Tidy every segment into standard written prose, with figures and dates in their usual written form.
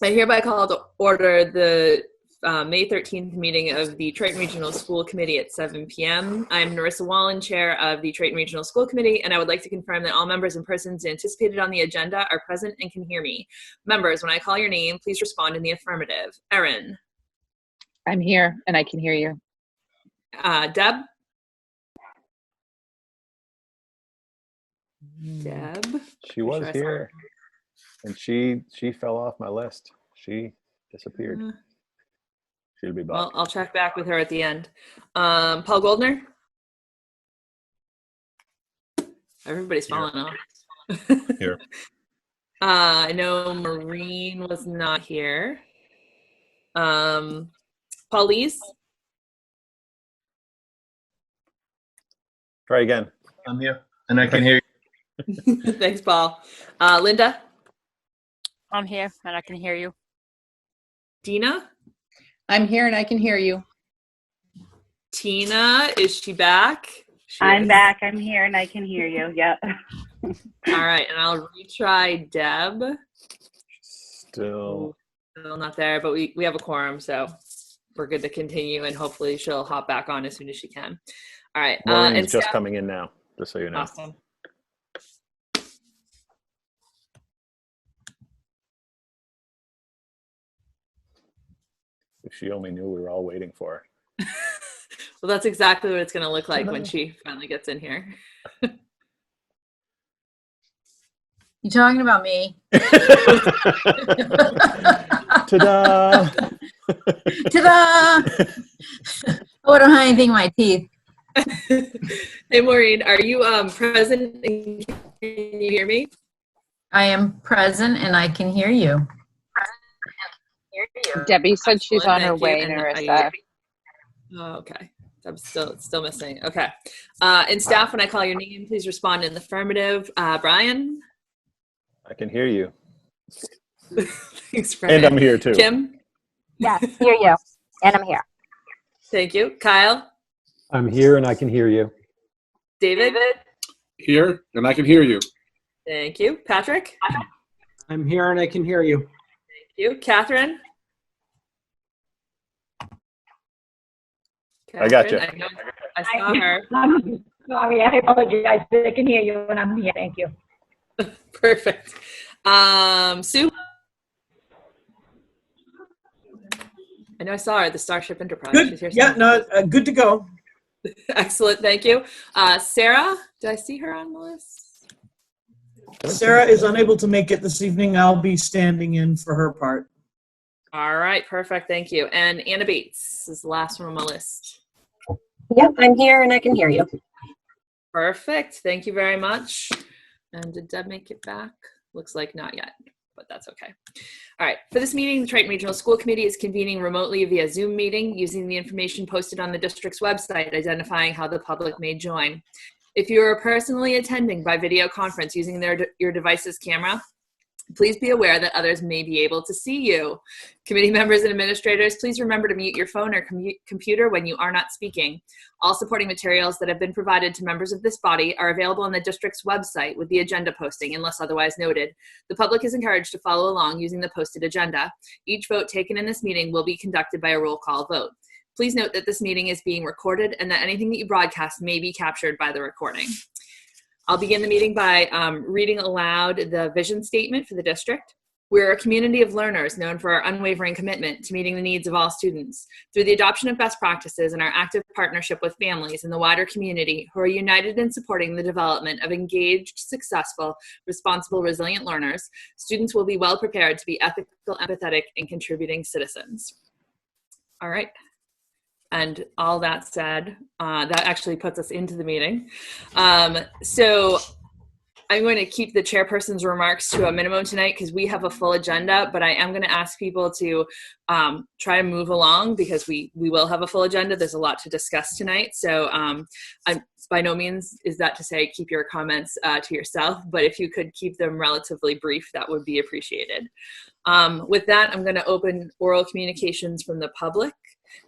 I hereby call to order the May 13th meeting of the Triton Regional School Committee at 7 p.m. I'm Narissa Wallen, Chair of the Triton Regional School Committee, and I would like to confirm that all members and persons anticipated on the agenda are present and can hear me. Members, when I call your name, please respond in the affirmative. Erin. I'm here, and I can hear you. Deb. Deb. She was here, and she fell off my list. She disappeared. She'll be back. Well, I'll check back with her at the end. Paul Goldner. Everybody's falling off. Here. I know Maureen was not here. Paulise. Try again. I'm here, and I can hear you. Thanks, Paul. Linda. I'm here, and I can hear you. Dina. I'm here, and I can hear you. Tina, is she back? I'm back. I'm here, and I can hear you. Yep. All right, and I'll retry Deb. Still not there, but we have a quorum, so we're good to continue, and hopefully she'll hop back on as soon as she can. All right. Maureen's just coming in now, just so you know. Awesome. If she only knew we were all waiting for her. Well, that's exactly what it's going to look like when she finally gets in here. You talking about me? Ta-da! Ta-da! Oh, I don't have anything in my teeth. Hey, Maureen, are you present and can you hear me? I am present and I can hear you. Debbie said she's on her way, and Narissa. Oh, okay. I'm still missing. Okay. And staff, when I call your name, please respond in the affirmative. Brian? I can hear you. Thanks, Brian. And I'm here too. Kim? Yes, hear you, and I'm here. Thank you. Kyle? I'm here and I can hear you. David? Here, and I can hear you. Thank you. Patrick? I'm here and I can hear you. Thank you. Catherine? I got you. I saw her. I'm sorry, I apologize. I can hear you, and I'm here. Thank you. Perfect. Sue? I know I saw her at the Starship Enterprise. She's here Good. Yeah, no, good to go. Excellent. Thank you. Sarah? Did I see her on the list? Sarah is unable to make it this evening. I'll be standing in for her part. All right. Perfect. Thank you. And Anna Bates is the last one on my list. Yep, I'm here, and I can hear you. Perfect. Thank you very much. And did Deb make it back? Looks like not yet, but that's okay. All right. For this meeting, the Triton Regional School Committee is convening remotely via Zoom meeting using the information posted on the district's website, identifying how the public may join. If you are personally attending by video conference using your device's camera, please be aware that others may be able to see you. Committee members and administrators, please remember to mute your phone or computer when you are not speaking. All supporting materials that have been provided to members of this body are available on the district's website with the agenda posting, unless otherwise noted. The public is encouraged to follow along using the posted agenda. Each vote taken in this meeting will be conducted by a roll call vote. Please note that this meeting is being recorded and that anything that you broadcast may be captured by the recording. I'll begin the meeting by reading aloud the vision statement for the district. We're a community of learners known for our unwavering commitment to meeting the needs of all students. Through the adoption of best practices and our active partnership with families and the wider community who are united in supporting the development of engaged, successful, responsible, resilient learners, students will be well prepared to be ethical, empathetic, and contributing citizens. All right. And all that said, that actually puts us into the meeting. So I'm going to keep the chairperson's remarks to a minimum tonight because we have a full agenda, but I am going to ask people to try to move along because we will have a full agenda. There's a lot to discuss tonight. So by no means is that to say keep your comments to yourself, but if you could keep them relatively brief, that would be appreciated. With that, I'm going to open oral communications from the public.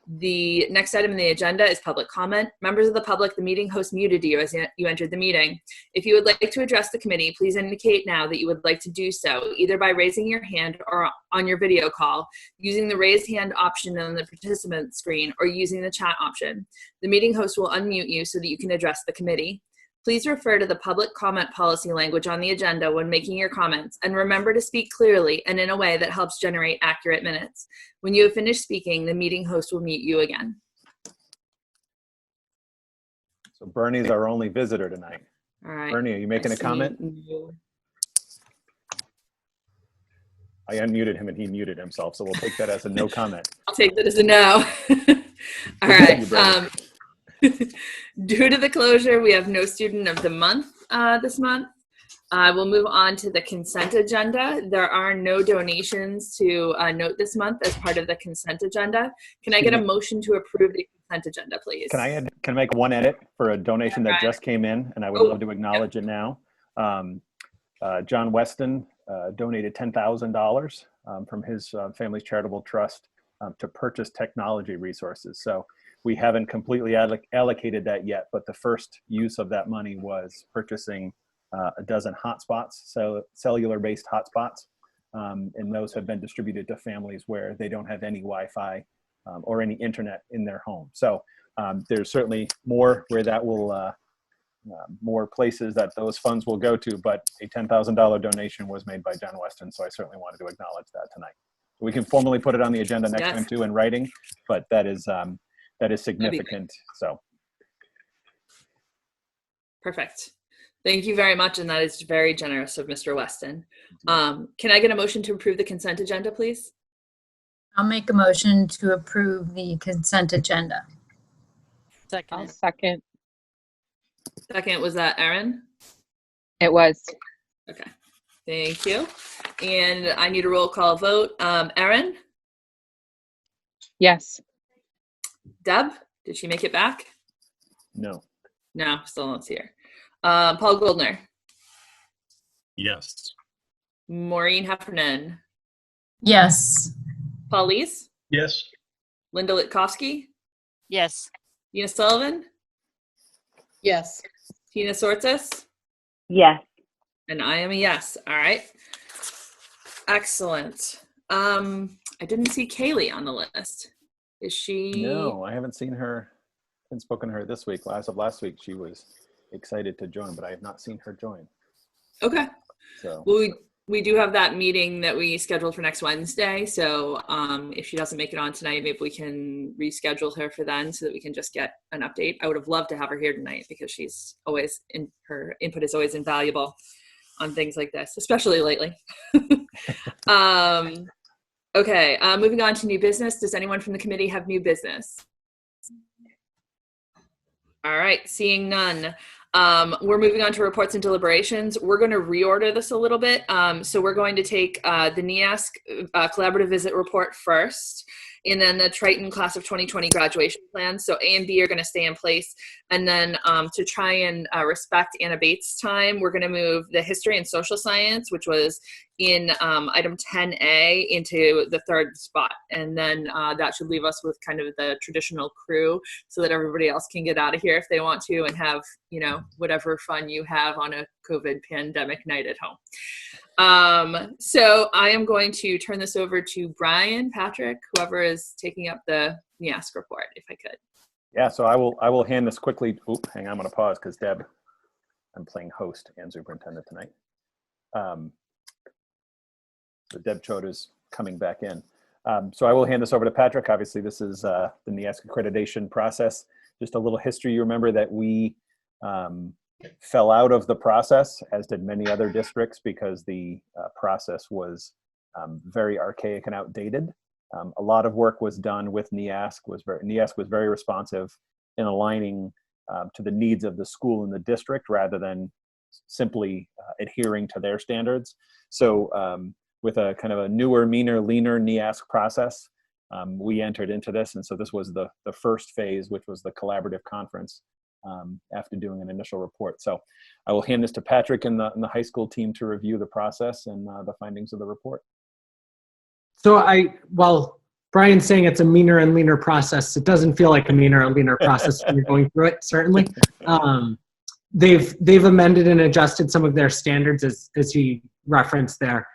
The next item on the agenda is public comment. Members of the public, the meeting host muted you as you entered the meeting. If you would like to address the committee, please indicate now that you would like to do so, either by raising your hand or on your video call, using the raise hand option on the participant screen, or using the chat option. The meeting host will unmute you so that you can address the committee. Please refer to the public comment policy language on the agenda when making your comments, and remember to speak clearly and in a way that helps generate accurate minutes. When you have finished speaking, the meeting host will mute you again. So Bernie's our only visitor tonight. All right. Bernie, are you making I a comment? see. I unmuted him and he muted himself, so we'll take that as a no comment. I'll take that as a no. All right. Due to the closure, we have no student of the month this month. We'll move on to the consent agenda. There are no donations to note this month as part of the consent agenda. Can I get a motion to approve the consent agenda, please? Can I make one edit for a donation that just came in, and I would love to acknowledge it now. John Weston donated $10,000 from his family's charitable trust to purchase technology resources. So we haven't completely allocated that yet, but the first use of that money was purchasing a dozen hotspots, so cellular-based hotspots, and those have been distributed to families where they don't have any Wi-Fi or any internet in their home. So there's certainly more where that will, more places that those funds will go to, but a $10,000 donation was made by John Weston, so I certainly wanted to acknowledge that tonight. We can formally put it on the agenda next time too in writing, but that is significant. So perfect. Thank you very much, and that is very generous of Mr. Weston. Can I get a motion to approve the consent agenda, please? I'll make a motion to approve the consent agenda. I'll Second. second. Second, was that Erin? It was. Okay, thank you. And I need a roll call vote. Erin? Yes. Deb? Did she make it back? no. No, still not here. Paul Goldner? Yes. Maureen Heffernan? Yes. Paul Lees? Yes. Linda Litkowski? Yes. Tina Sullivan? Yes. Tina Sortis? Yes. And I am a yes. All right. Excellent. I didn't see Kaylee on the list. Is she? No, I haven't seen her. I haven't spoken to her this week. Last week, she was excited to join, but I have not seen her join. Okay. So Well, we do have that meeting that we scheduled for next Wednesday. So if she doesn't make it on tonight, maybe we can reschedule her for then so that we can just get an update. I would have loved to have her here tonight because she's always her input is always invaluable on things like this, especially lately. Okay, moving on to new business. Does anyone from the committee have new business? All right, seeing none. We're moving on to reports and deliberations. We're going to reorder this a little bit. So we're going to take the NEASC collaborative visit report first, and then the Triton class of 2020 graduation plan. So A and B are going to stay in place. And then to try and respect Anna Bates' time, we're going to move the history and social science, which was in item 10A, into the third spot. And then that should leave us with kind of the traditional crew so that everybody else can get out of here if they want to and have, you know, whatever fun you have on a COVID pandemic night at home. So I am going to turn this over to Brian, Patrick, whoever is taking up the NEASC report, if I could. yeah, so I will hand this quickly. Oop, hang on, I'm going to pause because Deb, I'm playing host and superintendent tonight. So Deb Choda's coming back in. So I will hand this over to Patrick. Obviously, this is the NEASC accreditation process. Just a little history. You remember that we fell out of the process, as did many other districts, because the process was very archaic and outdated. A lot of work was done with NEASC. NEASC was very responsive in aligning to the needs of the school and the district rather than simply adhering to their standards. So with a kind of a newer, meaner, leaner NEASC process, we entered into this. And so this was the first phase, which was the collaborative conference after doing an initial report. So I will hand this to Patrick and the high school team to review the process and the findings of the report. So while Brian's saying it's a meaner and leaner process. It doesn't feel like a meaner and leaner process when you're going through it, certainly. They've amended and adjusted some of their standards, as he referenced there,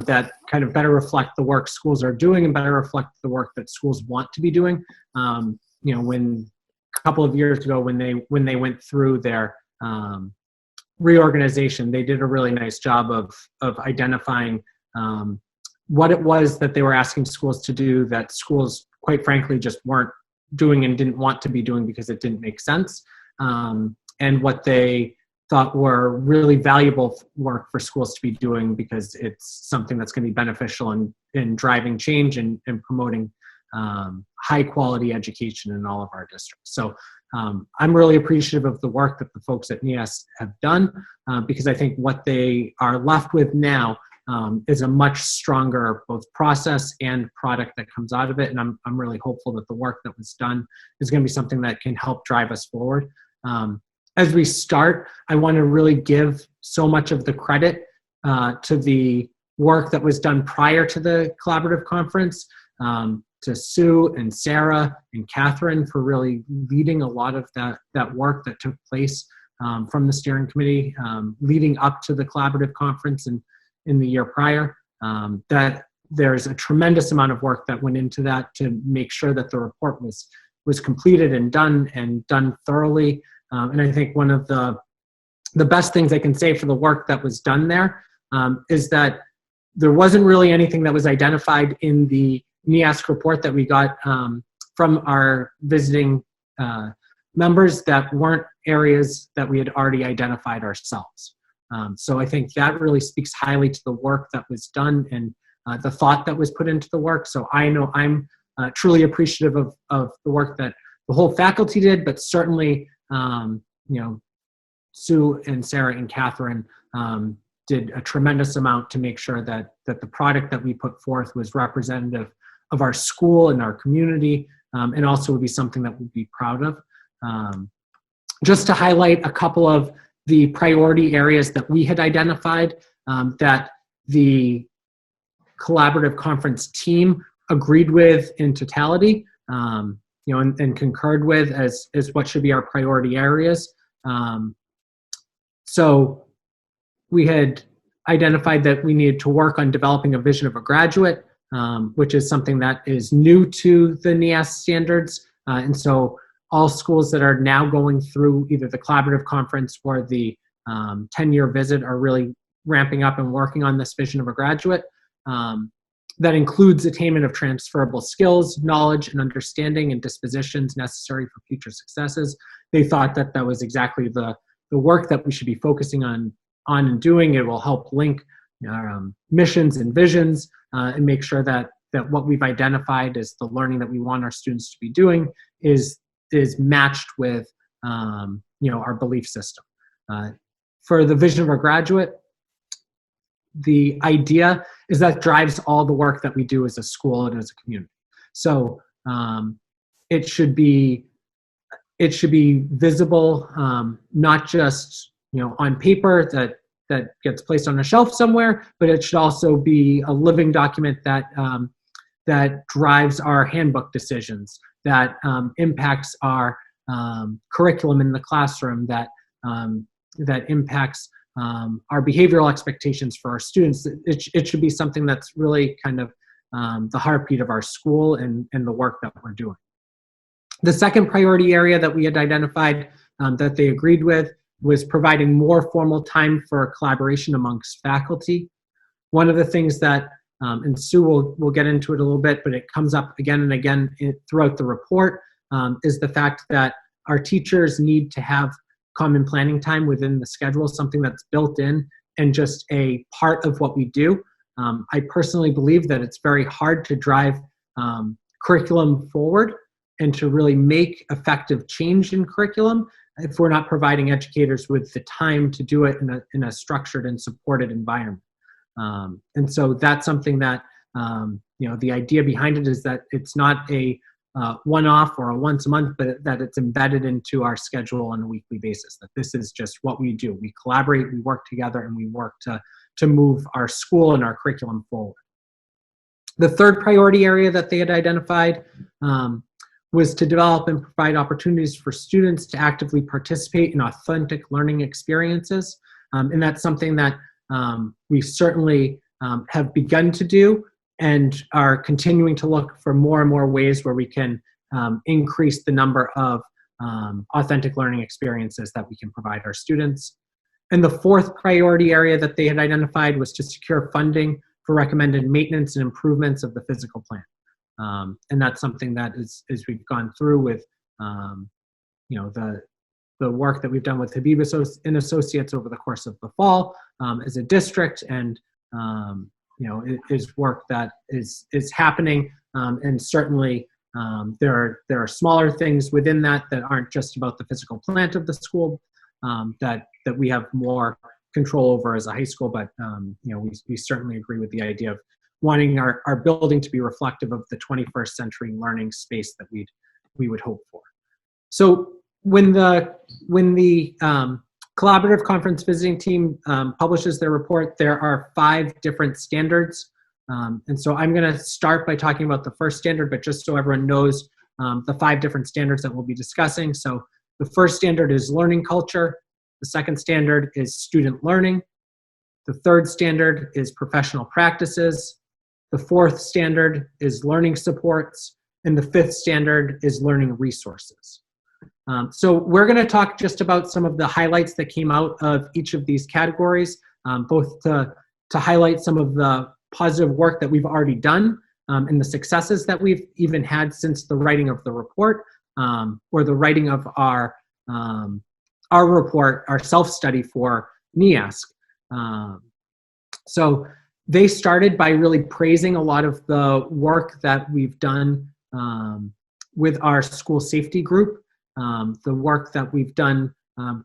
that kind of better reflect the work schools are doing and better reflect the work that schools want to be doing. When a couple of years ago, when they went through their reorganization, they did a really nice job of identifying what it was that they were asking schools to do that schools, quite frankly, just weren't doing and didn't want to be doing because it didn't make sense, and what they thought were really valuable work for schools to be doing because it's something that's going to be beneficial in driving change and promoting high quality education in all of our districts. So I'm really appreciative of the work that the folks at NEAS have done because I think what they are left with now is a much stronger both process and product that comes out of it. And I'm really hopeful that the work that was done is going to be something that can help drive us forward. As we start, I want to really give so much of the credit to the work that was done prior to the collaborative conference, to Sue and Sarah and Catherine for really leading a lot of that work that took place from the steering committee leading up to the collaborative conference and in the year prior. That there's a tremendous amount of work that went into that to make sure that the report was completed and done thoroughly. And I think one of the best things I can say for the work that was done there is that there wasn't really anything that was identified in the NEASC report that we got from our visiting members that weren't areas that we had already identified ourselves. So I think that really speaks highly to the work that was done and the thought that was put into the work. So I know I'm truly appreciative of the work that the whole faculty did, but certainly Sue and Sarah and Catherine did a tremendous amount to make sure that the product that we put forth was representative of our school and our community, and also would be something that we'd be proud of. Just to highlight a couple of the priority areas that we had identified that the collaborative conference team agreed with in totality, and concurred with as what should be our priority areas. So we had identified that we needed to work on developing a vision of a graduate, which is something that is new to the NEAS standards. And so all schools that are now going through either the collaborative conference or the 10-year visit are really ramping up and working on this vision of a graduate. That includes attainment of transferable skills, knowledge, and understanding and dispositions necessary for future successes. They thought that that was exactly the work that we should be focusing on and doing. It will help link missions and visions and make sure that what we've identified as the learning that we want our students to be doing is matched with our belief system. For the vision of our graduate, the idea is that drives all the work that we do as a school and as a community. So it should be visible, not just on paper that gets placed on a shelf somewhere, but it should also be a living document that drives our handbook decisions, that impacts our curriculum in the classroom, that impacts our behavioral expectations for our students. It should be something that's really kind of the heartbeat of our school and the work that we're doing. The second priority area that we had identified that they agreed with was providing more formal time for collaboration amongst faculty. One of the things that, and Sue will get into it a little bit, but it comes up again and again throughout the report, is the fact that our teachers need to have common planning time within the schedule, something that's built in and just a part of what we do. I personally believe that it's very hard to drive curriculum forward and to really make effective change in curriculum if we're not providing educators with the time to do it in a structured and supported environment. And so that's something that, the idea behind it is that it's not a one-off or a once a month, but that it's embedded into our schedule on a weekly basis, that this is just what we do. We collaborate, we work together, and we work to move our school and our curriculum forward. The third priority area that they had identified was to develop and provide opportunities for students to actively participate in authentic learning experiences. And that's something that we certainly have begun to do and are continuing to look for more and more ways where we can increase the number of authentic learning experiences that we can provide our students. And the fourth priority area that they had identified was to secure funding for recommended maintenance and improvements of the physical plant. And that's something that is, as we've gone through with, the work that we've done with Habib and Associates over the course of the fall as a district, and it is work that is happening, and certainly there are smaller things within that aren't just about the physical plant of the school that we have more control over as a high school, but we certainly agree with the idea of wanting our building to be reflective of the 21st century learning space that we would hope for. So when the collaborative conference visiting team publishes their report, there are 5 different standards. And so I'm going to start by talking about the first standard, but just so everyone knows the 5 different standards that we'll be discussing. So the first standard is learning culture. The second standard is student learning. The third standard is professional practices. The fourth standard is learning supports. And the fifth standard is learning resources. So we're going to talk just about some of the highlights that came out of each of these categories, both to highlight some of the positive work that we've already done and the successes that we've even had since the writing of the report, or the writing of our report, our self-study for NEASC. So they started by really praising a lot of the work that we've done with our school safety group, the work that we've done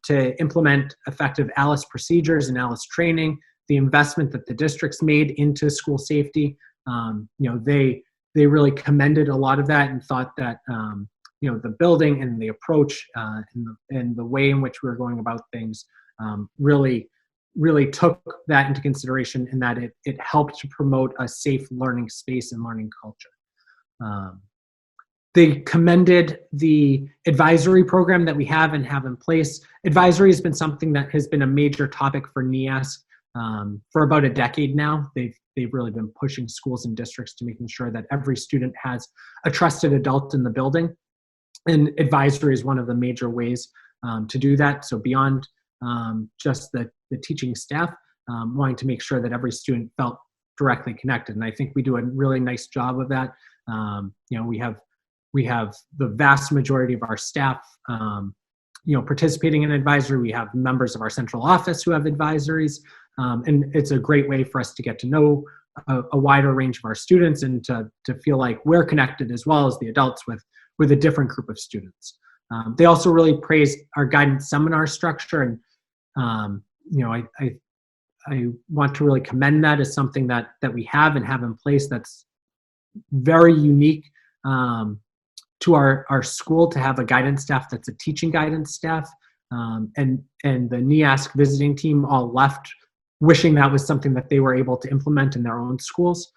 to implement effective ALICE procedures and ALICE training, the investment that the district's made into school safety. They really commended a lot of that and thought that the building and the approach and the way in which we were going about things really took that into consideration, and that it helped to promote a safe learning space and learning culture. They commended the advisory program that we have and have in place. Advisory has been something that has been a major topic for NEASC for about a decade now. They've really been pushing schools and districts to making sure that every student has a trusted adult in the building. And advisory is one of the major ways to do that. So beyond just the teaching staff, wanting to make sure that every student felt directly connected. And I think we do a really nice job of that. We have the vast majority of our staff, participating in advisory. We have members of our central office who have advisories. And it's a great way for us to get to know a wider range of our students and to feel like we're connected as well as the adults with a different group of students. They also really praised our guidance seminar structure, and I want to really commend that as something that we have and have in place that's very unique to our school, to have a guidance staff that's a teaching guidance staff. And the NEASC visiting team all left wishing that was something that they were able to implement in their own schools,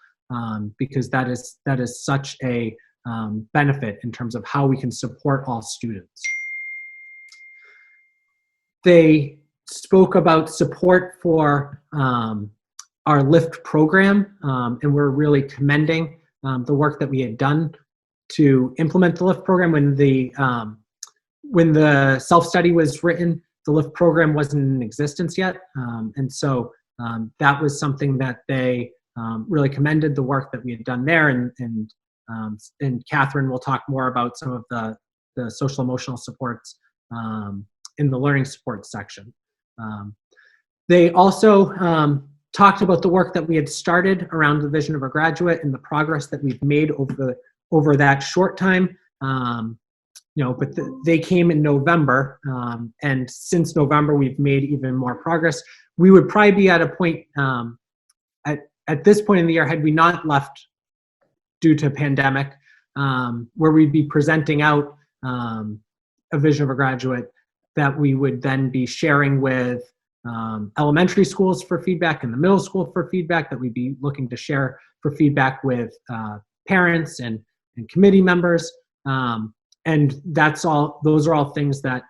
because that is such a benefit in terms of how we can support all students. They spoke about support for our LIFT program, and we're really commending the work that we had done to implement the LIFT program. When the self-study was written, the LIFT program wasn't in existence yet, and so that was something that they really commended the work that we had done there, and Catherine will talk more about some of the social emotional supports in the learning support section. They also talked about the work that we had started around the vision of a graduate and the progress that we've made over that short time. But they came in November, and since November we've made even more progress. We would probably be at a point at this point in the year, had we not left due to pandemic, where we'd be presenting out a vision of a graduate that we would then be sharing with elementary schools for feedback and the middle school for feedback, that we'd be looking to share feedback with parents and committee members. And those are all things that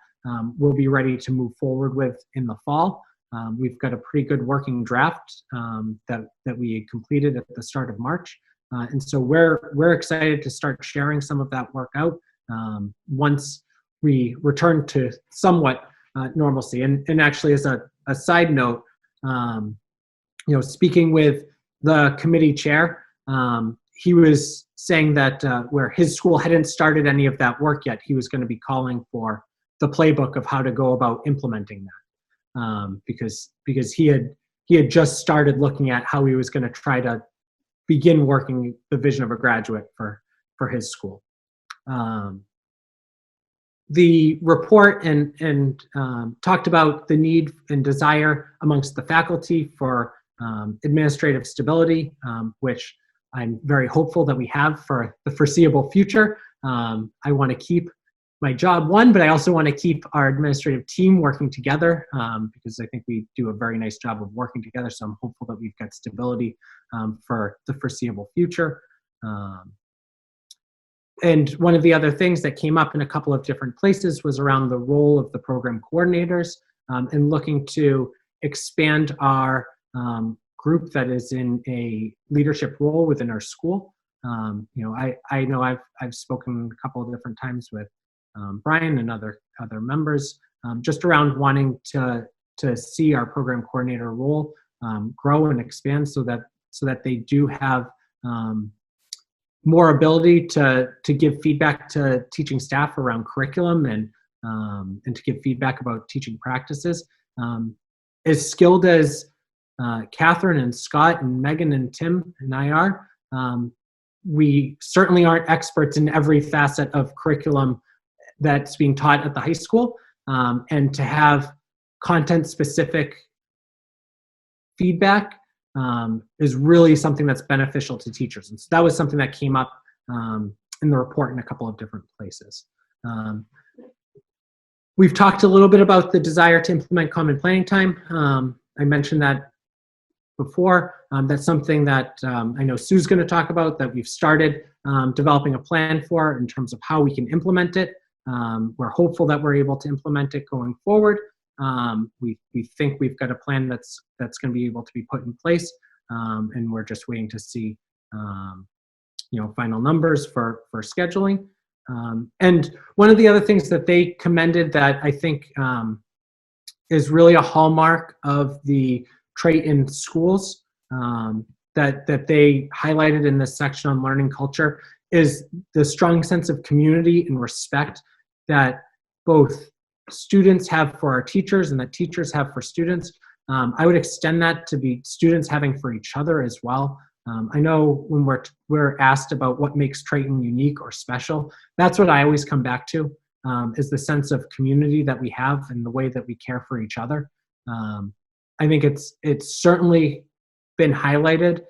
we'll be ready to move forward with in the fall. We've got a pretty good working draft that we completed at the start of March. And so we're excited to start sharing some of that work out once we return to somewhat normalcy. And actually, as a side note, speaking with the committee chair, he was saying that where his school hadn't started any of that work yet, he was going to be calling for the playbook of how to go about implementing that, because he had just started looking at how he was going to try to begin working the vision of a graduate for his school. The report and talked about the need and desire amongst the faculty for administrative stability, which I'm very hopeful that we have for the foreseeable future. I want to keep my job, but I also want to keep our administrative team working together because I think we do a very nice job of working together. So I'm hopeful that we've got stability for the foreseeable future. And one of the other things that came up in a couple of different places was around the role of the program coordinators and looking to expand our group that is in a leadership role within our school. I know I've spoken a couple of different times with Brian and other members just around wanting to see our program coordinator role grow and expand so that they do have more ability to give feedback to teaching staff around curriculum and to give feedback about teaching practices. As skilled as Catherine and Scott and Megan and Tim and I are, we certainly aren't experts in every facet of curriculum that's being taught at the high school, and to have content-specific feedback is really something that's beneficial to teachers. And so that was something that came up in the report in a couple of different places. We've talked a little bit about the desire to implement common planning time. I mentioned that before. That's something that I know Sue's going to talk about, that we've started developing a plan for in terms of how we can implement it. We're hopeful that we're able to implement it going forward. We think we've got a plan that's going to be able to be put in place, and we're just waiting to see final numbers for scheduling. And one of the other things that they commended that I think is really a hallmark of the trait in schools that they highlighted in this section on learning culture is the strong sense of community and respect that both students have for our teachers and that teachers have for students. I would extend that to be students having for each other as well. I know when we're asked about what makes Triton unique or special, that's what I always come back to, is the sense of community that we have and the way that we care for each other. I think it's certainly been highlighted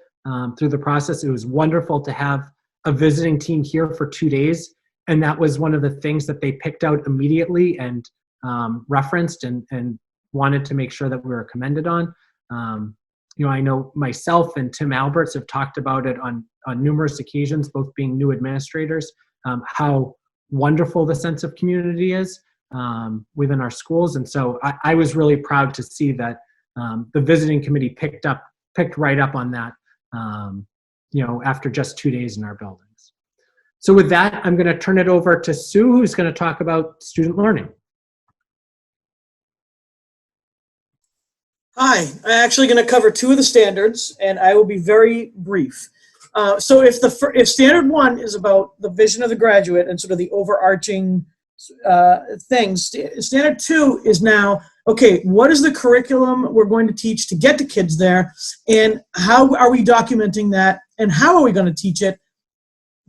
through the process. It was wonderful to have a visiting team here for 2 days, and that was one of the things that they picked out immediately and referenced and wanted to make sure that we were commended on. I know myself and Tim Alberts have talked about it on numerous occasions, both being new administrators, how wonderful the sense of community is within our schools. And so I was really proud to see that the visiting committee picked right up on that, after just 2 days in our buildings. So with that, I'm going to turn it over to Sue, who's going to talk about student learning. Hi, I'm actually going to cover 2 of the standards, and I will be very brief. So if standard 1 is about the vision of the graduate and sort of the overarching things, standard 2 is now, okay, what is the curriculum we're going to teach to get the kids there, and how are we documenting that, and how are we going to teach it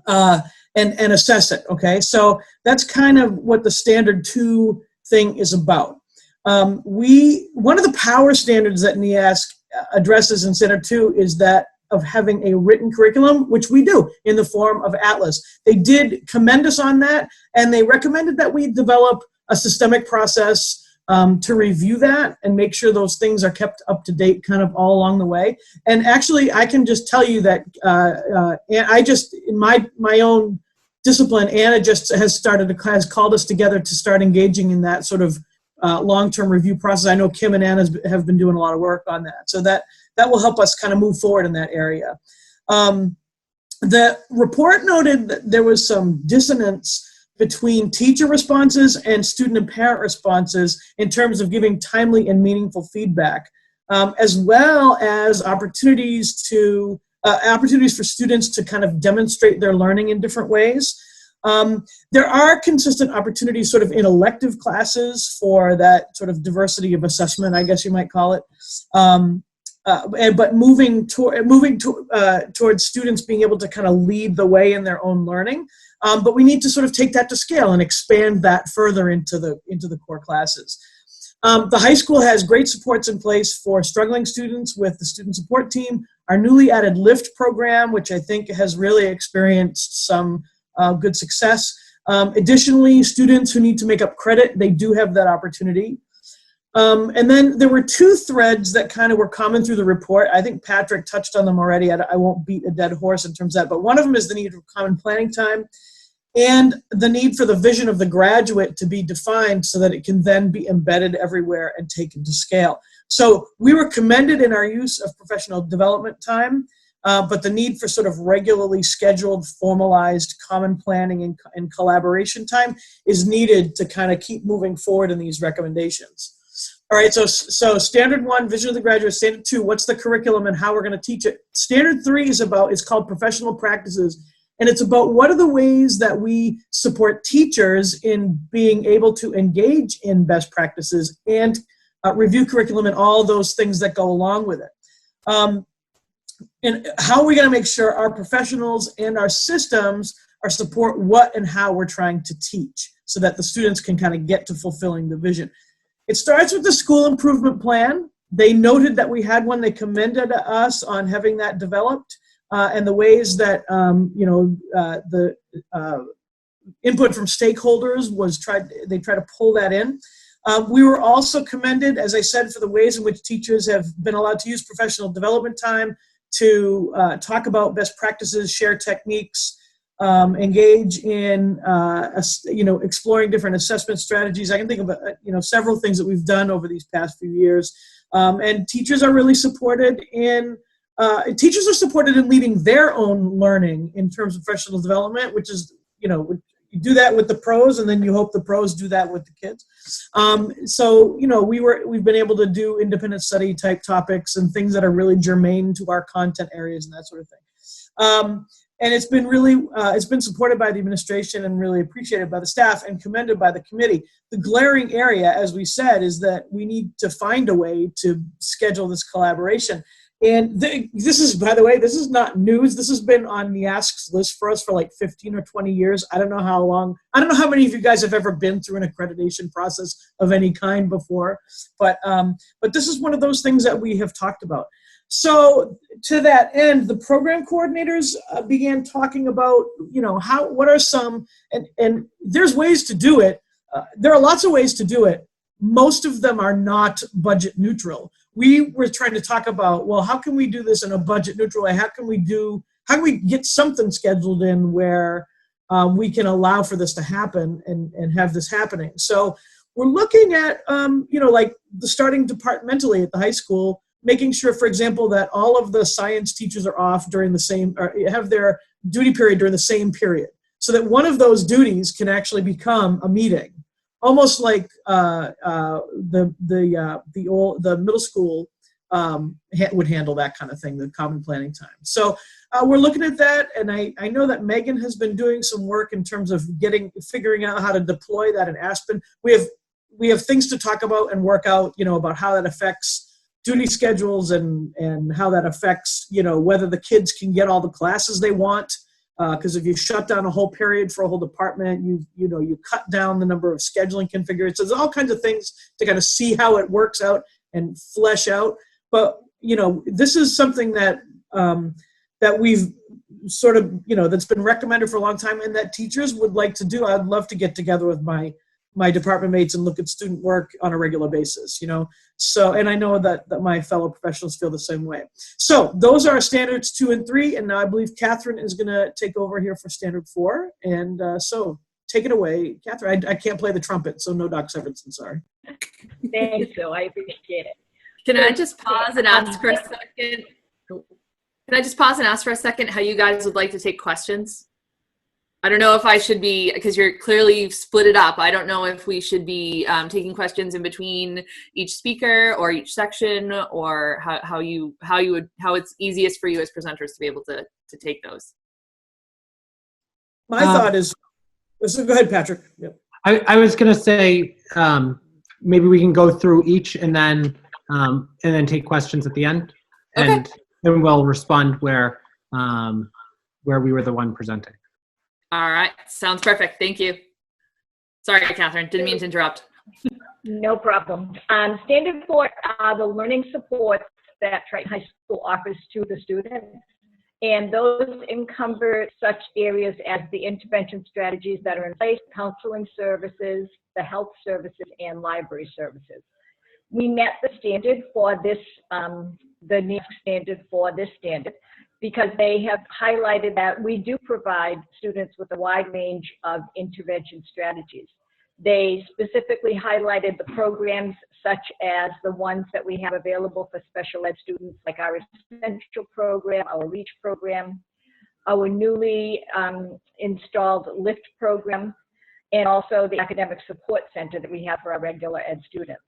and assess it, okay? So that's kind of what the standard 2 thing is about. One of the power standards that NEASC addresses in Standard 2 is that of having a written curriculum, which we do in the form of Atlas. They did commend us on that, and they recommended that we develop a systemic process to review that and make sure those things are kept up to date kind of all along the way. And actually, I can just tell you that I just, in my own discipline, Anna just has called us together to start engaging in that sort of long-term review process. I know Kim and Anna have been doing a lot of work on that. So that will help us kind of move forward in that area. The report noted that there was some dissonance between teacher responses and student and parent responses in terms of giving timely and meaningful feedback, as well as opportunities for students to kind of demonstrate their learning in different ways. There are consistent opportunities sort of in elective classes for that sort of diversity of assessment, I guess you might call it. But moving towards students being able to kind of lead the way in their own learning. But we need to sort of take that to scale and expand that further into the core classes. The high school has great supports in place for struggling students with the student support team. Our newly added LIFT program, which I think has really experienced some good success. Additionally, students who need to make up credit, they do have that opportunity. And then there were two threads that kind of were common through the report. I think Patrick touched on them already. I won't beat a dead horse in terms of that, but one of them is the need for common planning time and the need for the vision of the graduate to be defined so that it can then be embedded everywhere and taken to scale. So we were commended in our use of professional development time, but the need for sort of regularly scheduled, formalized common planning and collaboration time is needed to kind of keep moving forward in these recommendations. All right, so standard 1, vision of the graduate. Standard 2, what's the curriculum and how we're going to teach it. Standard 3 is called professional practices, and it's about what are the ways that we support teachers in being able to engage in best practices and review curriculum and all those things that go along with it. And how are we going to make sure our professionals and our systems are support what and how we're trying to teach so that the students can kind of get to fulfilling the vision. It starts with the school improvement plan. They noted that we had one. They commended us on having that developed and the ways that, the input from stakeholders they tried to pull that in. We were also commended, as I said, for the ways in which teachers have been allowed to use professional development time to talk about best practices, share techniques, engage in exploring different assessment strategies. I can think of several things that we've done over these past few years, and teachers are really supported in leading their own learning in terms of professional development, which is you do that with the pros, and then you hope the pros do that with the kids. We've been able to do independent study type topics and things that are really germane to our content areas and that sort of thing. And it's been really, it's been supported by the administration and really appreciated by the staff and commended by the committee. The glaring area, as we said, is that we need to find a way to schedule this collaboration. And this is, by the way, this is not news. This has been on the asks list for us for like 15 or 20 years. I don't know how long. I don't know how many of you guys have ever been through an accreditation process of any kind before. But this is one of those things that we have talked about. So to that end, the program coordinators began talking about, what are some, and there's ways to do it. There are lots of ways to do it. Most of them are not budget neutral. We were trying to talk about, well, how can we do this in a budget neutral way? How can we get something scheduled in where we can allow for this to happen and have this happening? So we're looking at, like the starting departmentally at the high school, making sure, for example, that all of the science teachers are off during the same, or have their duty period during the same period, so that one of those duties can actually become a meeting, almost like the middle school would handle that kind of thing, the common planning time. So we're looking at that, and I know that Megan has been doing some work in terms of figuring out how to deploy that in Aspen. We have things to talk about and work out, about how that affects duty schedules and how that affects, whether the kids can get all the classes they want. Because if you shut down a whole period for a whole department, you cut down the number of scheduling configurations. So there's all kinds of things to kind of see how it works out and flesh out. But this is something that that we've sort of that's been recommended for a long time, and that teachers would like to do. I'd love to get together with my my department mates and look at student work on a regular basis, you know. So, and I know that my fellow professionals feel the same way. So those are standards 2 and 3, and now I believe Catherine is going to take over here for standard 4. And so take it away, Catherine. I can't play the trumpet, so no Doc Severinsen, sorry. Thank you, Sue. I appreciate it. Can I just pause and ask for a second? Can I just pause and ask for a second how you guys would like to take questions? I don't know if I should be, because you're clearly split it up. I don't know if we should be taking questions in between each speaker or each section, or how it's easiest for you as presenters to be able to take those. My thought is, so go ahead, Patrick. Yep. I was going to say maybe we can go through each and then take questions at the end, and Okay. then we'll respond where we were the one presenting. All right, sounds perfect. Thank you. Sorry, Catherine, didn't mean to interrupt. No problem. Standard 4 are the learning supports that Triton High School offers to the students. And those encumber such areas as the intervention strategies that are in place, counseling services, the health services, and library services. We met the standard for this, the NEASC standard for this standard, because they have highlighted that we do provide students with a wide range of intervention strategies. They specifically highlighted the programs such as the ones that we have available for special ed students, like our Essential program, our REACH program, our newly installed LIFT program, and also the Academic Support Center that we have for our regular ed students.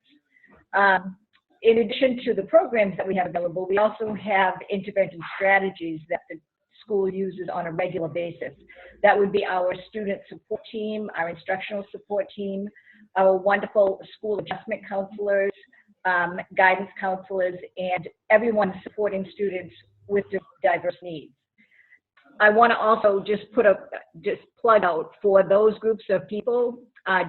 In addition to the programs that we have available, we also have intervention strategies that the school uses on a regular basis. That would be our student support team, our instructional support team, our wonderful school adjustment counselors, guidance counselors, and everyone supporting students with diverse needs. I want to also just plug out for those groups of people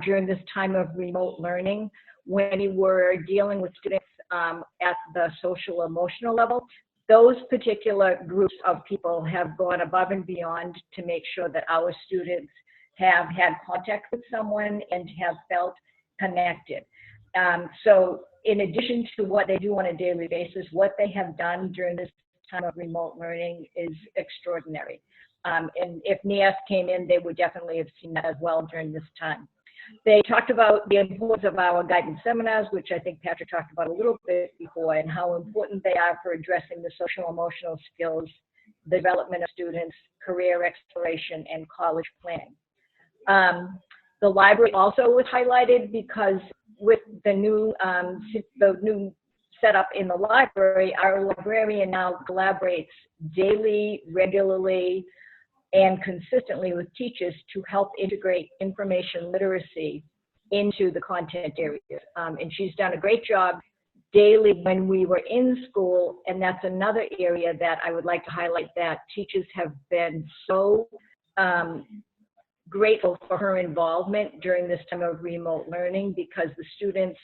during this time of remote learning, when we were dealing with students at the social emotional level. Those particular groups of people have gone above and beyond to make sure that our students have had contact with someone and have felt connected. So in addition to what they do on a daily basis, what they have done during this time of remote learning is extraordinary. And if NEASC came in, they would definitely have seen that as well during this time. They talked about the importance of our guidance seminars, which I think Patrick talked about a little bit before, and how important they are for addressing the social emotional skills, the development of students, career exploration, and college planning. The library also was highlighted because with the new setup in the library, our librarian now collaborates daily, regularly, and consistently with teachers to help integrate information literacy into the content areas. And she's done a great job daily when we were in school, and that's another area that I would like to highlight, that teachers have been so grateful for her involvement during this time of remote learning, because the students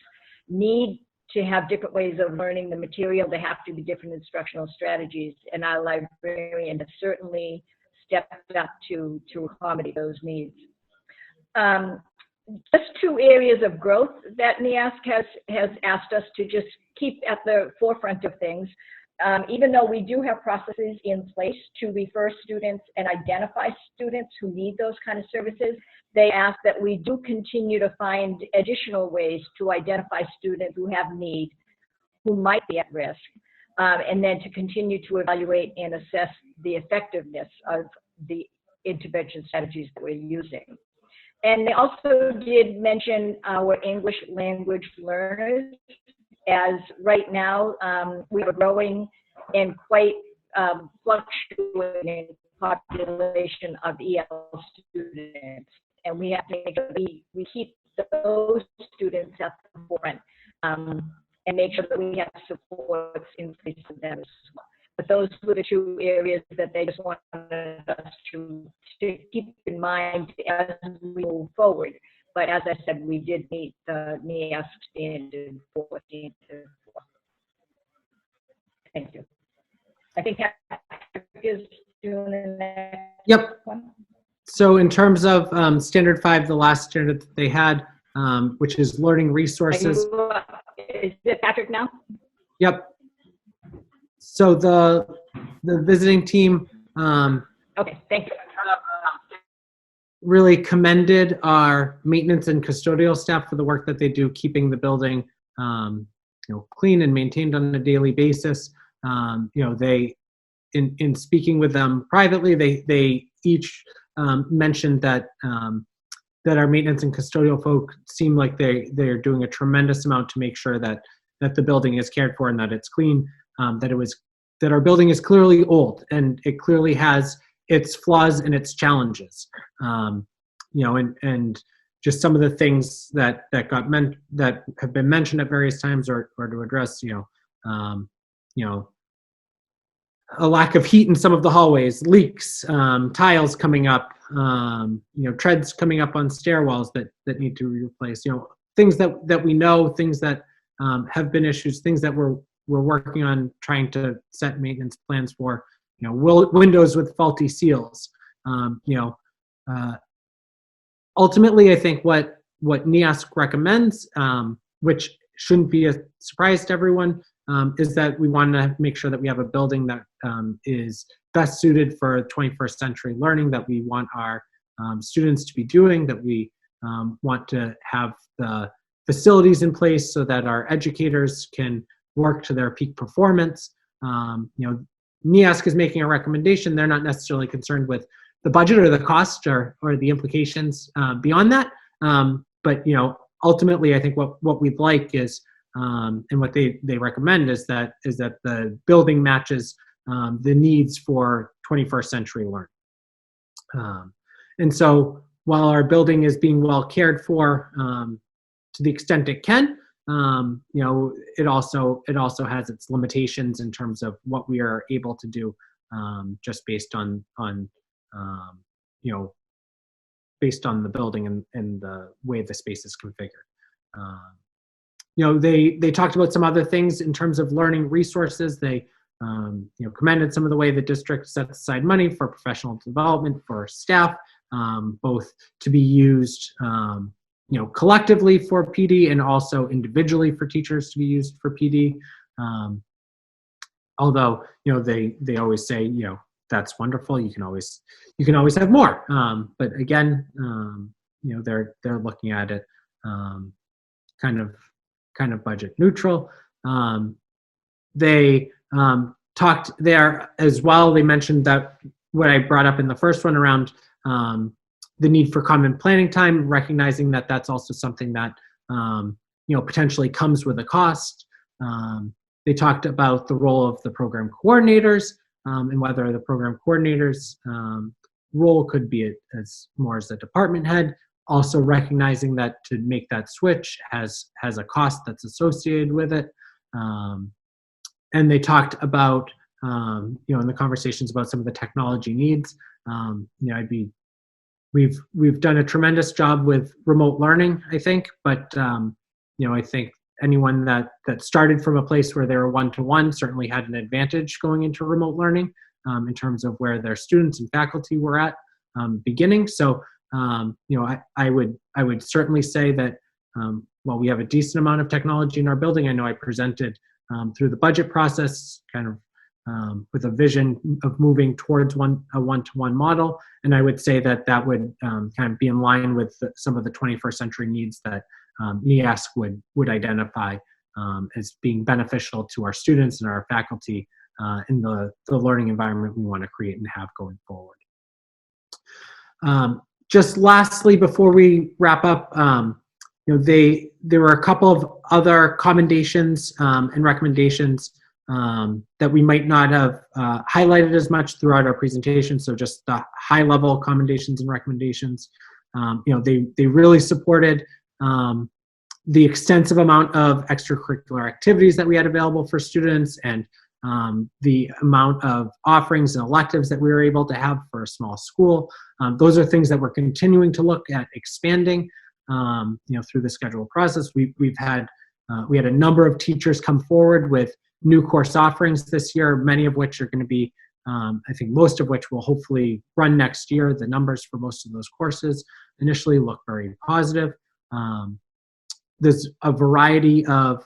need to have different ways of learning the material. There have to be different instructional strategies, and our librarian has certainly stepped up to accommodate those needs. Just 2 areas of growth that NEASC has asked us to just keep at the forefront of things. Even though we do have processes in place to refer students and identify students who need those kind of services, they ask that we do continue to find additional ways to identify students who have need, who might be at risk, and then to continue to evaluate and assess the effectiveness of the intervention strategies that we're using. And they also did mention our English language learners, as right now we are growing and quite fluctuating population of EL students. And we have to make sure we keep those students at the forefront and make sure that we have supports in place for them as well. But those were the 2 areas that they just wanted us to keep in mind as we move forward. But as I said, we did meet the NEASC standard 14. Thank you. I think Patrick is doing the next Yep. one. So in terms of standard 5, the last standard that they had, which is learning resources. Is it Patrick now? Yep. So the visiting team Okay, thank you. really commended our maintenance and custodial staff for the work that they do, keeping the building clean and maintained on a daily basis. They, in speaking with them privately, they each mentioned that that our maintenance and custodial folk seem like they're doing a tremendous amount to make sure that the building is cared for and that it's clean. That our building is clearly old and it clearly has its flaws and its challenges. And just some of the things that have been mentioned at various times or to address, a lack of heat in some of the hallways, leaks, tiles coming up, treads coming up on stairwells that need to be replaced, things that we know, things that have been issues, things that we're working on trying to set maintenance plans for, windows with faulty seals. Ultimately, I think what NEASC recommends, which shouldn't be a surprise to everyone, is that we want to make sure that we have a building that is best suited for 21st century learning, that we want our students to be doing, that we want to have the facilities in place so that our educators can work to their peak performance. NEASC is making a recommendation. They're not necessarily concerned with the budget or the cost or the implications beyond that. But ultimately, I think what we'd like is, and what they recommend is that the building matches the needs for 21st century learning. And so while our building is being well cared for to the extent it can, it also has its limitations in terms of what we are able to do, just based on based on the building and the way the space is configured. They talked about some other things in terms of learning resources. They commended some of the way the district sets aside money for professional development for staff, both to be used collectively for PD and also individually for teachers to be used for PD. Although they always say that's wonderful. You can always have more. But again, they're looking at it kind of budget neutral. They talked there as well. They mentioned that what I brought up in the first one around the need for common planning time, recognizing that that's also something that potentially comes with a cost. They talked about the role of the program coordinators and whether the program coordinators role could be as a department head. Also recognizing that to make that switch has a cost that's associated with it. And they talked about in the conversations about some of the technology needs. We've done a tremendous job with remote learning, I think, but I think anyone that started from a place where they were one-to-one certainly had an advantage going into remote learning in terms of where their students and faculty were at beginning. So I would certainly say that while we have a decent amount of technology in our building, I know I presented through the budget process kind of with a vision of moving towards a one-to-one model. And I would say that would kind of be in line with some of the 21st century needs that NEASC would identify as being beneficial to our students and our faculty in the learning environment we want to create and have going forward. Just lastly, before we wrap up, there were a couple of other commendations and recommendations that we might not have highlighted as much throughout our presentation. So just the high-level commendations and recommendations. They really supported the extensive amount of extracurricular activities that we had available for students and the amount of offerings and electives that we were able to have for a small school. Those are things that we're continuing to look at expanding through the schedule process. We had a number of teachers come forward with new course offerings this year, many of which are going to be, I think most of which will hopefully run next year. The numbers for most of those courses initially look very positive. there's a variety of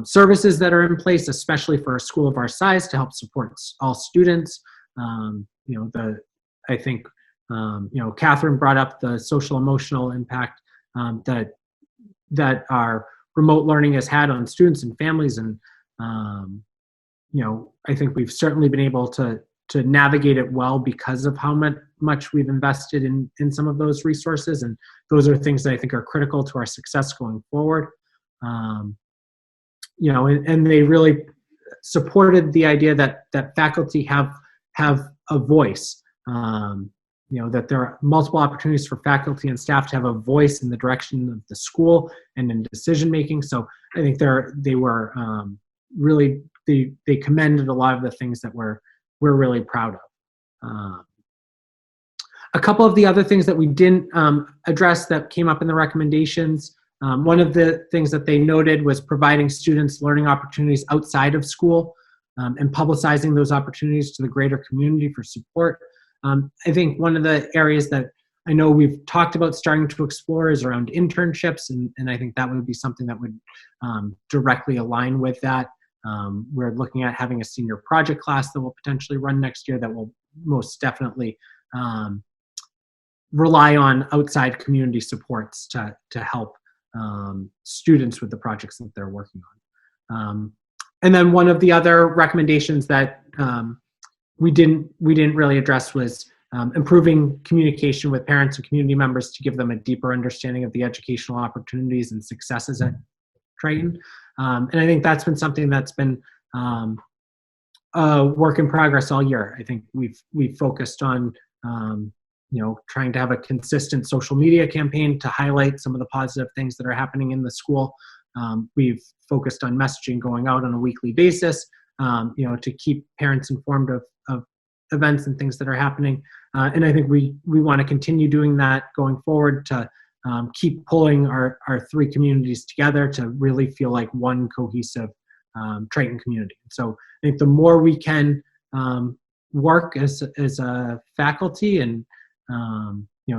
services that are in place, especially for a school of our size, to help support all students. I think Catherine brought up the social emotional impact that our remote learning has had on students and families, and I think we've certainly been able to navigate it well because of how much we've invested in some of those resources, and those are things that I think are critical to our success going forward. And they really supported the idea that faculty have a voice. That there are multiple opportunities for faculty and staff to have a voice in the direction of the school and in decision making. So I think they were really they commended a lot of the things that we're really proud of. A couple of the other things that we didn't address that came up in the recommendations. One of the things that they noted was providing students learning opportunities outside of school and publicizing those opportunities to the greater community for support. I think one of the areas that I know we've talked about starting to explore is around internships, and I think that would be something that would directly align with that. We're looking at having a senior project class that will potentially run next year that will most definitely rely on outside community supports to help students with the projects that they're working on. And then one of the other recommendations that we didn't really address was improving communication with parents and community members to give them a deeper understanding of the educational opportunities and successes at Triton. And I think that's been something that's been a work in progress all year. I think we've focused on trying to have a consistent social media campaign to highlight some of the positive things that are happening in the school. We've focused on messaging going out on a weekly basis, to keep parents informed of events and things that are happening. And I think we want to continue doing that going forward to keep pulling our three communities together to really feel like one cohesive Triton community. So I think the more we can work as a faculty and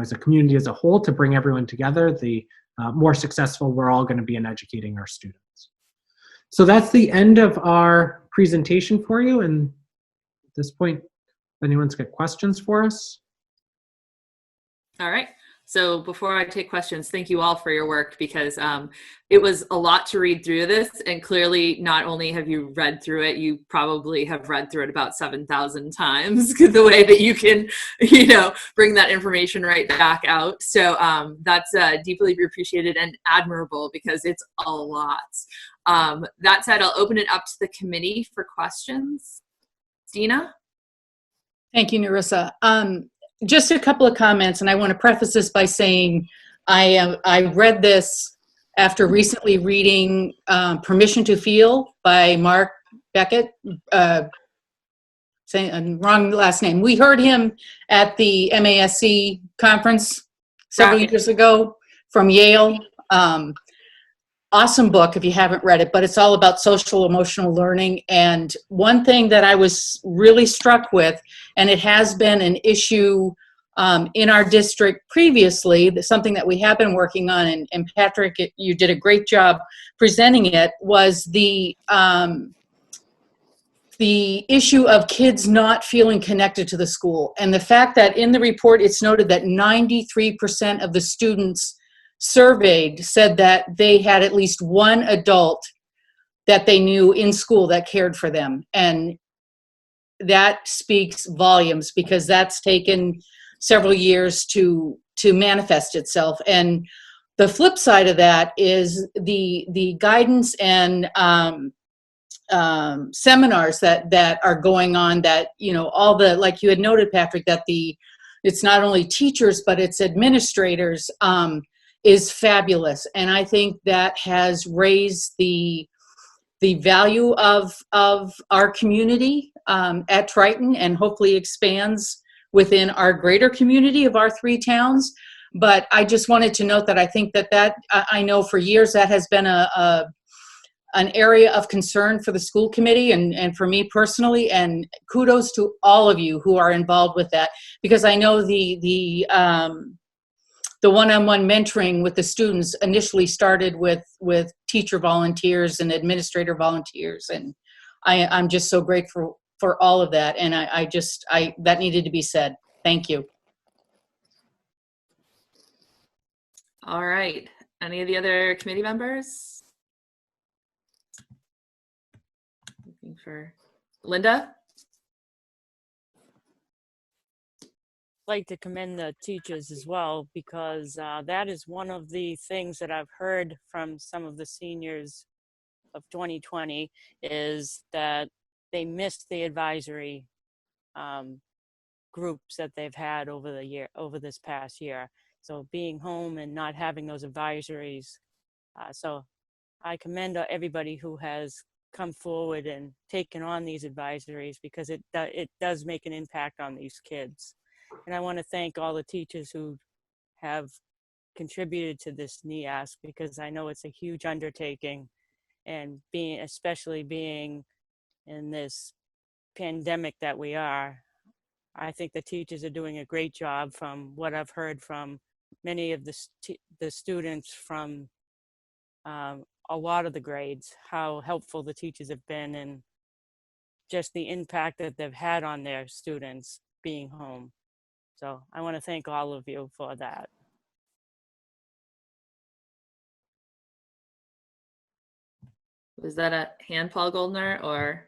as a community as a whole to bring everyone together, the more successful we're all going to be in educating our students. So that's the end of our presentation for you. And at this point, if anyone's got questions for us. All right. So before I take questions, thank you all for your work, because it was a lot to read through this, and clearly not only have you read through it, you probably have read through it about 7,000 times, the way that you can, bring that information right back out. So that's deeply appreciated and admirable, because it's a lot. That said, I'll open it up to the committee for questions. Dina? Thank you, Narissa. Just a couple of comments, and I want to preface this by saying I read this after recently reading Permission to Feel by Mark Beckett. Wrong last name. We heard him at the MASC conference several years ago from Yale. Awesome book if you haven't read it, but it's all about social emotional learning. And one thing that I was really struck with, and it has been an issue in our district previously, something that we have been working on, and Patrick, you did a great job presenting it, was the issue of kids not feeling connected to the school. And the fact that in the report it's noted that 93% of the students surveyed said that they had at least one adult that they knew in school that cared for them. And that speaks volumes, because that's taken several years to manifest itself. And the flip side of that is the guidance and seminars that are going on, that, all the, like you had noted, Patrick, that it's not only teachers, but it's administrators, is fabulous. And I think that has raised the value of our community at Triton, and hopefully expands within our greater community of our three towns. But I just wanted to note that I think that I know for years that has been an area of concern for the school committee and for me personally, and kudos to all of you who are involved with that, because I know the the one-on-one mentoring with the students initially started with teacher volunteers and administrator volunteers. And I'm just so grateful for all of that. And I that needed to be said. Thank you. All right. Any of the other committee members? Looking for Linda. Like to commend the teachers as well, because that is one of the things that I've heard from some of the seniors of 2020 is that they missed the advisory groups that they've had over this past year. So being home and not having those advisories. So I commend everybody who has come forward and taken on these advisories, because it does make an impact on these kids. And I want to thank all the teachers who have contributed to this NEASC, because I know it's a huge undertaking, and especially being in this pandemic that we are, I think the teachers are doing a great job from what I've heard from many of the students from a lot of the grades, how helpful the teachers have been and just the impact that they've had on their students being home. So I want to thank all of you for that. Was that a hand, Paul Goldner, or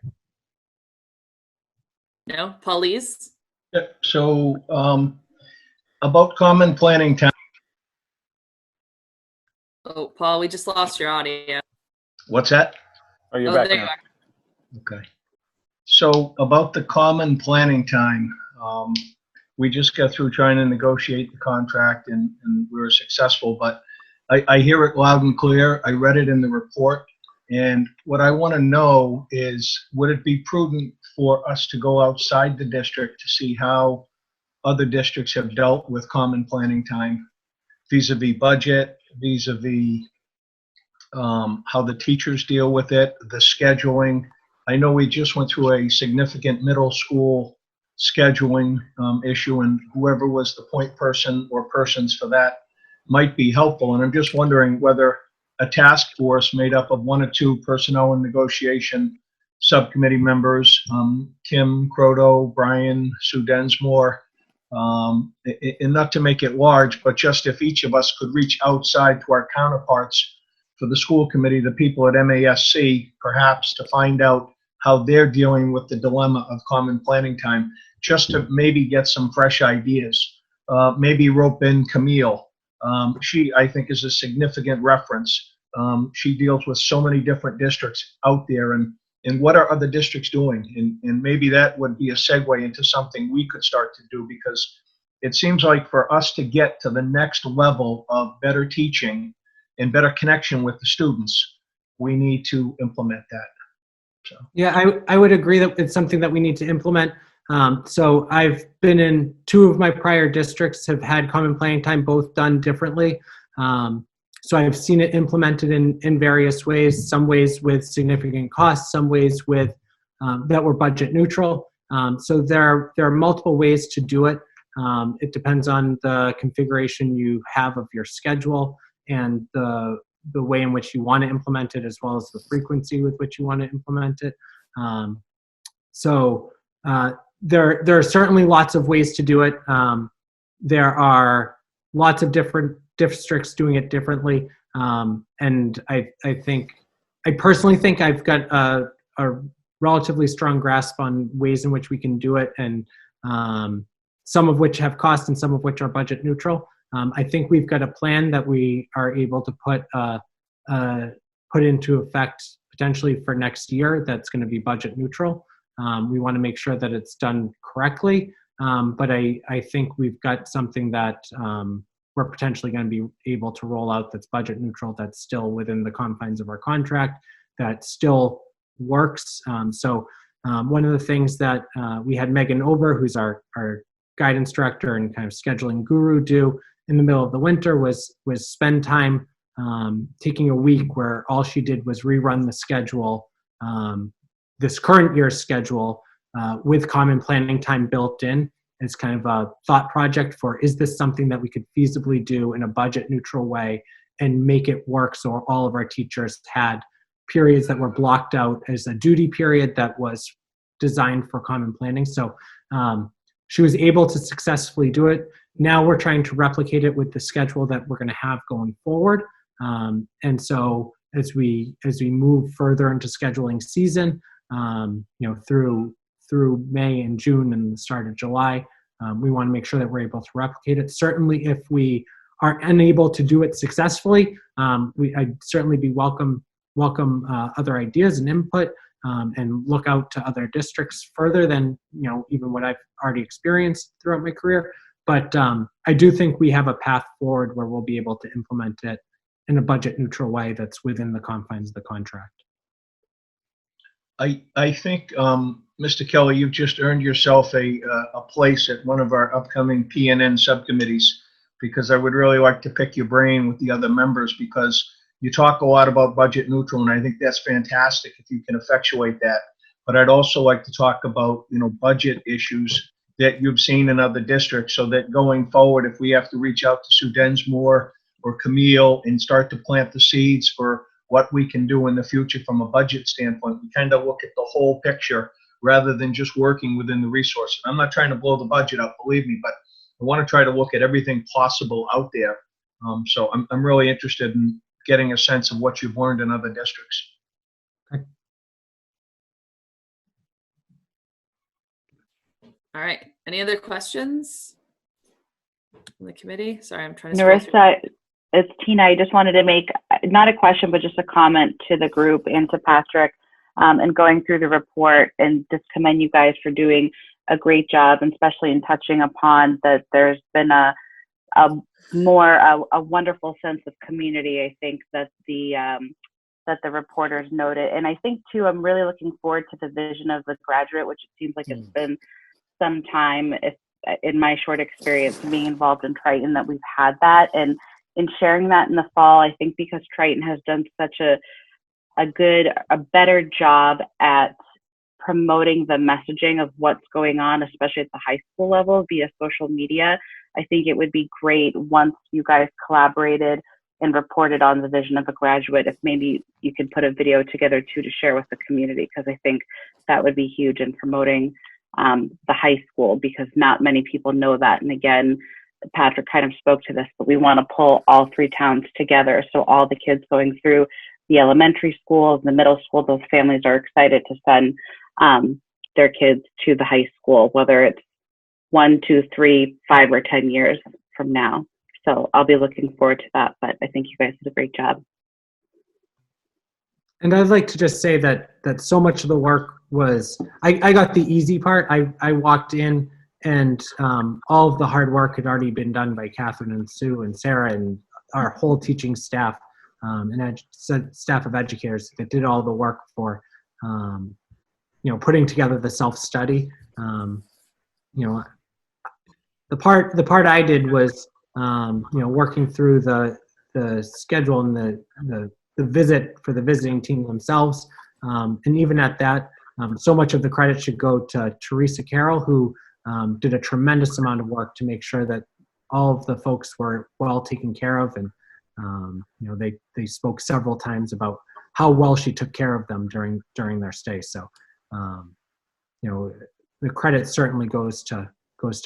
no? Paulise? Yeah, so about common planning time. Oh, Paul, we just lost your audio. What's that? Oh, you're Oh, back there now. you are. Okay. So about the common planning time, we just got through trying to negotiate the contract and we were successful, but I hear it loud and clear. I read it in the report. And what I want to know is, would it be prudent for us to go outside the district to see how other districts have dealt with common planning time, vis-a-vis budget, vis-a-vis how the teachers deal with it, the scheduling? I know we just went through a significant middle school scheduling issue, and whoever was the point person or persons for that might be helpful. And I'm just wondering whether a task force made up of 1 or 2 personnel and negotiation subcommittee members, Kim Croto, Brian, Sue Densmore, and not to make it large, but just if each of us could reach outside to our counterparts for the school committee, the people at MASC, perhaps to find out how they're dealing with the dilemma of common planning time, just to maybe get some fresh ideas. Maybe rope in Camille. She, I think, is a significant reference. She deals with so many different districts out there, and what are other districts doing? And maybe that would be a segue into something we could start to do, because it seems like for us to get to the next level of better teaching and better connection with the students, we need to implement that. So. Yeah, I would agree that it's something that we need to implement. So I've been in 2 of my prior districts have had common planning time, both done differently. So I've seen it implemented in various ways, some ways with significant costs, some ways with that were budget neutral. So there are multiple ways to do it. It depends on the configuration you have of your schedule and the way in which you want to implement it, as well as the frequency with which you want to implement it. There are certainly lots of ways to do it. There are lots of different districts doing it differently. And I personally think I've got a relatively strong grasp on ways in which we can do it, and some of which have cost and some of which are budget neutral. I think we've got a plan that we are able to put into effect potentially for next year that's going to be budget neutral. We want to make sure that it's done correctly, but I think we've got something that we're potentially going to be able to roll out that's budget neutral, that's still within the confines of our contract, that still works. One of the things that we had Megan Ober, who's our guidance director and kind of scheduling guru, do in the middle of the winter was spend time taking a week where all she did was rerun the schedule, this current year's schedule, with common planning time built in, as kind of a thought project for, is this something that we could feasibly do in a budget neutral way and make it work so all of our teachers had periods that were blocked out as a duty period that was designed for common planning. So she was able to successfully do it. Now we're trying to replicate it with the schedule that we're going to have going forward. And so as we move further into scheduling season, through May and June and the start of July, we want to make sure that we're able to replicate it. Certainly, if we are unable to do it successfully, I'd certainly be welcome other ideas and input, and look out to other districts further than even what I've already experienced throughout my career. But I do think we have a path forward where we'll be able to implement it in a budget neutral way that's within the confines of the contract. I think, Mr. Kelly, you've just earned yourself a place at one of our upcoming PNN subcommittees, because I would really like to pick your brain with the other members, because you talk a lot about budget neutral, and I think that's fantastic if you can effectuate that. But I'd also like to talk about, budget issues that you've seen in other districts, so that going forward, if we have to reach out to Sue Densmore or Camille and start to plant the seeds for what we can do in the future from a budget standpoint, we kind of look at the whole picture rather than just working within the resources. I'm not trying to blow the budget up, believe me, but I want to try to look at everything possible out there. So I'm really interested in getting a sense of what you've learned in other districts. Okay. All right. Any other questions from the committee? Sorry, I'm trying to scroll through. Narissa, it's Tina. I just wanted to make not a question, but just a comment to the group and to Patrick, and going through the report, and just commend you guys for doing a great job, and especially in touching upon that there's been a wonderful sense of community. I think that the reporters noted, and I think too, I'm really looking forward to the vision of the graduate, which it seems like it's been some time, in my short experience being involved in Triton, that we've had that, and in sharing that in the fall. I think because Triton has done such a better job at promoting the messaging of what's going on, especially at the high school level via social media. I think it would be great once you guys collaborated and reported on the vision of a graduate, if maybe you could put a video together too to share with the community, because I think that would be huge in promoting the high school, because not many people know that. And again, Patrick kind of spoke to this, but we want to pull all three towns together. So all the kids going through the elementary schools, the middle school, those families are excited to send their kids to the high school, whether it's 1, 2, 3, 5, or 10 years from now. So I'll be looking forward to that, but I think you guys did a great job. And I'd like to just say that so much of the work was, I got the easy part. I walked in and all of the hard work had already been done by Catherine and Sue and Sarah and our whole teaching staff, and staff of educators that did all the work for, putting together the self-study. The part I did was, working through the schedule and the visit for the visiting team themselves. And even at that, so much of the credit should go to Teresa Carroll, who did a tremendous amount of work to make sure that all of the folks were well taken care of. And, they spoke several times about how well she took care of them during their stay. So, the credit certainly goes to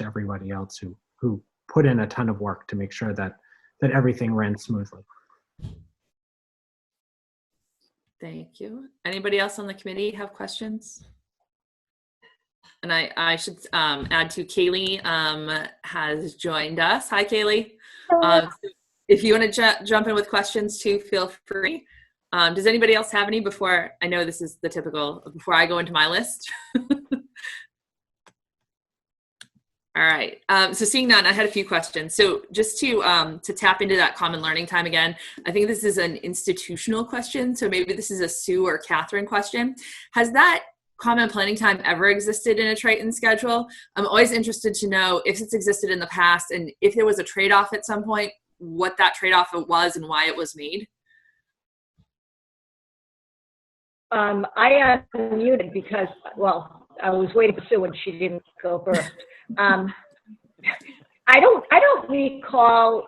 everybody else who put in a ton of work to make sure that everything ran smoothly. Thank you. Anybody else on the committee have questions? And I should add to Kaylee has joined us. Hi, Kaylee. If you want to jump in with questions too, feel free. Does anybody else have any before? I know this is the typical, before I go into my list. All right. So seeing none, I had a few questions. So just to tap into that common learning time again, I think this is an institutional question. So maybe this is a Sue or Catherine question. Has that common planning time ever existed in a Triton schedule? I'm always interested to know if it's existed in the past, and if there was a trade-off at some point, what that trade-off was and why it was made. I unmuted because, well, I was waiting for Sue and she didn't go first. I don't recall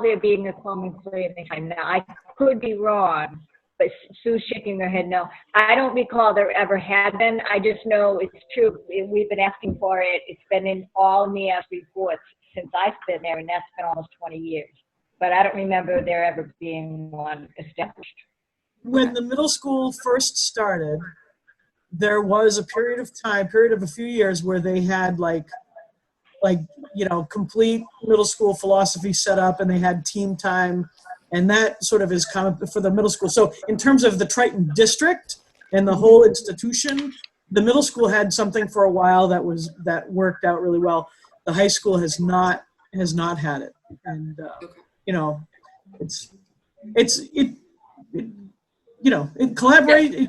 there being a common planning time. Now, I could be wrong, but Sue's shaking her head no. I don't recall there ever had been. I just know it's true. We've been asking for it. It's been in all NEAS reports since I've been there, and that's been almost 20 years. But I don't remember there ever being one established. When the middle school first started, there was a period of a few years where they had like complete middle school philosophy set up, and they had team time, and that sort of is common for the middle school. So in terms of the Triton district and the whole institution, the middle school had something for a while that worked out really well. The high school has not had it, and collaborate.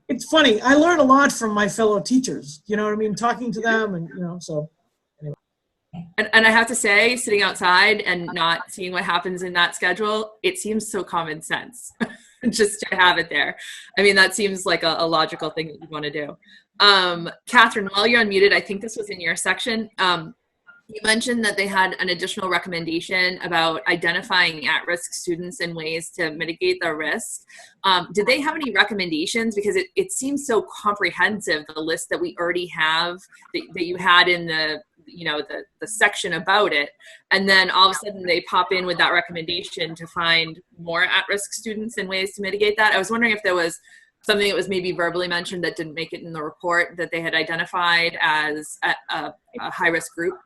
It's funny. I learn a lot from my fellow teachers. You know what I mean? Talking to them, and so. And I have to say, sitting outside and not seeing what happens in that schedule, it seems so common sense just to have it there. I mean, that seems like a logical thing that you want to do. Catherine, while you're unmuted, I think this was in your section. You mentioned that they had an additional recommendation about identifying at-risk students and ways to mitigate their risk. Did they have any recommendations? Because it seems so comprehensive, the list that we already have that you had in the section about it. And then all of a sudden they pop in with that recommendation to find more at-risk students and ways to mitigate that. I was wondering if there was something that was maybe verbally mentioned that didn't make it in the report that they had identified as a high-risk group.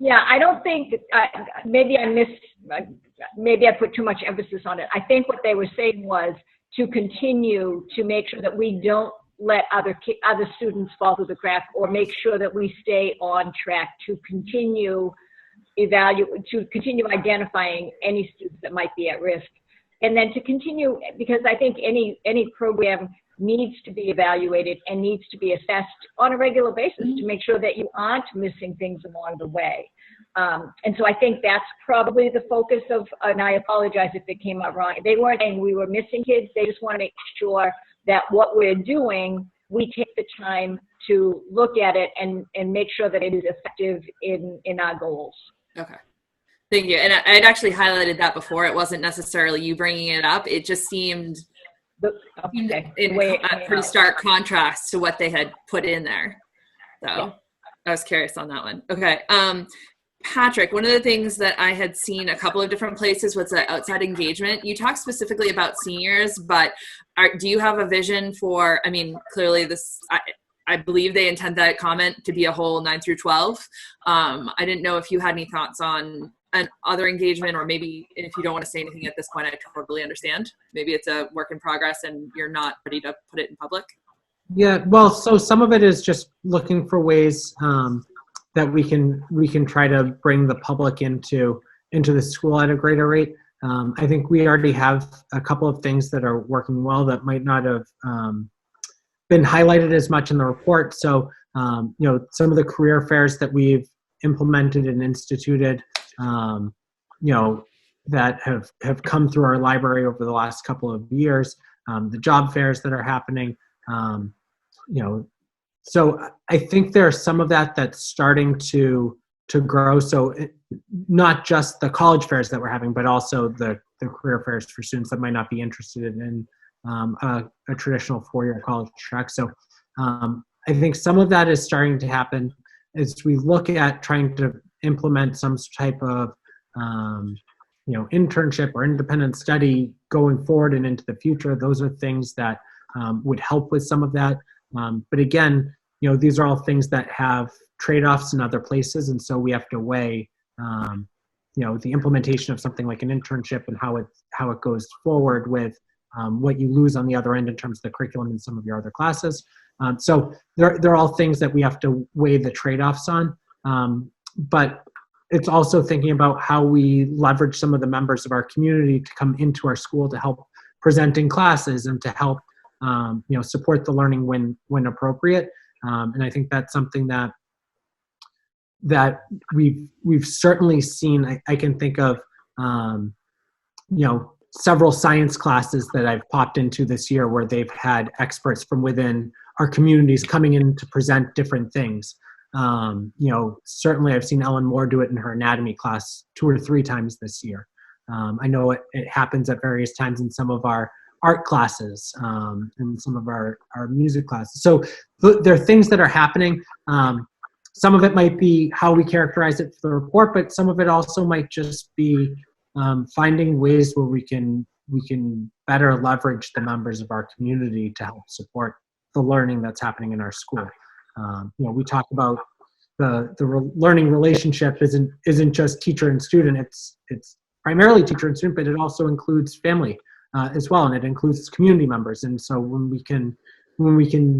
Yeah, I don't think, maybe I put too much emphasis on it. I think what they were saying was to continue to make sure that we don't let other students fall through the crack, or make sure that we stay on track to continue identifying any students that might be at risk. And then to continue, because I think any program needs to be evaluated and needs to be assessed on a regular basis to make sure that you aren't missing things along the way. And so I think that's probably the focus of, and I apologize if it came out wrong. They weren't saying we were missing kids. They just want to make sure that what we're doing, we take the time to look at it and make sure that it is effective in our goals. Okay. Thank you. And I'd actually highlighted that before. It wasn't necessarily you bringing it up. It just seemed in pretty stark contrast to what they had put in there. So yeah. I was curious on that one. Okay. Patrick, one of the things that I had seen a couple of different places was the outside engagement. You talked specifically about seniors, but do you have a vision for, I mean, clearly this, I believe they intend that comment to be a whole 9 through 12. I didn't know if you had any thoughts on other engagement, or maybe if you don't want to say anything at this point, I totally understand. Maybe it's a work in progress and you're not ready to put it in public. Yeah, well, so some of it is just looking for ways that we can try to bring the public into the school at a greater rate. I think we already have a couple of things that are working well that might not have been highlighted as much in the report. So, some of the career fairs that we've implemented and instituted, that have come through our library over the last couple of years, the job fairs that are happening, so I think there's some of that that's starting to grow. So not just the college fairs that we're having, but also the career fairs for students that might not be interested in a traditional 4-year college track. So I think some of that is starting to happen as we look at trying to implement some type of internship or independent study going forward and into the future. Those are things that would help with some of that. But again, these are all things that have trade-offs in other places, and so we have to weigh, the implementation of something like an internship and how it goes forward with what you lose on the other end in terms of the curriculum in some of your other classes. So they're all things that we have to weigh the trade-offs on. But it's also thinking about how we leverage some of the members of our community to come into our school to help present in classes and to help support the learning when appropriate. And I think that's something that we've certainly seen. I can think of several science classes that I've popped into this year where they've had experts from within our communities coming in to present different things. Certainly I've seen Ellen Moore do it in her anatomy class 2 or 3 times this year. I know it happens at various times in some of our art classes and some of our music classes. So there are things that are happening. Some of it might be how we characterize it for the report, but some of it also might just be finding ways where we can better leverage the members of our community to help support the learning that's happening in our school. We talk about the learning relationship isn't just teacher and student. It's primarily teacher and student, but it also includes family as well, and it includes community members. And so when we can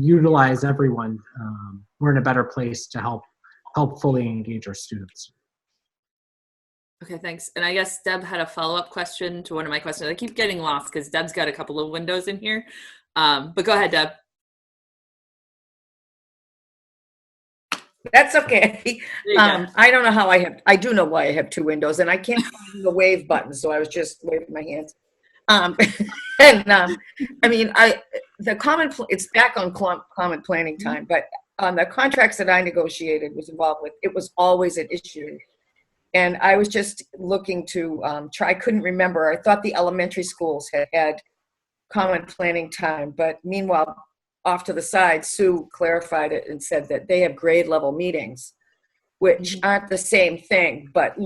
utilize everyone, we're in a better place to help fully engage our students. Okay, thanks. And I guess Deb had a follow-up question to one of my questions. I keep getting lost because Deb's got a couple of windows in here. But go ahead, Deb. That's okay. I don't know how I do know why I have 2 windows, and I can't find the wave button, so I was just waving my hands. It's back on common planning time, but on the contracts that I negotiated was involved with, it was always an issue. And I was just looking to I couldn't remember. I thought the elementary schools had common planning time, but meanwhile, off to the side, Sue clarified it and said that they have grade level meetings, which aren't the same thing, but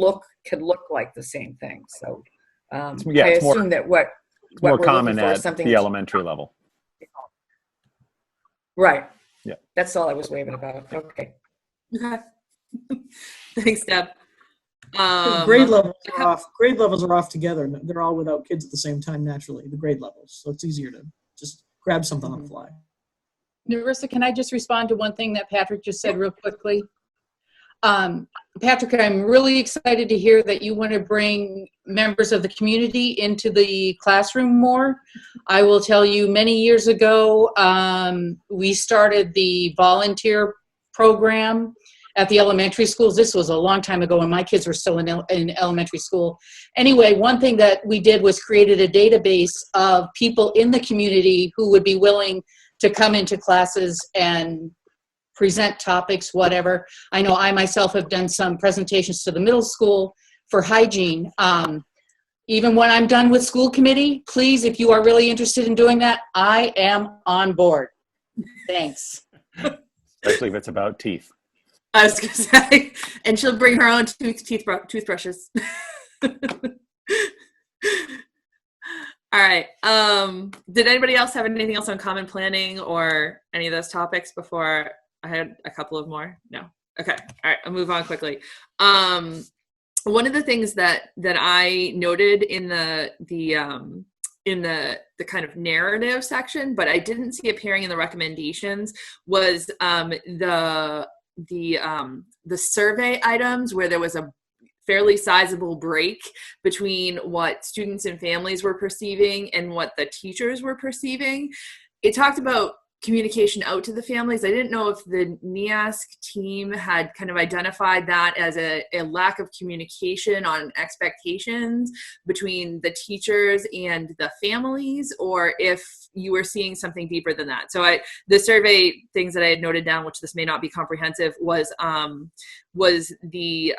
could look like the same thing. So I assume that what more we're common looking for at is something the elementary level. Right. Yeah. That's all I was waving about. Okay. Okay. Thanks, Deb. Grade levels are off. Grade levels are off together. They're all without kids at the same time naturally. The grade levels, so it's easier to just grab something on the fly. Narissa, can I just respond to one thing that Patrick just said real quickly? Patrick, I'm really excited to hear that you want to bring members of the community into the classroom more. I will tell you, many years ago, we started the volunteer program at the elementary schools. This was a long time ago when my kids were still in elementary school. Anyway, one thing that we did was created a database of people in the community who would be willing to come into classes and present topics, whatever. I know I myself have done some presentations to the middle school for hygiene. Even when I'm done with school committee, please, if you are really interested in doing that, I am on board. Thanks. Especially if it's about teeth. I was going to say, and she'll bring her own toothbrushes. All right. Did anybody else have anything else on common planning or any of those topics before I had a couple of more? No. Okay. All right. I'll move on quickly. One of the things that I noted in the kind of narrative section, but I didn't see appearing in the recommendations, was the survey items where there was a fairly sizable break between what students and families were perceiving and what the teachers were perceiving. It talked about communication out to the families. I didn't know if the NEASC team had kind of identified that as a lack of communication on expectations between the teachers and the families, or if you were seeing something deeper than that. So the survey things that I had noted down, which this may not be comprehensive, was the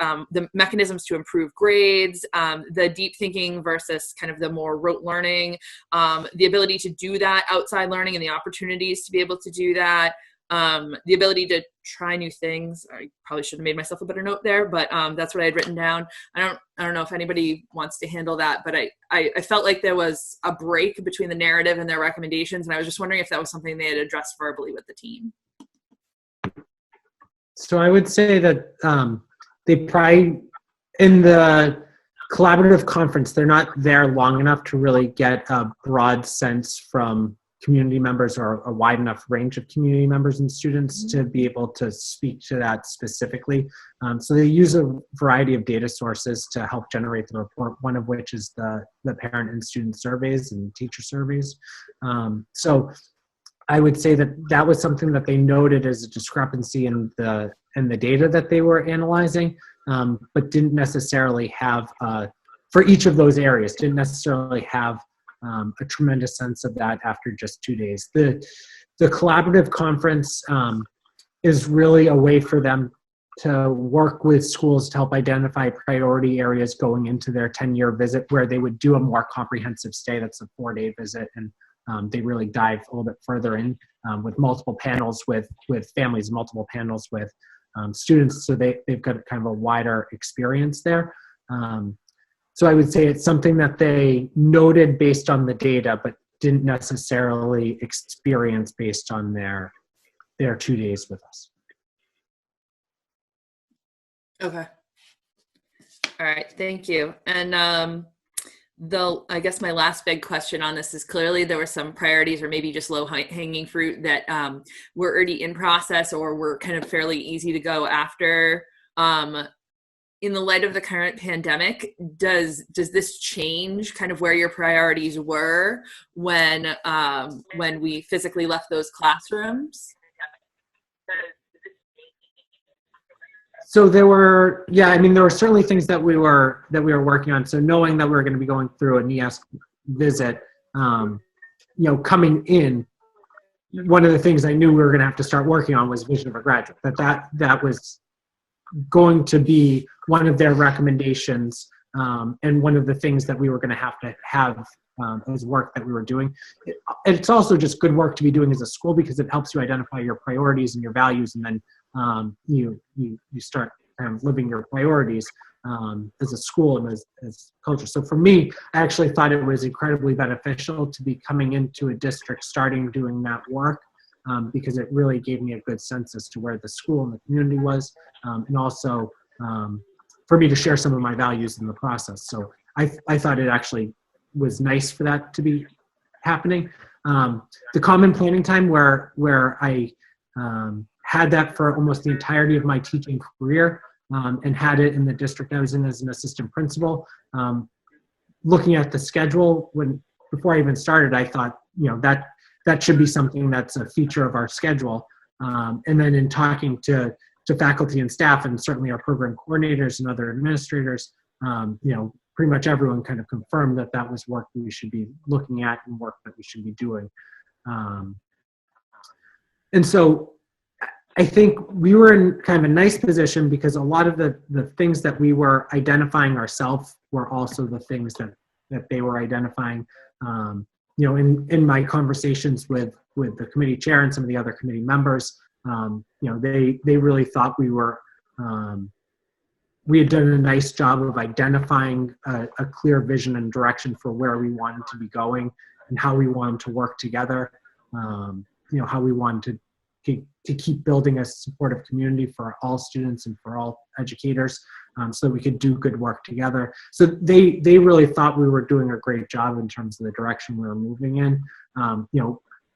mechanisms to improve grades, the deep thinking versus kind of the more rote learning, the ability to do that outside learning and the opportunities to be able to do that, the ability to try new things. I probably should have made myself a better note there, but that's what I had written down. I don't know if anybody wants to handle that, but I felt like there was a break between the narrative and their recommendations, and I was just wondering if that was something they had addressed verbally with the team. So I would say that they probably, in the collaborative conference, they're not there long enough to really get a broad sense from community members or a wide enough range of community members and students to be able to speak to that specifically. So they use a variety of data sources to help generate the report, one of which is the parent and student surveys and teacher surveys. So I would say that was something that they noted as a discrepancy in the data that they were analyzing, but didn't necessarily have, for each of those areas, didn't necessarily have a tremendous sense of that after just 2 days. The collaborative conference, is really a way for them to work with schools to help identify priority areas going into their 10-year visit, where they would do a more comprehensive stay. That's a 4-day visit, and they really dive a little bit further in with multiple panels with families, multiple panels with students, so they've got kind of a wider experience there. So I would say it's something that they noted based on the data, but didn't necessarily experience based on their 2 days with us. Okay. All right, thank you. And I guess my last big question on this is, clearly there were some priorities or maybe just low hanging fruit that were already in process or were kind of fairly easy to go after. In the light of the current pandemic, does this change kind of where your priorities were when we physically left those classrooms? So there were, there were certainly things that we were working on. So knowing that we were going to be going through a NEASC visit, coming in, one of the things I knew we were going to have to start working on was Vision of a Graduate. That was going to be one of their recommendations, and one of the things that we were going to have as work that we were doing. It's also just good work to be doing as a school, because it helps you identify your priorities and your values, and then you start kind of living your priorities as a school and as culture. So for me, I actually thought it was incredibly beneficial to be coming into a district, starting doing that work, because it really gave me a good sense as to where the school and the community was, and also for me to share some of my values in the process. So I thought it actually was nice for that to be happening. The common planning time where I had that for almost the entirety of my teaching career, and had it in the district I was in as an assistant principal. Looking at the schedule before I even started, I thought, that should be something that's a feature of our schedule. And then in talking to faculty and staff, and certainly our program coordinators and other administrators, pretty much everyone kind of confirmed that was work we should be looking at and work that we should be doing. And so I think we were in kind of a nice position, because a lot of the things that we were identifying ourselves were also the things that they were identifying. In my conversations with the committee chair and some of the other committee members, they really thought we had done a nice job of identifying a clear vision and direction for where we wanted to be going and how we wanted to work together. How we wanted to keep building a supportive community for all students and for all educators, so that we could do good work together. So they really thought we were doing a great job in terms of the direction we were moving in.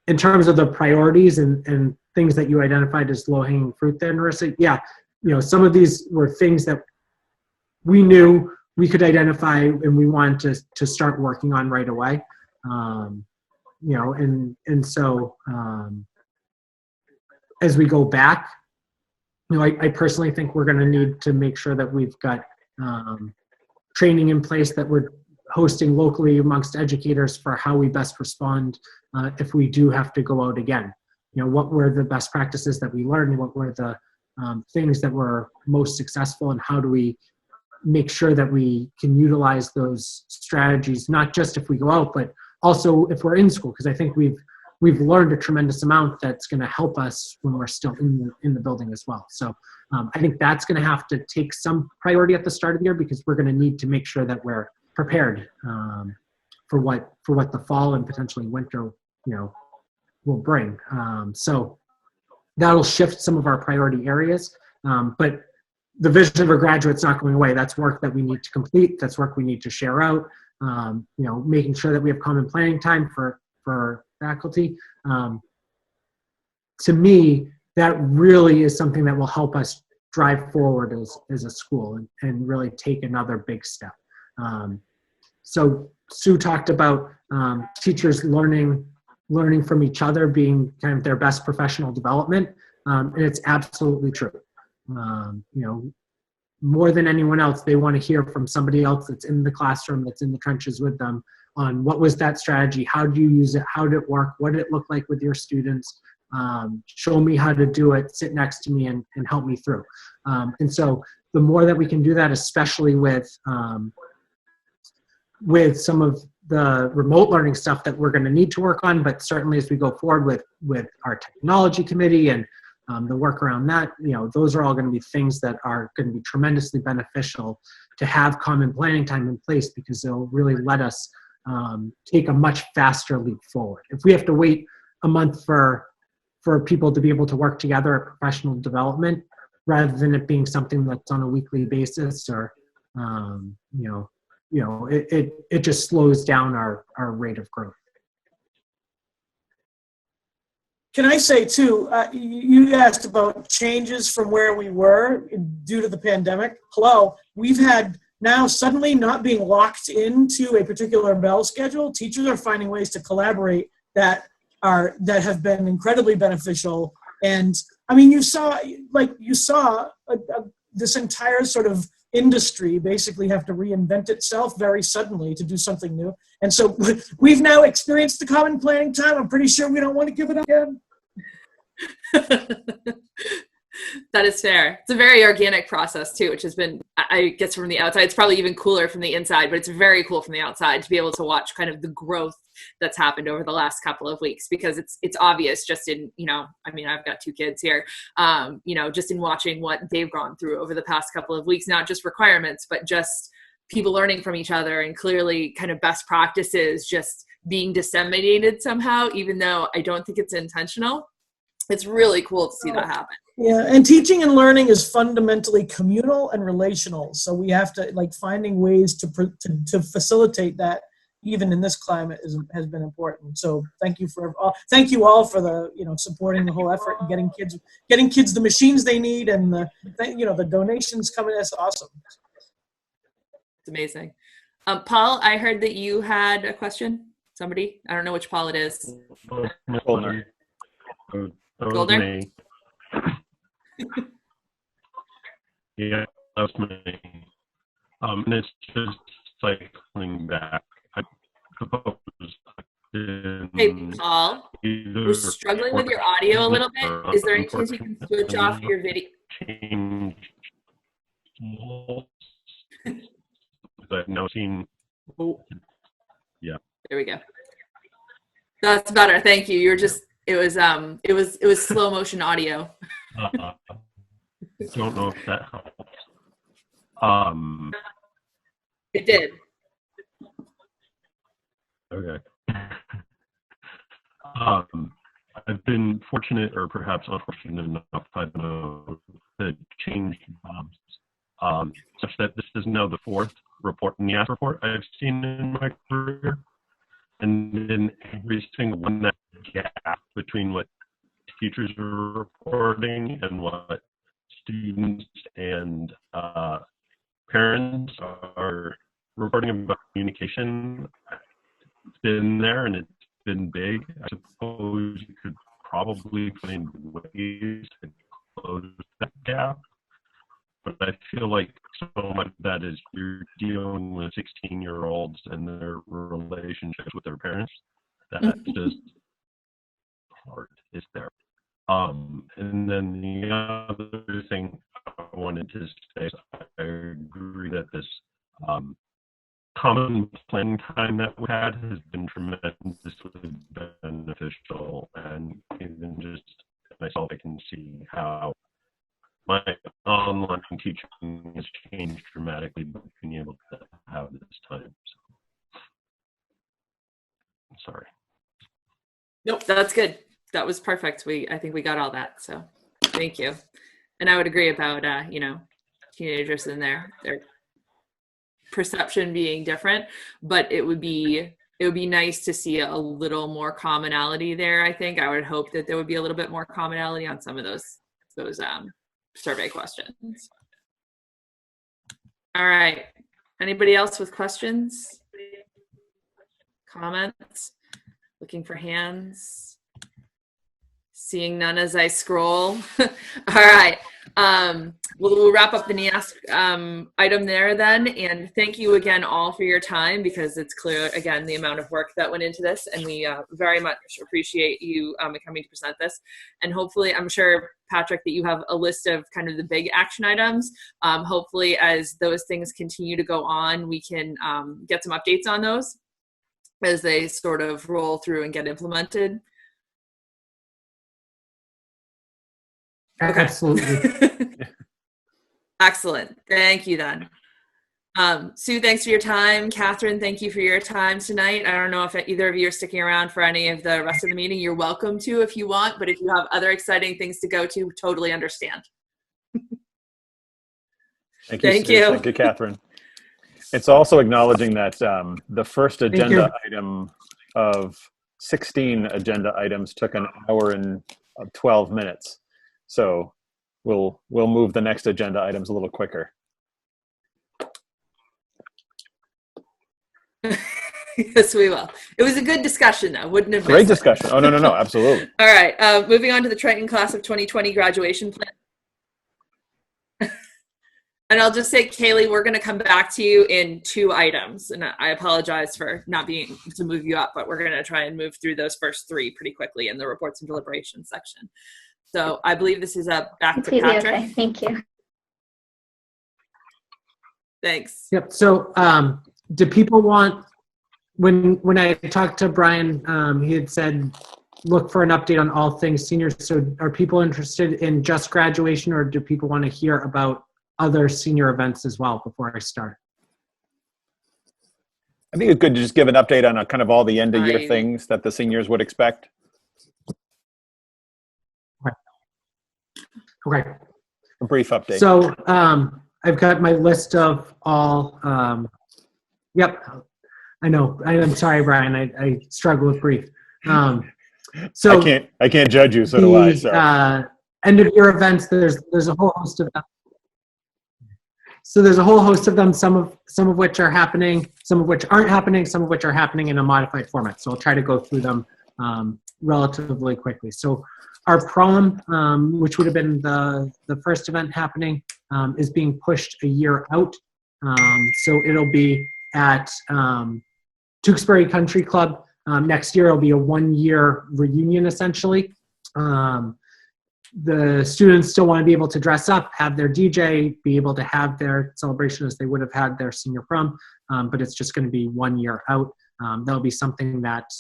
In terms of the priorities and things that you identified as low-hanging fruit there, Narissa, some of these were things that we knew we could identify and we wanted to start working on right away. So as we go back, I personally think we're going to need to make sure that we've got training in place, that we're hosting locally amongst educators for how we best respond if we do have to go out again. What were the best practices that we learned? What were the things that were most successful, and how do we make sure that we can utilize those strategies, not just if we go out, but also if we're in school? Because I think we've learned a tremendous amount that's going to help us when we're still in the building as well. So I think that's going to have to take some priority at the start of the year, because we're going to need to make sure that we're prepared for what the fall and potentially winter will bring. So that'll shift some of our priority areas, but the Vision of a Graduate's not going away. That's work that we need to complete. That's work we need to share out. Making sure that we have common planning time for faculty. To me, that really is something that will help us drive forward as a school and really take another big step. So Sue talked about teachers learning from each other being kind of their best professional development, and it's absolutely true. More than anyone else, they want to hear from somebody else that's in the classroom, that's in the trenches with them, on what was that strategy, how do you use it, how did it work, what did it look like with your students, show me how to do it, sit next to me and help me through. And so the more that we can do that, especially with some of the remote learning stuff that we're going to need to work on, but certainly as we go forward with our technology committee and the work around that, those are all going to be things that are going to be tremendously beneficial to have common planning time in place, because they'll really let us take a much faster leap forward. If we have to wait a month for people to be able to work together at professional development, rather than it being something that's on a weekly basis, or it just slows down our rate of growth. Can I say too, you asked about changes from where we were due to the pandemic. Hello, we've had now suddenly not being locked into a particular bell schedule. Teachers are finding ways to collaborate that have been incredibly beneficial. And I mean, you saw this entire sort of industry basically have to reinvent itself very suddenly to do something new. And so we've now experienced the common planning time. I'm pretty sure we don't want to give it up again. That is fair. It's a very organic process too, which has been, I guess from the outside, it's probably even cooler from the inside, but it's very cool from the outside to be able to watch kind of the growth that's happened over the last couple of weeks, because it's obvious just in, I mean, I've got 2 kids here, just in watching what they've gone through over the past couple of weeks, not just requirements, but just people learning from each other, and clearly kind of best practices just being disseminated somehow, even though I don't think it's intentional. It's really cool to see that happen. Yeah, and teaching and learning is fundamentally communal and relational. So we have to finding ways to facilitate that, even in this climate, has been important. So thank you all for the supporting the whole effort and getting kids the machines they need, and the donations coming. That's awesome. It's amazing. Paul, I heard that you had a question. Somebody, I don't know which Paul it is. Goldner. That was Goldner? me. Yeah, that was me. And it's just cycling back. I suppose. Hey, Paul, we're struggling with your audio a little bit. Is there any chance you can switch off your video? Change. I've now seen. Yeah. There we go. That's better. Thank you. It was slow motion audio. I don't know if that helps. It did. Okay. I've been fortunate, or perhaps unfortunate enough, I've to change jobs, such that this is now the 4th report in the ASK report I've seen in my career. And then every single one, that gap between what teachers are reporting and what students and parents are reporting about communication, it's been there and it's been big. I suppose you could probably find ways to close that gap. But I feel like so much of that is you're dealing with 16-year-olds and their relationships with their parents. That's just hard, is there. And then the other thing I wanted to say is I agree that this common planning time that we had has been tremendously beneficial, and even just myself, I can see how my online teaching has changed dramatically by being able to have this time. So, I'm sorry. Nope, that's good. That was perfect. I think we got all that. So thank you. And I would agree about, teenagers in their perception being different, but it would be nice to see a little more commonality there. I think I would hope that there would be a little bit more commonality on some of those survey questions. All right. Anybody else with questions? Comments? Looking for hands? Seeing none as I scroll. All right. We'll wrap up the NEASC item there then. And thank you again all for your time, because it's clear, again, the amount of work that went into this. And we very much appreciate you coming to present this. And hopefully, I'm sure, Patrick, that you have a list of kind of the big action items. Hopefully, as those things continue to go on, we can get some updates on those as they sort of roll through and get implemented. Okay. Absolutely. Excellent. Thank you then. Sue, thanks for your time. Catherine, thank you for your time tonight. I don't know if either of you are sticking around for any of the rest of the meeting. You're welcome to if you want, but if you have other exciting things to go to, totally understand. Thank you, Thank Sue. you. Thank you, Catherine. It's also acknowledging that the first agenda item of 16 agenda items took an hour and 12 minutes. So we'll move the next agenda items a little quicker. Yes, we will. It was a good discussion, though. Wouldn't have Great missed it. discussion. Oh, no, absolutely. All right. Moving on to the Triton Class of 2020 graduation plan. And I'll just say, Kaylee, we're going to come back to you in 2 items. And I apologize for not being able to move you up, but we're going to try and move through those first 3 pretty quickly in the reports and deliberations section. So I believe this is back to Completely Patrick. okay. Thank you. Thanks. Yep. So do people want, when I talked to Brian, he had said, look for an update on all things seniors. So are people interested in just graduation, or do people want to hear about other senior events as well before I start? I think it's good to just give an update on kind of all the end of year things that the seniors would expect. Okay. A brief update. So I've got my list of all, yep, I know. I'm sorry, Brian, I struggle with brief. So I can't judge you, so do I. So. End of year events, there's a whole host of them. So there's a whole host of them, some of which are happening, some of which aren't happening, some of which are happening in a modified format. So I'll try to go through them relatively quickly. So our prom, which would have been the first event happening, is being pushed a year out. So it'll be at Tewksbury Country Club. Next year it'll be a 1-year reunion, essentially. The students still want to be able to dress up, have their DJ, be able to have their celebration as they would have had their senior prom, but it's just going to be 1 year out. That'll be something that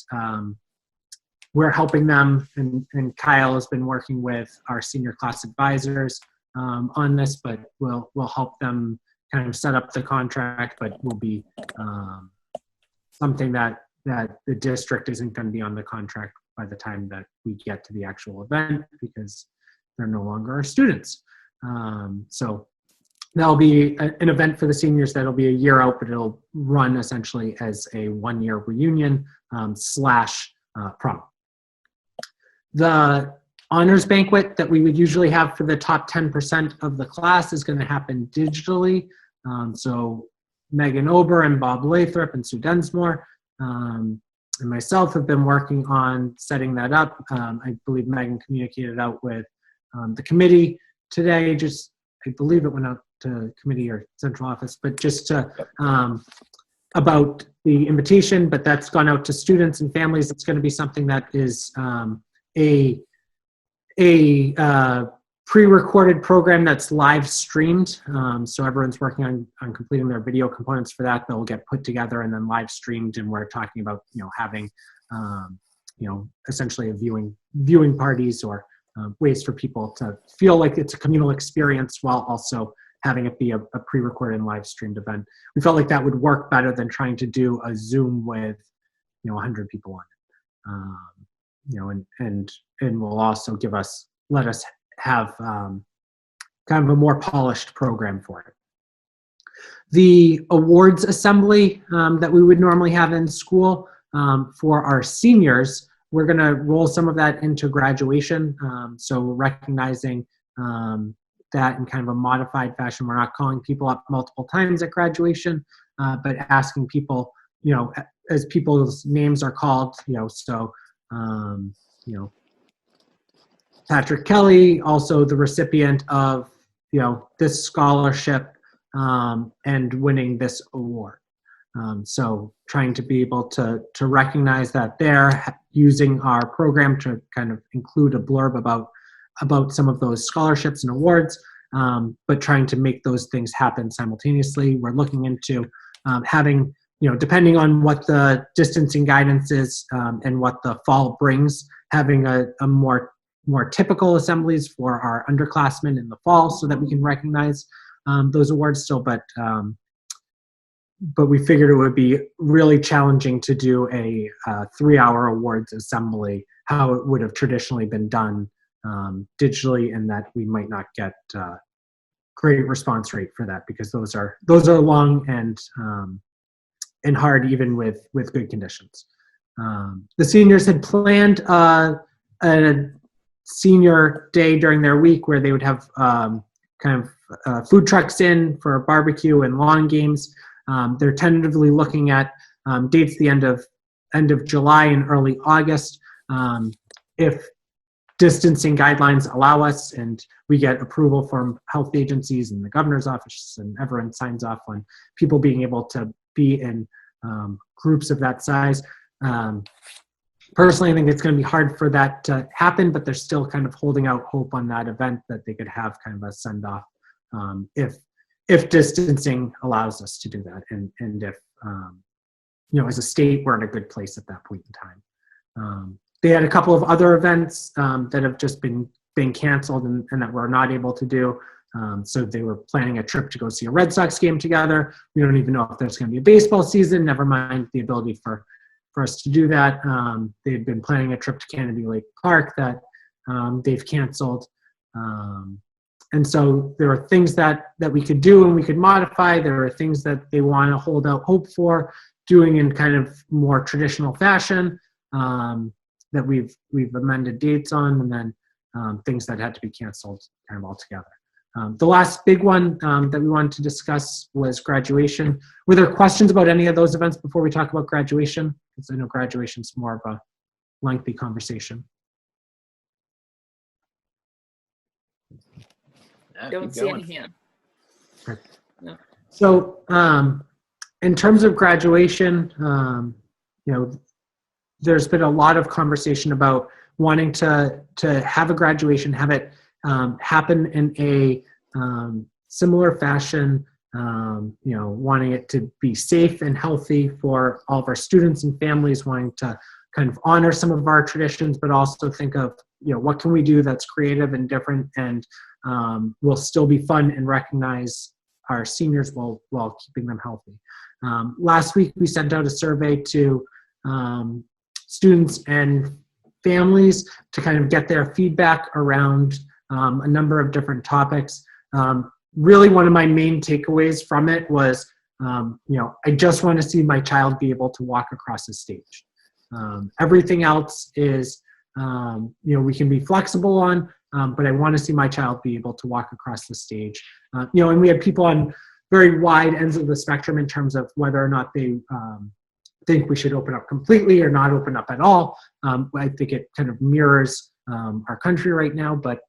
we're helping them, and Kyle has been working with our senior class advisors on this, but we'll help them kind of set up the contract, but will be something that the district isn't going to be on the contract by the time that we get to the actual event, because they're no longer our students. So that'll be an event for the seniors that'll be a year out, but it'll run essentially as a 1-year reunion slash prom. The honors banquet that we would usually have for the top 10% of the class is going to happen digitally. So Megan Ober and Bob Lathrop and Sue Densmore and myself have been working on setting that up. I believe Megan communicated out with the committee today. Just, I believe it went out to committee or central office, but just to, about the invitation, but that's gone out to students and families. It's going to be something that is a pre-recorded program that's live streamed. So everyone's working on completing their video components for that. They'll get put together and then live streamed. And we're talking about, having, essentially a viewing parties or ways for people to feel like it's a communal experience while also having it be a pre-recorded and live streamed event. We felt like that would work better than trying to do a Zoom with, 100 people on it. And will also let us have kind of a more polished program for it. The awards assembly that we would normally have in school for our seniors, we're going to roll some of that into graduation. So recognizing that in kind of a modified fashion. We're not calling people up multiple times at graduation, but asking people, as people's names are called, Patrick Kelly, also the recipient of this scholarship and winning this award. So trying to be able to recognize that they're using our program to kind of include a blurb about some of those scholarships and awards, but trying to make those things happen simultaneously. We're looking into having, depending on what the distancing guidance is and what the fall brings, having a more typical assemblies for our underclassmen in the fall so that we can recognize those awards still. But we figured it would be really challenging to do a 3-hour awards assembly, how it would have traditionally been done digitally, and that we might not get great response rate for that, because those are long and hard even with good conditions. The seniors had planned a senior day during their week where they would have food trucks in for a barbecue and lawn games. They're tentatively looking at dates the end of July and early August. If distancing guidelines allow us and we get approval from health agencies and the governor's office and everyone signs off on people being able to be in groups of that size. Personally, I think it's going to be hard for that to happen, but they're still kind of holding out hope on that event that they could have kind of a send-off if distancing allows us to do that, and if as a state we're in a good place at that point in time. They had a couple of other events that have just been canceled and that we're not able to do. So they were planning a trip to go see a Red Sox game together. We don't even know if there's going to be a baseball season, never mind the ability for us to do that. They had been planning a trip to Kennedy Lake Park that they've canceled. And so there are things that we could do and we could modify. There are things that they want to hold out hope for doing in kind of more traditional fashion that we've amended dates on, and then things that had to be canceled kind of altogether. The last big one that we wanted to discuss was graduation. Were there questions about any of those events before we talk about graduation? Because I know graduation is more of a lengthy conversation. Don't see any hand. No. So in terms of graduation, there's been a lot of conversation about wanting to have a graduation, have it happen in a similar fashion, wanting it to be safe and healthy for all of our students and families, wanting to kind of honor some of our traditions, but also think of, what can we do that's creative and different and will still be fun and recognize our seniors while keeping them healthy. Last week, we sent out a survey to students and families to kind of get their feedback around a number of different topics. Really, one of my main takeaways from it was, I just want to see my child be able to walk across the stage. Everything else is, we can be flexible on, but I want to see my child be able to walk across the stage. And we had people on very wide ends of the spectrum in terms of whether or not they think we should open up completely or not open up at all. I think it kind of mirrors our country right now, but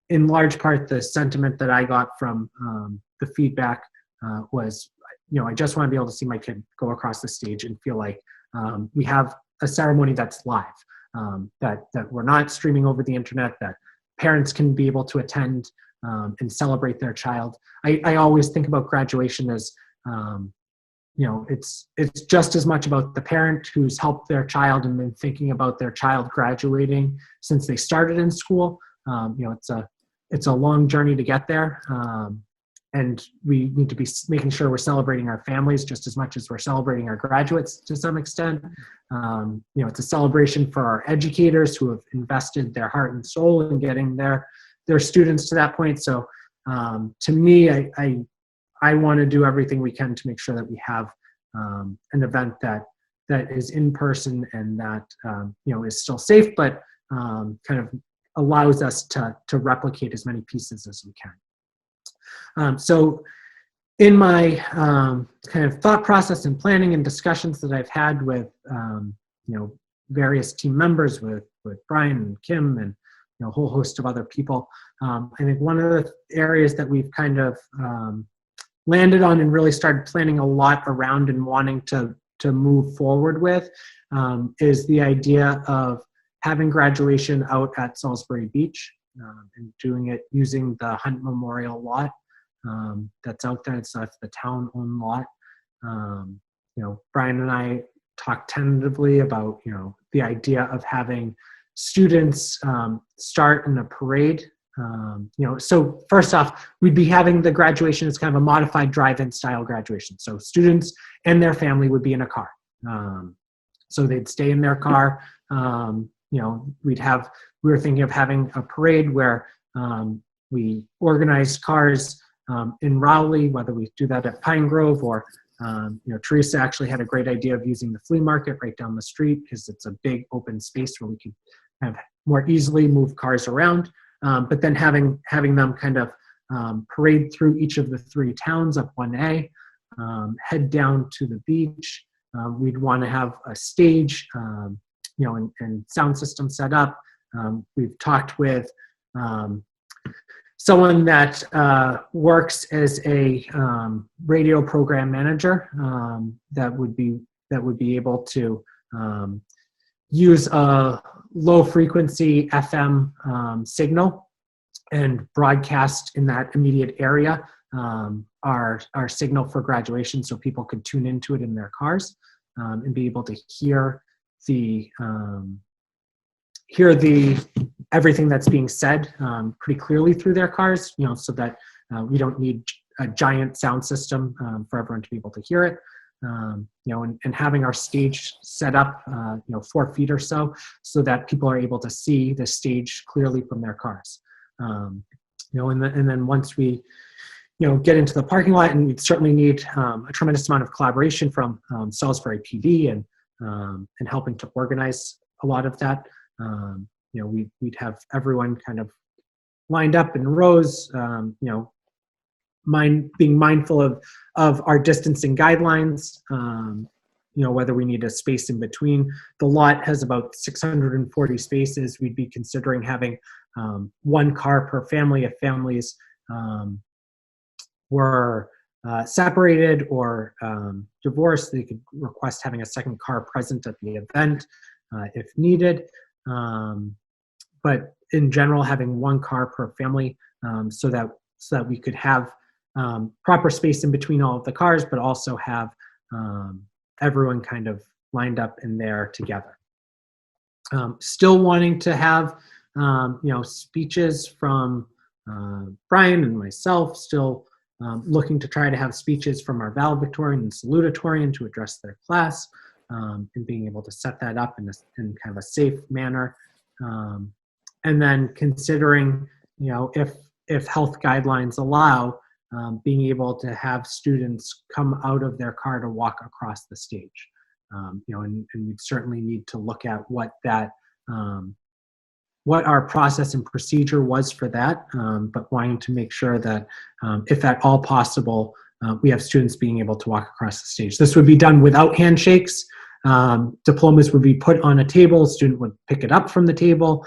in large part, the sentiment that I got from the feedback was, I just want to be able to see my kid go across the stage and feel like we have a ceremony that's live, that we're not streaming over the internet, that parents can be able to attend and celebrate their child. I always think about graduation as, it's just as much about the parent who's helped their child and been thinking about their child graduating since they started in school. It's a long journey to get there. And we need to be making sure we're celebrating our families just as much as we're celebrating our graduates to some extent. It's a celebration for our educators who have invested their heart and soul in getting their students to that point. So to me, I want to do everything we can to make sure that we have an event that is in person and that is still safe, but kind of allows us to replicate as many pieces as we can. So in my kind of thought process and planning and discussions that I've had with various team members, with Brian and Kim and a whole host of other people. I think one of the areas that we've kind of landed on and really started planning a lot around and wanting to move forward with is the idea of having graduation out at Salisbury Beach and doing it using the Hunt Memorial lot that's out there. So that's the town-owned lot. Brian and I talked tentatively about, the idea of having students start in a parade. So first off, we'd be having the graduation as kind of a modified drive-in style graduation. So students and their family would be in a car. So they'd stay in their car. We were thinking of having a parade where we organize cars in Rowley, whether we do that at Pine Grove or, Teresa actually had a great idea of using the flea market right down the street because it's a big open space where we could have more easily move cars around. But then having them kind of parade through each of the 3 towns up 1A, head down to the beach. We'd want to have a stage, and sound system set up. We've talked with someone that works as a radio program manager that would be able to use a low frequency FM signal and broadcast in that immediate area our signal for graduation, so people could tune into it in their cars and be able to hear the everything that's being said pretty clearly through their cars, so that we don't need a giant sound system for everyone to be able to hear it. And having our stage set up, 4 feet or so that people are able to see the stage clearly from their cars. And then once we, get into the parking lot, and we'd certainly need a tremendous amount of collaboration from Salisbury PD and helping to organize a lot of that. We'd have everyone kind of lined up in rows, being mindful of our distancing guidelines, whether we need a space in between. The lot has about 640 spaces. We'd be considering having 1 car per family. If families were separated or divorced, they could request having a second car present at the event if needed. But in general, having 1 car per family so that we could have proper space in between all of the cars, but also have everyone kind of lined up in there together. Still wanting to have, speeches from Brian and myself, still looking to try to have speeches from our valedictorian and salutatorian to address their class, and being able to set that up in kind of a safe manner. And then considering, if health guidelines allow, being able to have students come out of their car to walk across the stage. And we'd certainly need to look at what our process and procedure was for that, but wanting to make sure that if at all possible, we have students being able to walk across the stage. This would be done without handshakes. Diplomas would be put on a table, a student would pick it up from the table.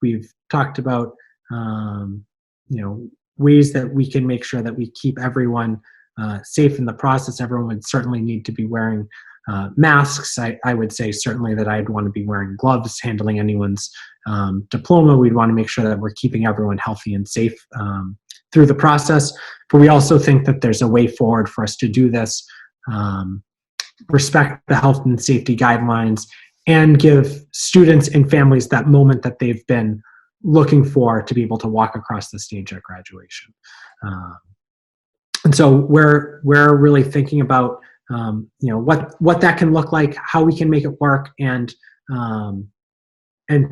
We've talked about, ways that we can make sure that we keep everyone safe in the process. Everyone would certainly need to be wearing masks. I would say certainly that I'd want to be wearing gloves handling anyone's diploma. We'd want to make sure that we're keeping everyone healthy and safe through the process. But we also think that there's a way forward for us to do this, respect the health and safety guidelines, and give students and families that moment that they've been looking for to be able to walk across the stage at graduation. And so we're really thinking about what that can look like, how we can make it work, and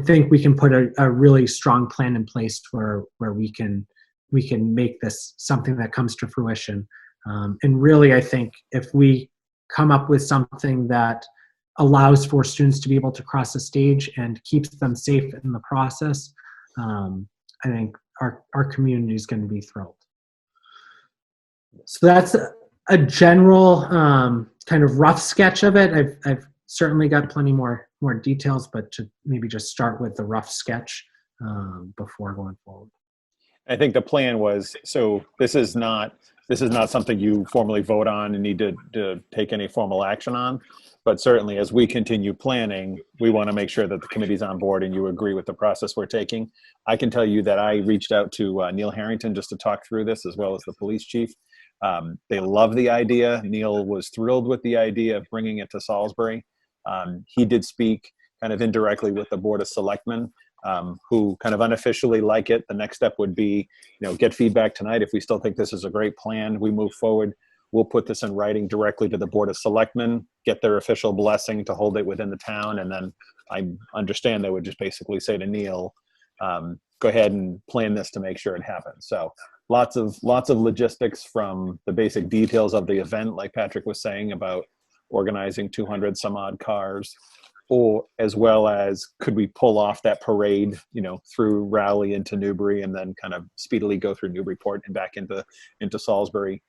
think we can put a really strong plan in place where we can make this something that comes to fruition. And really, I think if we come up with something that allows for students to be able to cross the stage and keeps them safe in the process, I think our community is going to be thrilled. So that's a general kind of rough sketch of it. I've certainly got plenty more more details, but to maybe just start with the rough sketch before going forward. I think the plan was, so this is not something you formally vote on and need to take any formal action on. But certainly as we continue planning, we want to make sure that the committee's on board and you agree with the process we're taking. I can tell you that I reached out to Neil Harrington just to talk through this, as well as the police chief. They love the idea. Neil was thrilled with the idea of bringing it to Salisbury. He did speak kind of indirectly with the Board of Selectmen, who kind of unofficially like it. The next step would be, get feedback tonight. If we still think this is a great plan, we move forward. We'll put this in writing directly to the Board of Selectmen, get their official blessing to hold it within the town. And then I understand they would just basically say to Neil, go ahead and plan this to make sure it happens. So lots of logistics, from the basic details of the event, like Patrick was saying about organizing 200 some odd cars, or as well as could we pull off that parade, through Raleigh into Newbury and then kind of speedily go through Newburyport and back into Salisbury.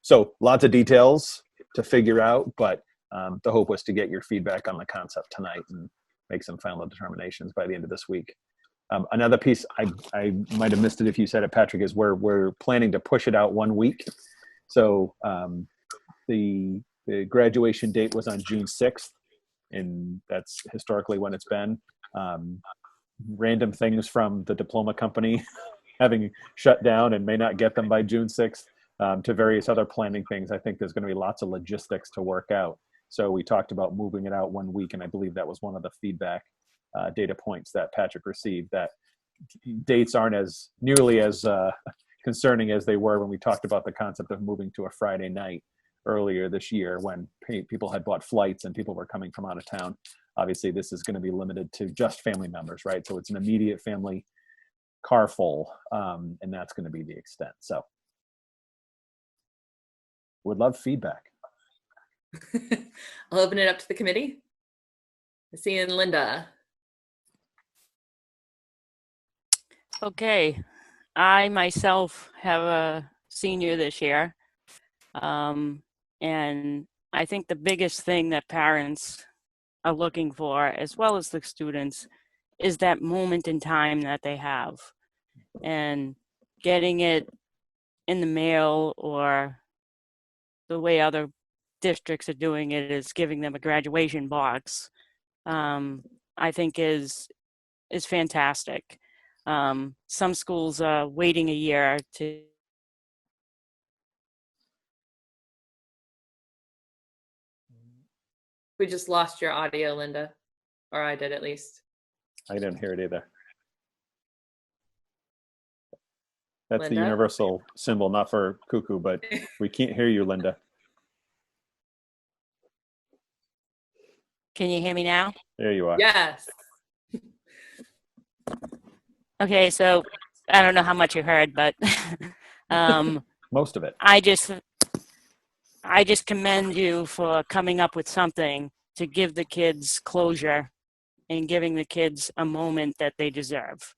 So lots of details to figure out, but the hope was to get your feedback on the concept tonight and make some final determinations by the end of this week. Another piece, I might have missed it if you said it, Patrick, is we're planning to push it out 1 week. So the graduation date was on June 6th, and that's historically when it's been. Random things from the diploma company having shut down and may not get them by June 6th. To various other planning things. I think there's going to be lots of logistics to work out. So we talked about moving it out 1 week, and I believe that was one of the feedback data points that Patrick received, that dates aren't as nearly as concerning as they were when we talked about the concept of moving to a Friday night earlier this year, when people had bought flights and people were coming from out of town. Obviously, this is going to be limited to just family members, right? So it's an immediate family car full, and that's going to be the extent. So would love feedback. I'll open it up to the committee. I see in Linda. Okay, I myself have a senior this year. And I think the biggest thing that parents are looking for, as well as the students, is that moment in time that they have. And getting it in the mail, or the way other districts are doing it is giving them a graduation box, I think is fantastic. Some schools are waiting a year to. We just lost your audio, Linda, or I did at least. I didn't hear it either. That's Linda? the universal symbol, not for cuckoo, but we can't hear you, Linda. Can you hear me now? There you are. Yes. Okay, so I don't know how much you heard, but Most of it. I just commend you for coming up with something to give the kids closure and giving the kids a moment that they deserve,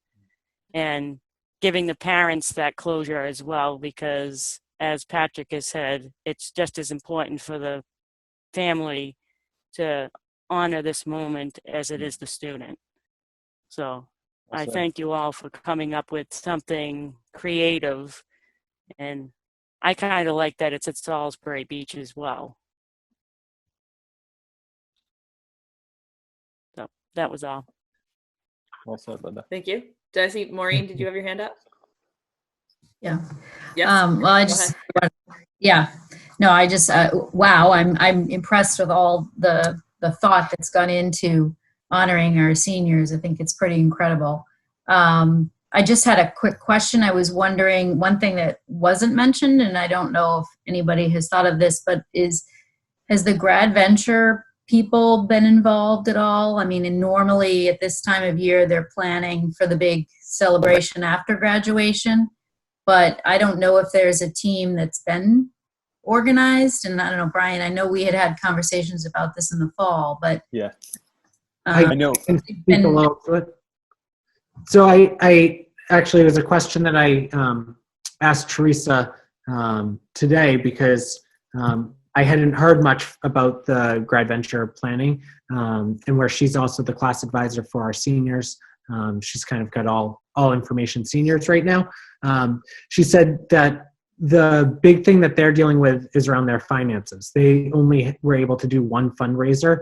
and giving the parents that closure as well, because as Patrick has said, it's just as important for the family to honor this moment as it is the student. So I thank you all for coming up with something creative, and I kind of like that it's at Salisbury Beach as well. So that was all. Well said, Linda. Thank you. Did I see Maureen? Did you have your hand up? Yeah. Yes. Well, I just, yeah. No, I just, wow, I'm impressed with all the thought that's gone into honoring our seniors. I think it's pretty incredible. I just had a quick question. I was wondering, one thing that wasn't mentioned, and I don't know if anybody has thought of this, but has the Grad Venture people been involved at all? I mean, and normally at this time of year, they're planning for the big celebration after graduation, but I don't know if there's a team that's been organized. And I don't know, Brian, I know we had conversations about this in the fall, but yeah, I know. Can speak a little to it. So I actually, it was a question that I, asked Teresa, today, because, I hadn't heard much about the grad venture planning, and where she's also the class advisor for our seniors. She's kind of got all information seniors right now. She said that the big thing that they're dealing with is around their finances. They only were able to do one fundraiser,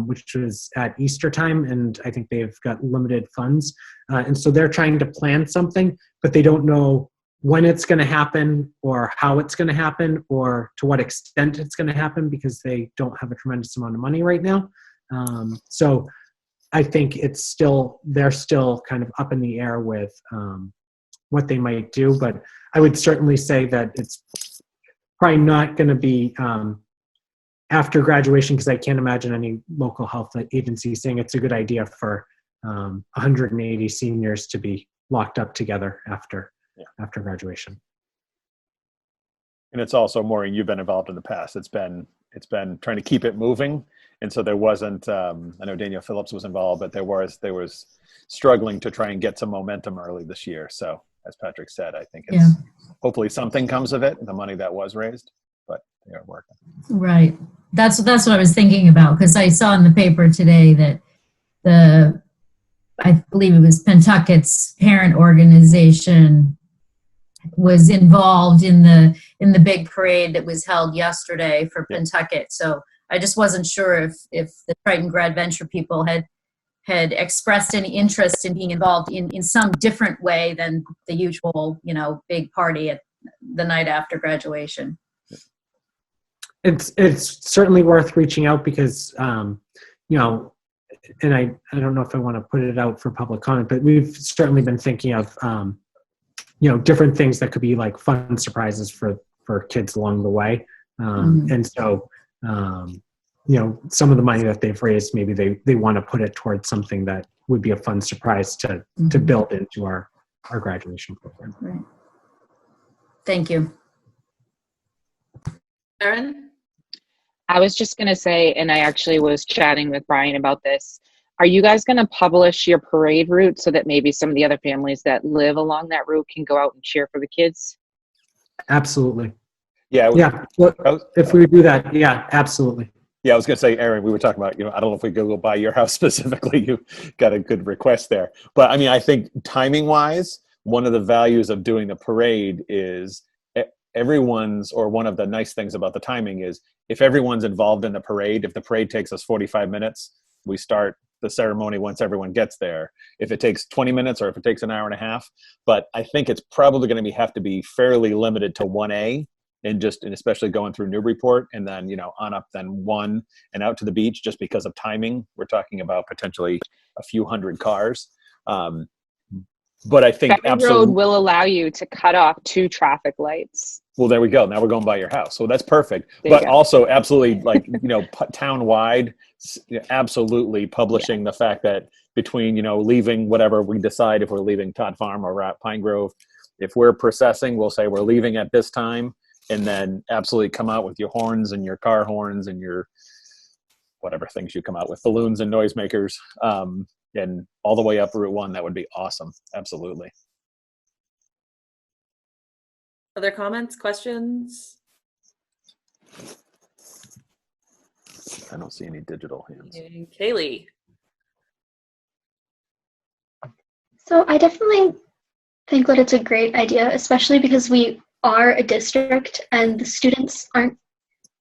which was at Easter time, and I think they've got limited funds. And so they're trying to plan something, but they don't know when it's going to happen or how it's going to happen or to what extent it's going to happen because they don't have a tremendous amount of money right now. So I think they're still kind of up in the air with what they might do, but I would certainly say that it's probably not going to be after graduation, because I can't imagine any local health agency saying it's a good idea for 180 seniors to be locked up together after graduation. And it's also, Maureen, you've been involved in the past. It's been trying to keep it moving. And so there wasn't, I know Danielle Phillips was involved, but there was struggling to try and get some momentum early this year. So as Patrick said, I think it's hopefully something comes of it, the money that was raised, but they are working. Right. That's what I was thinking about, because I saw in the paper today that I believe it was Pentucket's parent organization was involved in the big parade that was held yesterday for Pentucket. So I just wasn't sure if the Triton Grad Venture people had expressed any interest in being involved in some different way than the usual, big party at the night after graduation. It's certainly worth reaching out because, and I don't know if I want to put it out for public comment, but we've certainly been thinking of, different things that could be like fun surprises for kids along the way. And so, some of the money that they've raised, maybe they want to put it towards something that would be a fun surprise to build into our graduation program. Right. Thank you. Erin? I was just going to say, and I actually was chatting with Brian about this. Are you guys going to publish your parade route so that maybe some of the other families that live along that route can go out and cheer for the kids? Absolutely. Yeah. Well, if we do that, yeah, absolutely. Yeah, I was going to say, Erin, we were talking about, I don't know if we go by your house specifically. You got a good request there. But I mean, I think timing wise, one of the values of doing the parade is one of the nice things about the timing is if everyone's involved in the parade, if the parade takes us 45 minutes, we start the ceremony once everyone gets there. If it takes 20 minutes or if it takes an hour and a half, but I think it's probably going to have to be fairly limited to 1A and especially going through Newburyport and then, on up then 1 and out to the beach just because of timing. We're talking about potentially a few hundred cars. But I think Road will allow you to cut off 2 traffic lights. Well, there we go. Now we're going by your house. So that's perfect. There but you go. Also absolutely town-wide, absolutely publishing the fact that between, leaving whatever we decide, if we're leaving Todd Farm or at Pine Grove, if we're processing, we'll say we're leaving at this time and then absolutely come out with your horns and your car horns and your whatever things you come out with, balloons and noisemakers, and all the way up Route 1. That would be awesome. Absolutely. Other comments, questions? I don't see any digital hands. And Kaylee. So I definitely think that it's a great idea, especially because we are a district and the students aren't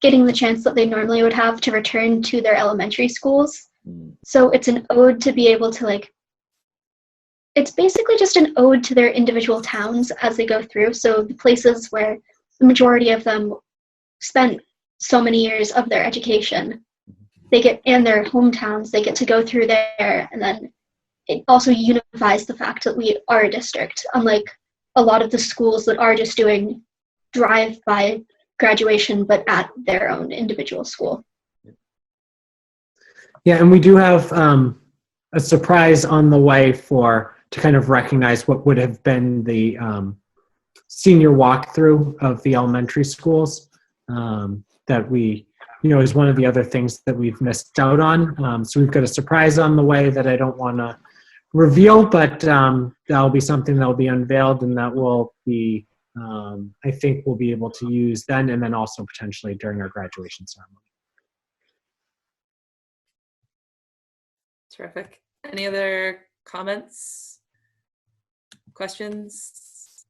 getting the chance that they normally would have to return to their elementary schools. So it's an ode to be able to it's basically just an ode to their individual towns as they go through. So the places where the majority of them spent so many years of their education, and their hometowns, they get to go through there. And then it also unifies the fact that we are a district, unlike a lot of the schools that are just doing drive-by graduation, but at their own individual school. Yeah, and we do have a surprise on the way to kind of recognize what would have been the senior walkthrough of the elementary schools that we, is one of the other things that we've missed out on. So we've got a surprise on the way that I don't want to reveal, but that'll be something that'll be unveiled, and that will be I think we'll be able to use then, and then also potentially during our graduation ceremony. Terrific. Any other comments? Questions?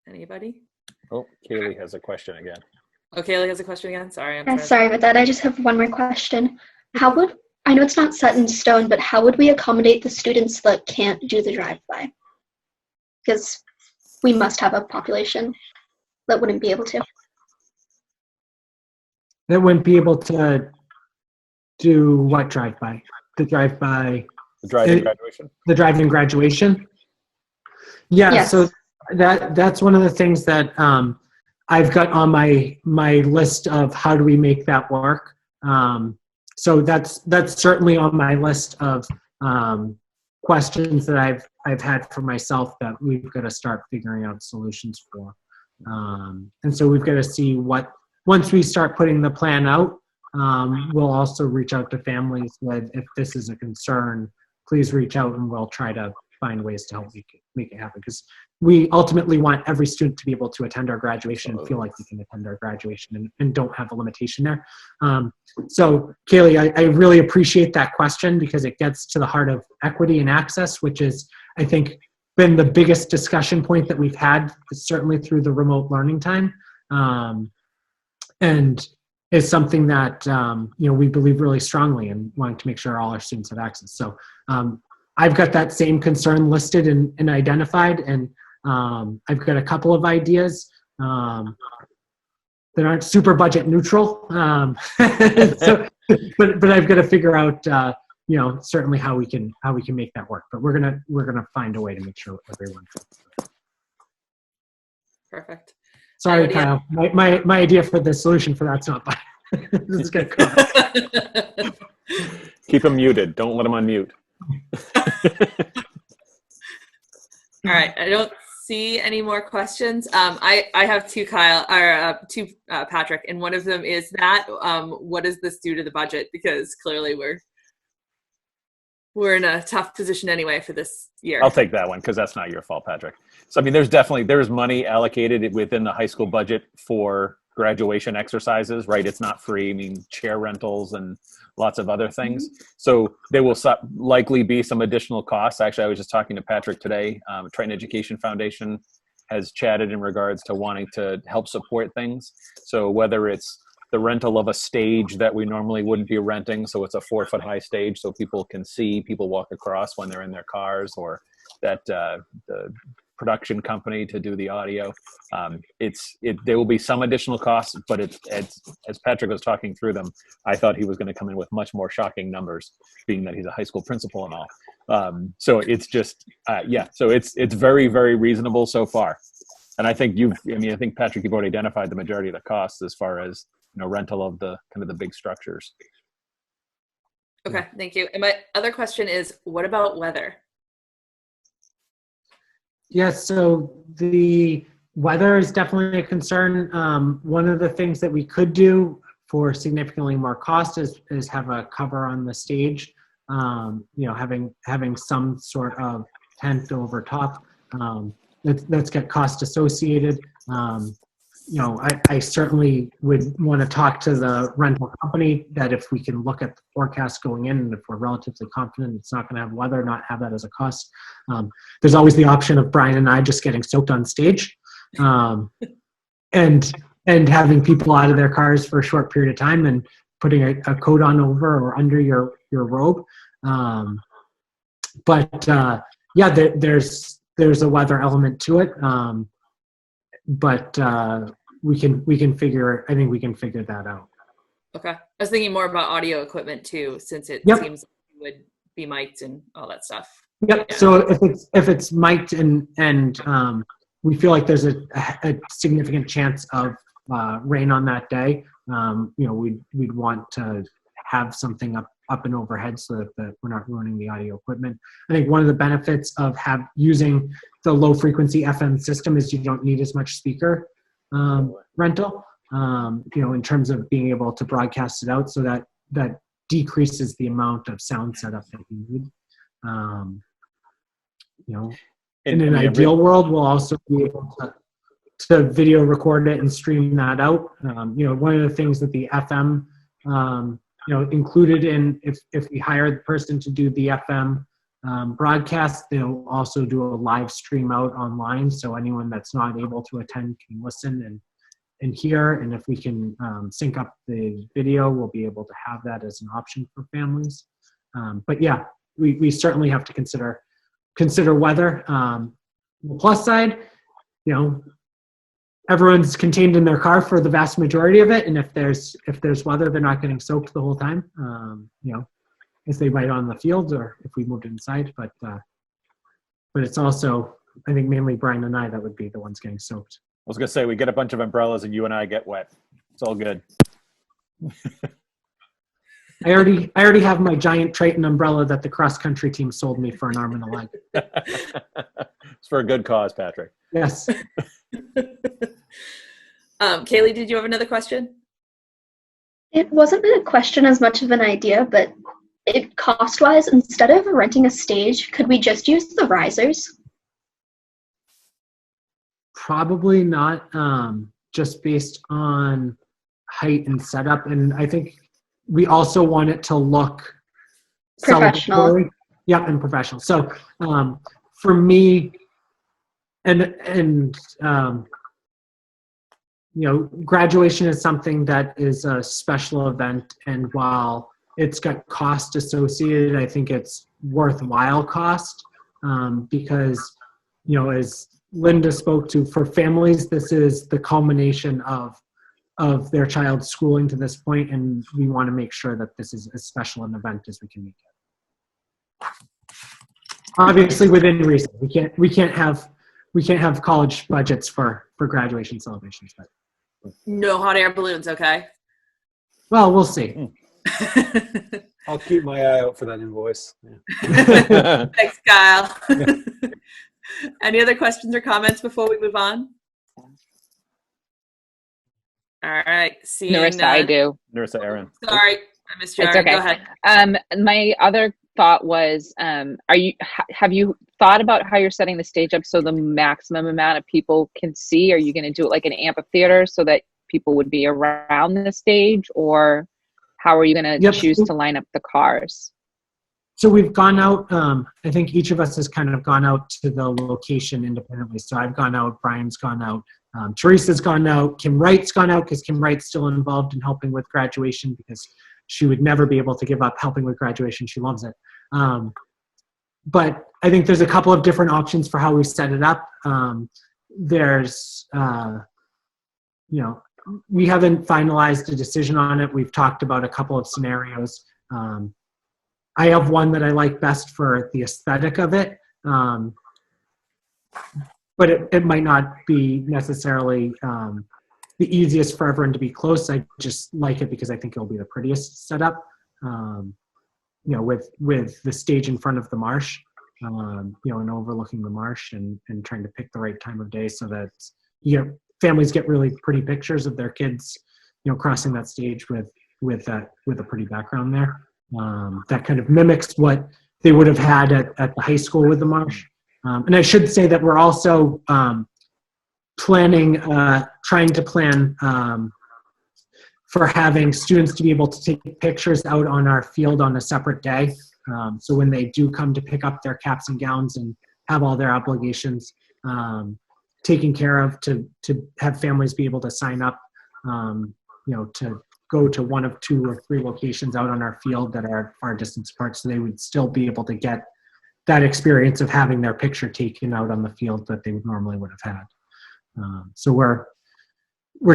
Anybody? Oh, Kaylee has a question again. Oh, Kaylee has a question again. Sorry. Sorry about that. I just have one more question. I know it's not set in stone, but how would we accommodate the students that can't do the drive-by? Because we must have a population that wouldn't be able to. That wouldn't be able to do what drive-by? The drive-by? The drive-in graduation? The drive-in graduation? Yeah, Yes. So that's one of the things that I've got on my list of how do we make that work. So that's certainly on my list of questions that I've had for myself that we've got to start figuring out solutions for. And so we've got to see once we start putting the plan out, we'll also reach out to families with, if this is a concern, please reach out and we'll try to find ways to help make it happen. Because we ultimately want every student to be able to attend our graduation and feel like we can attend our graduation and don't have a limitation there. So Kaylee, I really appreciate that question because it gets to the heart of equity and access, which is, I think, been the biggest discussion point that we've had, certainly through the remote learning time. And is something that we believe really strongly in, wanting to make sure all our students have access. So I've got that same concern listed and identified, and I've got a couple of ideas that aren't super budget neutral. But I've got to figure out certainly how we can make that work. But we're gonna find a way to make sure everyone. Perfect. Sorry, Kyle. My idea for the solution for that's not bad. This is gonna cost. Keep him muted. Don't let him unmute. All right. I don't see any more questions. I have two, Kyle, or two, Patrick, and one of them is that what does this do to the budget? Because clearly we're in a tough position anyway for this year. I'll take that one because that's not your fault, Patrick. So, I mean, there's money allocated within the high school budget for graduation exercises, right? It's not free. I mean, chair rentals and lots of other things. So there will likely be some additional costs. Actually, I was just talking to Patrick today. Triton Education Foundation has chatted in regards to wanting to help support things. So whether it's the rental of a stage that we normally wouldn't be renting, so it's a 4-foot high stage so people can see people walk across when they're in their cars, or that the production company to do the audio. There will be some additional costs, but it's as Patrick was talking through them, I thought he was going to come in with much more shocking numbers, being that he's a high school principal and all. So it's just, so it's very, very reasonable so far. And I think I think Patrick, you've already identified the majority of the costs as far as, rental of the kind of the big structures. Okay, thank you. And my other question is, what about weather? Yes, so the weather is definitely a concern. One of the things that we could do for significantly more cost is have a cover on the stage. Having some sort of tent over top. That's got cost associated. I certainly would want to talk to the rental company that if we can look at the forecast going in, and if we're relatively confident it's not going to have weather, not have that as a cost. There's always the option of Brian and I just getting soaked on stage, and having people out of their cars for a short period of time and putting a coat on over or under your robe. There's a weather element to it. But we can figure that out. Okay. I was thinking more about audio equipment too, since it seems like it would be mic'd and all that stuff. Yep. Yeah. So if it's mic'd and we feel like there's a significant chance of rain on that day, we'd want to have something up and overhead so that we're not ruining the audio equipment. I think one of the benefits of using the low frequency FM system is you don't need as much speaker rental, in terms of being able to broadcast it out, so that decreases the amount of sound setup that you need. in an ideal world, we'll also be able to video record it and stream that out. One of the things that the FM, included in, if we hire the person to do the FM broadcast, they'll also do a live stream out online. So anyone that's not able to attend can listen and hear. And if we can sync up the video, we'll be able to have that as an option for families. But yeah, we certainly have to consider weather. The plus side, everyone's contained in their car for the vast majority of it, and if there's weather, they're not getting soaked the whole time. If they might on the field or if we moved inside, but it's also, I think, mainly Brian and I that would be the ones getting soaked. I was gonna say, we get a bunch of umbrellas and you and I get wet. It's all good. I already have my giant Triton umbrella that the cross country team sold me for an arm and a leg. It's for a good cause, Patrick. Yes. Kaylee, did you have another question? It wasn't a question as much of an idea, but cost-wise, instead of renting a stage, could we just use the risers? Probably not, just based on height and setup. And I think we also want it to look professional. Celebratory. Yep, and professional. So for me, graduation is something that is a special event, and while it's got cost associated, I think it's worthwhile cost because, as Linda spoke to, for families, this is the culmination of their child's schooling to this point, and we want to make sure that this is as special an event as we can make it. Obviously, within reason, we can't have college budgets for graduation celebrations, but No hot air balloons, okay? well, we'll see. I'll keep my eye out for that invoice. Thanks, Kyle. Any other questions or comments before we move on? All right. Seeing Narissa, I do. Narissa Aaron. Sorry, I missed you. It's Aaron. okay. Go ahead. My other thought was, have you thought about how you're setting the stage up so the maximum amount of people can see? Are you going to do it like an amphitheater so that people would be around the stage, or how are you going to choose to line up the cars? So we've gone out, I think each of us has kind of gone out to the location independently. So I've gone out, Brian's gone out, Teresa's gone out, Kim Wright's gone out because Kim Wright's still involved in helping with graduation because she would never be able to give up helping with graduation. She loves it. But I think there's a couple of different options for how we set it up. We haven't finalized a decision on it. We've talked about a couple of scenarios. I have one that I like best for the aesthetic of it, but it might not be necessarily the easiest for everyone to be close. I just like it because I think it'll be the prettiest setup, with the stage in front of the marsh, and overlooking the marsh and trying to pick the right time of day so that families get really pretty pictures of their kids, crossing that stage with a pretty background there. That kind of mimics what they would have had at the high school with the marsh. And I should say that we're also trying to plan for having students to be able to take pictures out on our field on a separate day. So when they do come to pick up their caps and gowns and have all their obligations taken care of, to have families be able to sign up, to go to one of 2 or 3 locations out on our field that are far distance apart, so they would still be able to get that experience of having their picture taken out on the field that they normally would have had. So we're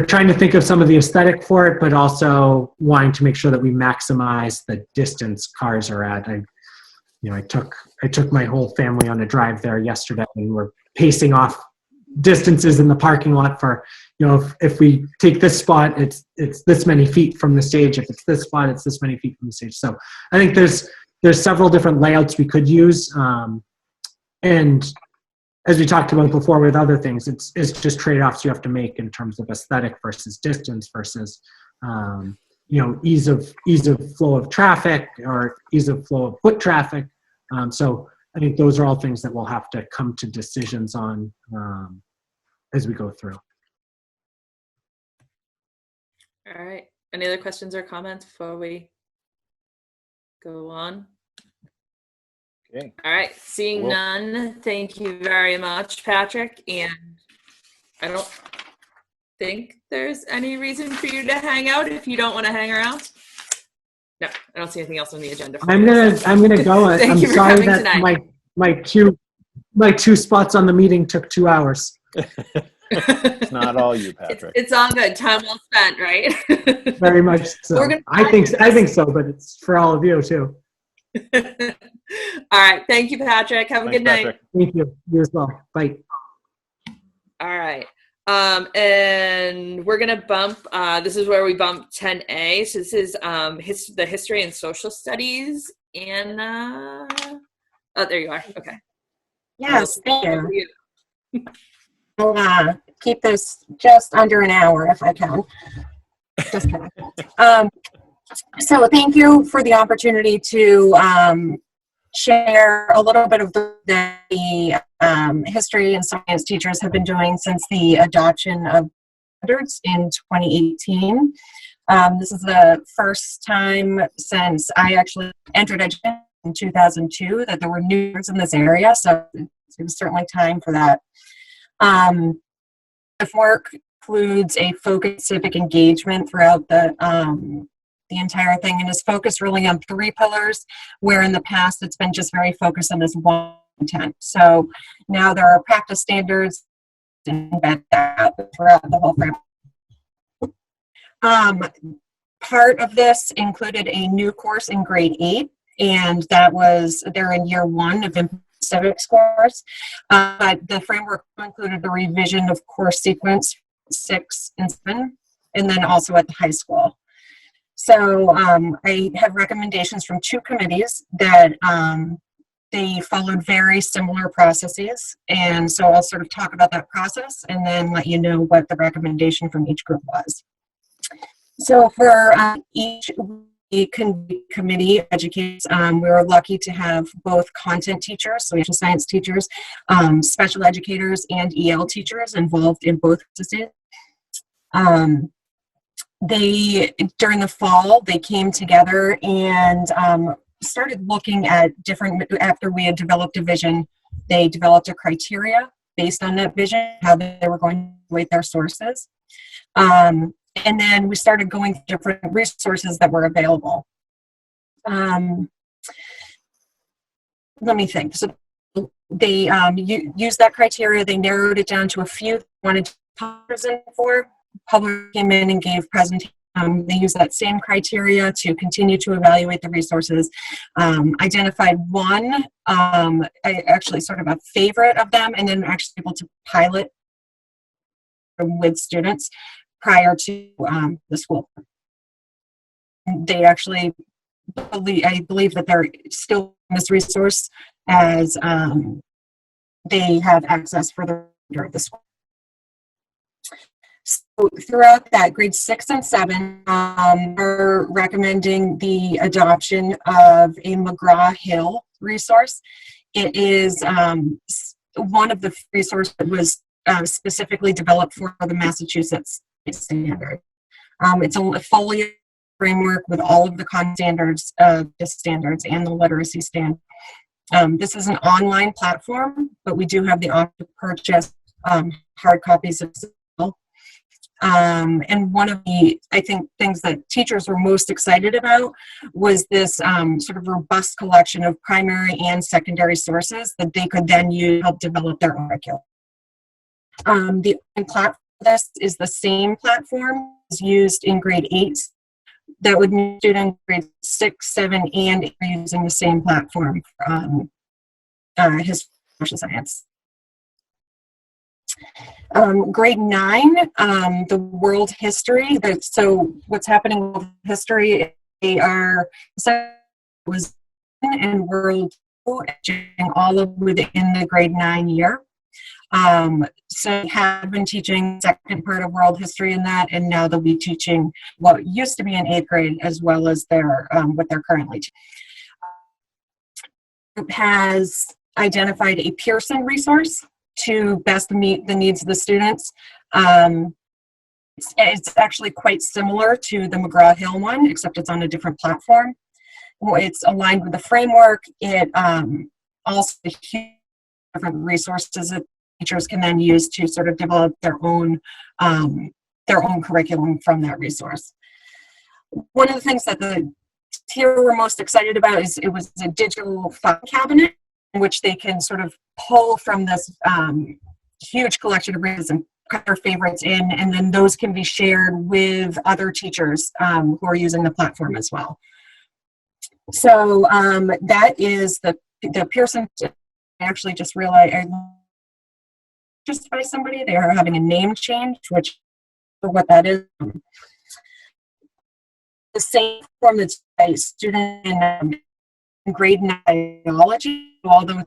trying to think of some of the aesthetic for it, but also wanting to make sure that we maximize the distance cars are at. I took my whole family on a drive there yesterday, and we're pacing off distances in the parking lot for, if we take this spot, it's this many feet from the stage. If it's this spot, it's this many feet from the stage. So I think there's several different layouts we could use. And as we talked about before with other things, it's just trade-offs you have to make in terms of aesthetic versus distance versus, ease of flow of traffic or ease of flow of foot traffic. So I think those are all things that we'll have to come to decisions on as we go through. All right. Any other questions or comments before we go on? Okay. All right. Seeing none, thank you very much, Patrick. And I don't think there's any reason for you to hang out if you don't want to hang around. No, I don't see anything else on the agenda. For I'm you, gonna so. I'm gonna go. Thank I'm you for sorry coming that tonight. my two spots on the meeting took 2 hours. It's not all you, Patrick. It's all good. Time well spent, right? Very much so. We're gonna I think so, but it's for all of you too. All right. Thank you, Patrick. Have a good night. Patrick. Thank you. You as well. Bye. All right. And we're gonna bump. This is where we bump 10A. So this is the history and social studies. Anna. Oh, there you are. Okay. Yes, thank you. I'll keep this just under an hour if I can. Just kidding. So thank you for the opportunity to share a little bit of the history and science teachers have been doing since the adoption of standards in 2018. This is the first time since I actually entered education in 2002 that there were new standards in this area, so it was certainly time for that. The work includes a focused civic engagement throughout the entire thing, and is focused really on 3 pillars, where in the past it's been just very focused on this one intent. So now there are practice standards embedded throughout the whole framework. Part of this included a new course in grade 8, and they're in year 1 of civics course, but the framework included the revision of course sequence 6 and 7, and then also at the high school. So I have recommendations from 2 committees that they followed very similar processes, and so I'll sort of talk about that process and then let you know what the recommendation from each group was. So for each committee educators, we were lucky to have both content teachers, so social science teachers, special educators, and EL teachers involved in both processes. During the fall, they came together and started looking at after we had developed a vision, they developed a criteria based on that vision, how they were going to evaluate their sources. And then we started going through different resources that were available. Let me think. So they used that criteria, they narrowed it down to a few they wanted to present for. Public came in and gave presentation. They used that same criteria to continue to evaluate the resources. Identified one, I actually sort of a favorite of them, and then actually able to pilot with students prior to the school. They actually I believe that they're still in this resource as they have access for the remainder of the school. So throughout that, grades 6 and 7 are recommending the adoption of a McGraw-Hill resource. It is one of the resources that was specifically developed for the Massachusetts standard. It's a folio framework with all of the content standards, the standards, and the literacy standard. This is an online platform, but we do have the option to purchase hard copies as well. And one of the, I think, things that teachers were most excited about was this sort of robust collection of primary and secondary sources that they could then use to help develop their own curriculum. The platform for this is the same platform as used in grade 8. That would mean students in grade 6, 7, and 8 are using the same platform for history and social science. Grade 9, the world history. So what's happening in world history, they are was and world all of within the grade 9 year. So have been teaching the second part of world history in that, and now they'll be teaching what used to be in 8th grade as well as their what they're currently teaching. It has identified a Pearson resource to best meet the needs of the students. It's actually quite similar to the McGraw-Hill one, except it's on a different platform. It's aligned with the framework. It also different resources that teachers can then use to sort of develop their own curriculum from that resource. One of the things that the tier were most excited about is it was a digital file cabinet in which they can sort of pull from this huge collection of resources and put their favorites in, and then those can be shared with other teachers who are using the platform as well. So that is the Pearson. I actually just realized just by somebody they are having a name change, which for what that is. The same form that's a student in grade 9 biology, although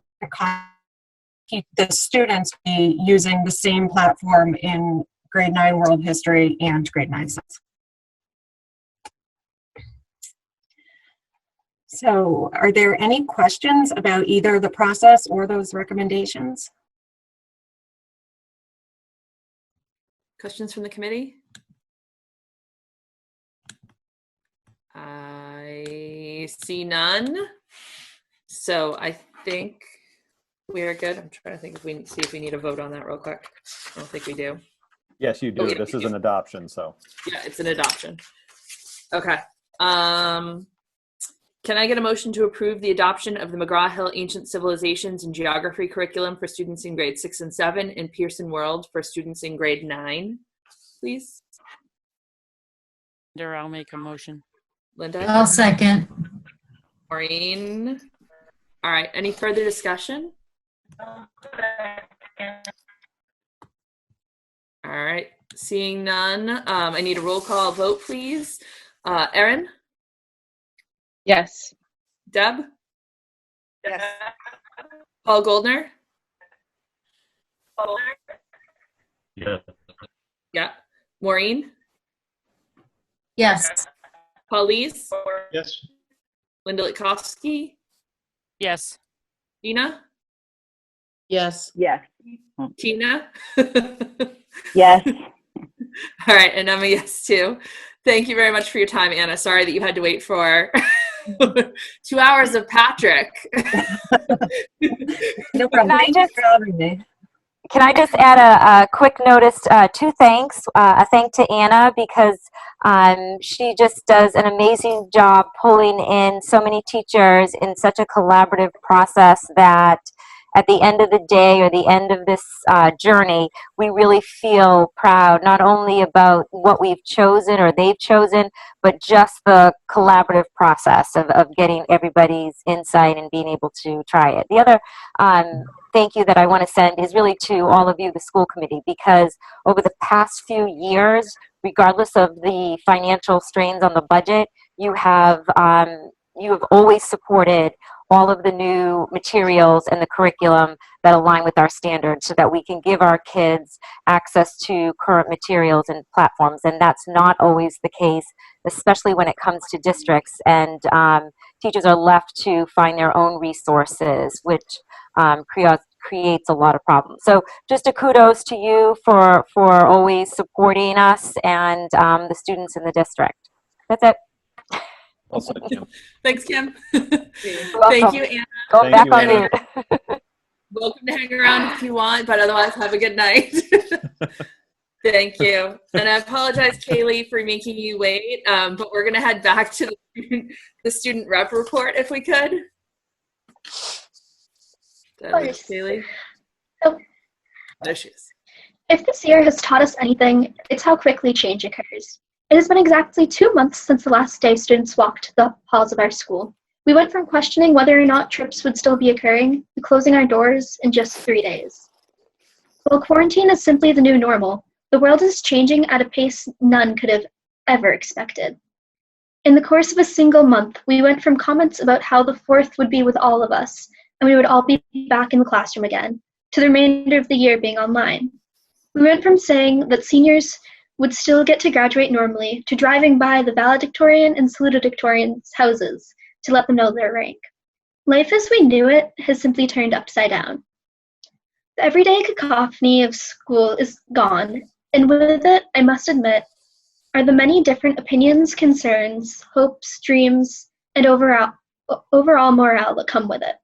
the students be using the same platform in grade 9 world history and grade 9 science. So are there any questions about either the process or those recommendations? Questions from the committee? I see none. So I think we are good. I'm trying to think if we need a vote on that real quick. I don't think we do. Yes, you do. Oh, yeah, this is an adoption, so. Yeah, it's an adoption. Okay. Can I get a motion to approve the adoption of the McGraw-Hill Ancient Civilizations and Geography curriculum for students in grade 6 and 7 and Pearson World for students in grade 9, please? I'll make a motion. Linda? I'll second. Maureen? All right, any further discussion? All right, seeing none, I need a roll call vote, please. Erin? Yes. Deb? Yes. Paul Goldner? Yeah. Yeah. Maureen? Yes. Paulise? Yes. Linda Litkowski? Yes. Ina? Yes. Yes. Tina? Yes. All right, and I'm a yes too. Thank you very much for your time, Anna. Sorry that you had to wait for 2 hours of Patrick. No problem. Thank you for having me. Can I just add a quick notice, 2 thanks. A thank to Anna because she just does an amazing job pulling in so many teachers in such a collaborative process that at the end of the day or the end of this journey, we really feel proud not only about what we've chosen or they've chosen, but just the collaborative process of getting everybody's insight and being able to try it. The other thank you that I want to send is really to all of you, the school committee, because over the past few years, regardless of the financial strains on the budget, you have always supported all of the new materials and the curriculum that align with our standards so that we can give our kids access to current materials and platforms. And that's not always the case, especially when it comes to districts. And teachers are left to find their own resources, which creates a lot of problems. So just a kudos to you for always supporting us and the students in the district. That's it. Well said, Kim. Thanks, Kim. Welcome. Thank you, Anna. Go Thank back you, on Anna. mute. Welcome to hang around if you want, but otherwise have a good night. Thank you. And I apologize, Kaylee, for making you wait, but we're going to head back to the student rep report if we could. Kaylee? Oh. There she is. If this year has taught us anything, it's how quickly change occurs. It has been exactly 2 months since the last day students walked the halls of our school. We went from questioning whether or not trips would still be occurring to closing our doors in just 3 days. While quarantine is simply the new normal, the world is changing at a pace none could have ever expected. In the course of a single month, we went from comments about how the 4th would be with all of us, and we would all be back in the classroom again, to the remainder of the year being online. We went from saying that seniors would still get to graduate normally to driving by the valedictorian and salutatorian's houses to let them know their rank. Life as we knew it has simply turned upside down. The everyday cacophony of school is gone, and with it, I must admit, are the many different opinions, concerns, hopes, dreams, and overall morale that come with it.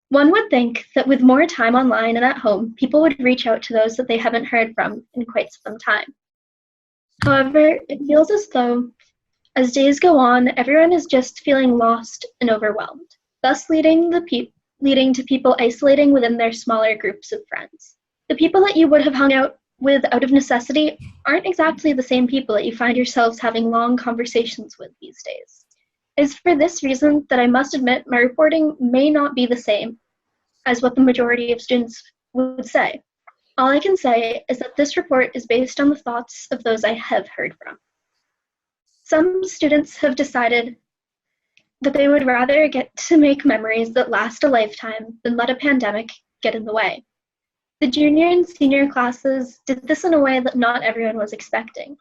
One would think that with more time online and at home, people would reach out to those that they haven't heard from in quite some time. However, it feels as though, as days go on, everyone is just feeling lost and overwhelmed, thus leading to people isolating within their smaller groups of friends. The people that you would have hung out with out of necessity aren't exactly the same people that you find yourselves having long conversations with these days. It is for this reason that I must admit my reporting may not be the same as what the majority of students would say. All I can say is that this report is based on the thoughts of those I have heard from. Some students have decided that they would rather get to make memories that last a lifetime than let a pandemic get in the way. The junior and senior classes did this in a way that not everyone was expecting.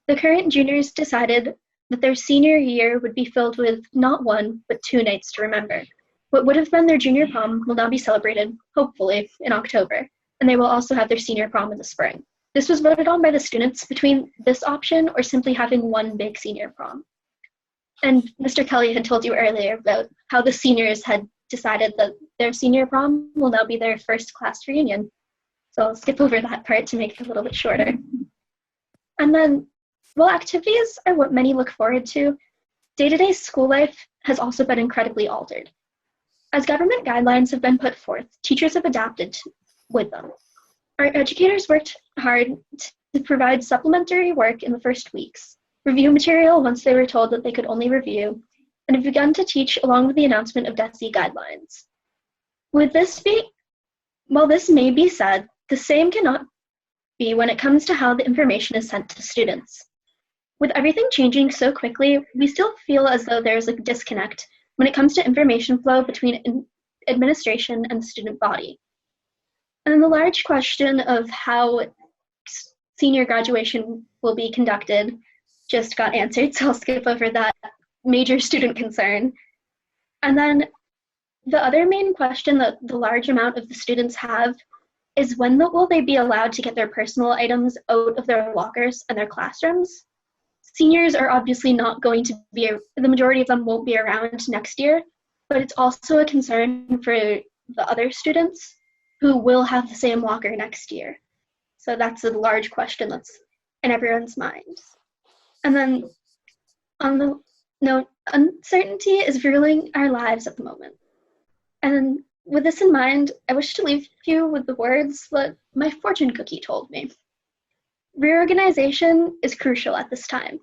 The current juniors decided that their senior year would be filled with not one, but 2 nights to remember. What would have been their junior prom will now be celebrated, hopefully, in October, and they will also have their senior prom in the spring. This was voted on by the students between this option or simply having one big senior prom. And Mr. Kelly had told you earlier about how the seniors had decided that their senior prom will now be their first class reunion. So I'll skip over that part to make it a little bit shorter. And then, while activities are what many look forward to, day-to-day school life has also been incredibly altered. As government guidelines have been put forth, teachers have adapted with them. Our educators worked hard to provide supplementary work in the first weeks, review material once they were told that they could only review, and have begun to teach along with the announcement of DESE guidelines. While this may be said, the same cannot be when it comes to how the information is sent to students. With everything changing so quickly, we still feel as though there's a disconnect when it comes to information flow between administration and the student body. And the large question of how senior graduation will be conducted just got answered, so I'll skip over that major student concern. And then the other main question that the large amount of the students have is when will they be allowed to get their personal items out of their lockers and their classrooms? Seniors are obviously not going to be, the majority of them won't be around next year, but it's also a concern for the other students who will have the same locker next year. So that's a large question that's in everyone's mind. And then on the note, uncertainty is ruling our lives at the moment. And with this in mind, I wish to leave you with the words that my fortune cookie told me. Reorganization is crucial at this time.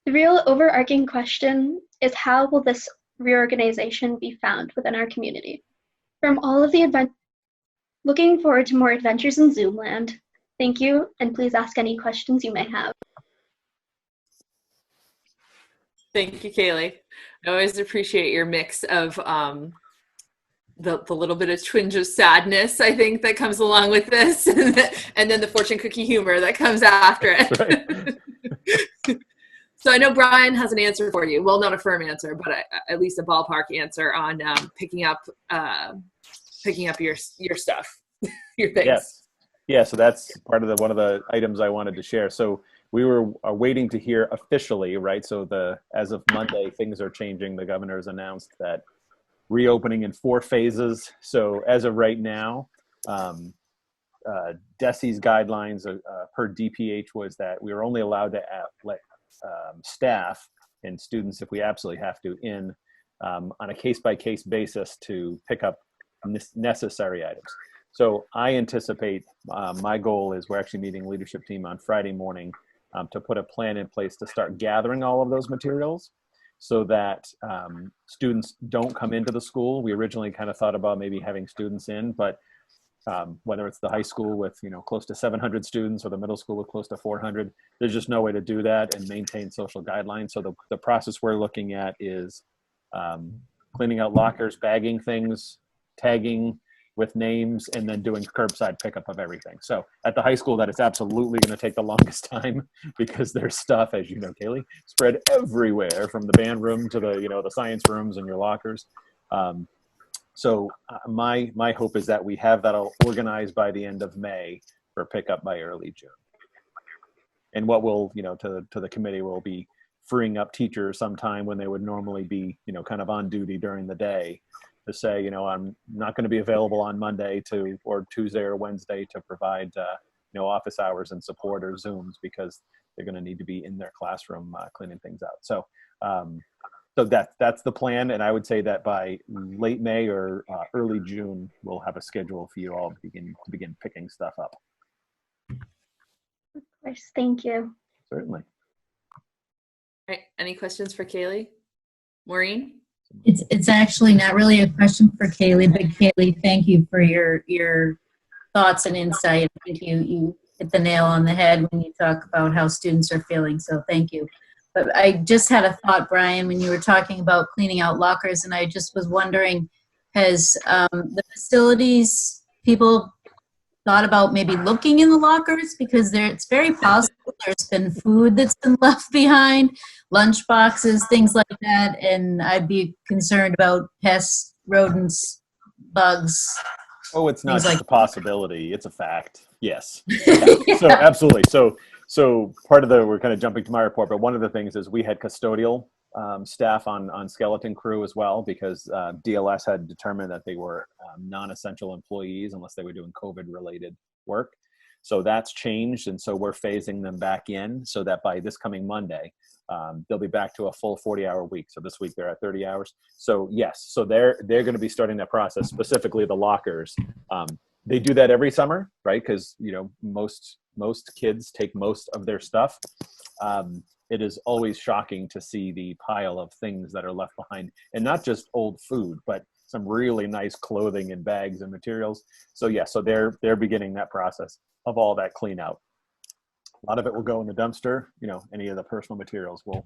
The real overarching question is how will this reorganization be found within our community? From all of the looking forward to more adventures in Zoomland. Thank you, and please ask any questions you may have. Thank you, Kaylee. I always appreciate your mix of the little bit of twinge of sadness, I think, that comes along with this, and then the fortune cookie humor that comes after it. Right. So I know Brian has an answer for you. Well, not a firm answer, but at least a ballpark answer on picking up your stuff, your things. Yes. Yeah, so that's part of one of the items I wanted to share. So we were waiting to hear officially, right? So as of Monday, things are changing. The governor has announced that reopening in 4 phases. So as of right now, DESE's guidelines per DPH was that we were only allowed to let staff and students, if we absolutely have to, in on a case-by-case basis to pick up necessary items. So I anticipate my goal is we're actually meeting leadership team on Friday morning to put a plan in place to start gathering all of those materials so that students don't come into the school. We originally kind of thought about maybe having students in, but whether it's the high school with close to 700 students or the middle school with close to 400, there's just no way to do that and maintain social guidelines. So the process we're looking at is cleaning out lockers, bagging things, tagging with names, and then doing curbside pickup of everything. So at the high school, that is absolutely going to take the longest time because there's stuff, as you know, Kaylee, spread everywhere from the band room to the science rooms and your lockers. So my hope is that we have that all organized by the end of May for pickup by early June. And what will, to the committee, will be freeing up teachers sometime when they would normally be, kind of on duty during the day to say, I'm not going to be available on Monday or Tuesday or Wednesday to provide, office hours and support or Zooms, because they're going to need to be in their classroom cleaning things out. So, so that's the plan. And I would say that by late May or early June, we'll have a schedule for you all to begin picking stuff up. Of course, thank you. Certainly. All right, any questions for Kaylee? Maureen? It's actually not really a question for Kaylee, but Kaylee, thank you for your thoughts and insight. I think you hit the nail on the head when you talk about how students are feeling, so thank you. But I just had a thought, Brian, when you were talking about cleaning out lockers, and I just was wondering, has the facilities people thought about maybe looking in the lockers? Because it's very possible there's been food that's been left behind, lunch boxes, things like that, and I'd be concerned about pests, rodents, bugs. Oh, it's not Things just like a possibility, it's a fact. Yes. So absolutely. So part of we're kind of jumping to my report, but one of the things is we had custodial staff on skeleton crew as well, because DLS had determined that they were non-essential employees unless they were doing COVID-related work. So that's changed, and so we're phasing them back in so that by this coming Monday, they'll be back to a full 40-hour week. So this week they're at 30 hours. So yes, so they're going to be starting that process, specifically the lockers. They do that every summer, right? Because most kids take most of their stuff. It is always shocking to see the pile of things that are left behind, and not just old food, but some really nice clothing and bags and materials. So yeah, so they're beginning that process of all that clean out. A lot of it will go in the dumpster. Any of the personal materials will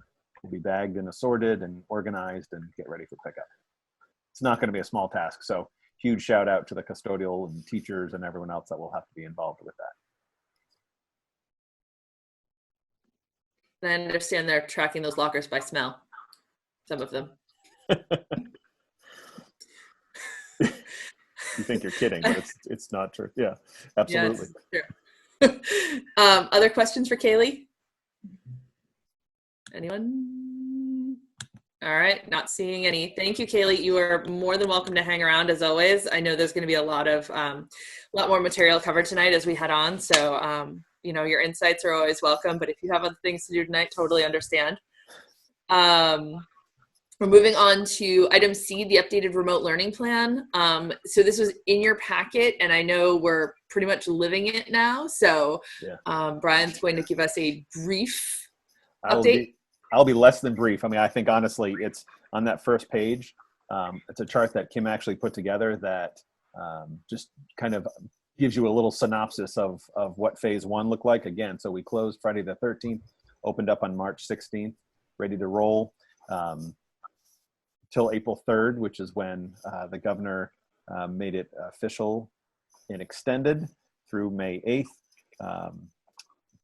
be bagged and assorted and organized and get ready for pickup. It's not going to be a small task. So huge shout out to the custodial and teachers and everyone else that will have to be involved with that. I understand they're tracking those lockers by smell, some of them. You think you're kidding, but it's not true. Yeah, absolutely. Yes, true. Other questions for Kaylee? Anyone? All right, not seeing any. Thank you, Kaylee. You are more than welcome to hang around as always. I know there's going to be a lot more material covered tonight as we head on. So, your insights are always welcome, but if you have other things to do tonight, totally understand. We're moving on to item C, the updated remote learning plan. So this was in your packet, and I know we're pretty much living it now. So Brian's going to give us a brief update. I'll be less than brief. I mean, I think honestly, it's on that first page. It's a chart that Kim actually put together that just kind of gives you a little synopsis of what phase one looked like. Again, so we closed Friday the 13th, opened up on March 16th, ready to roll till April 3rd, which is when the governor made it official and extended through May 8th.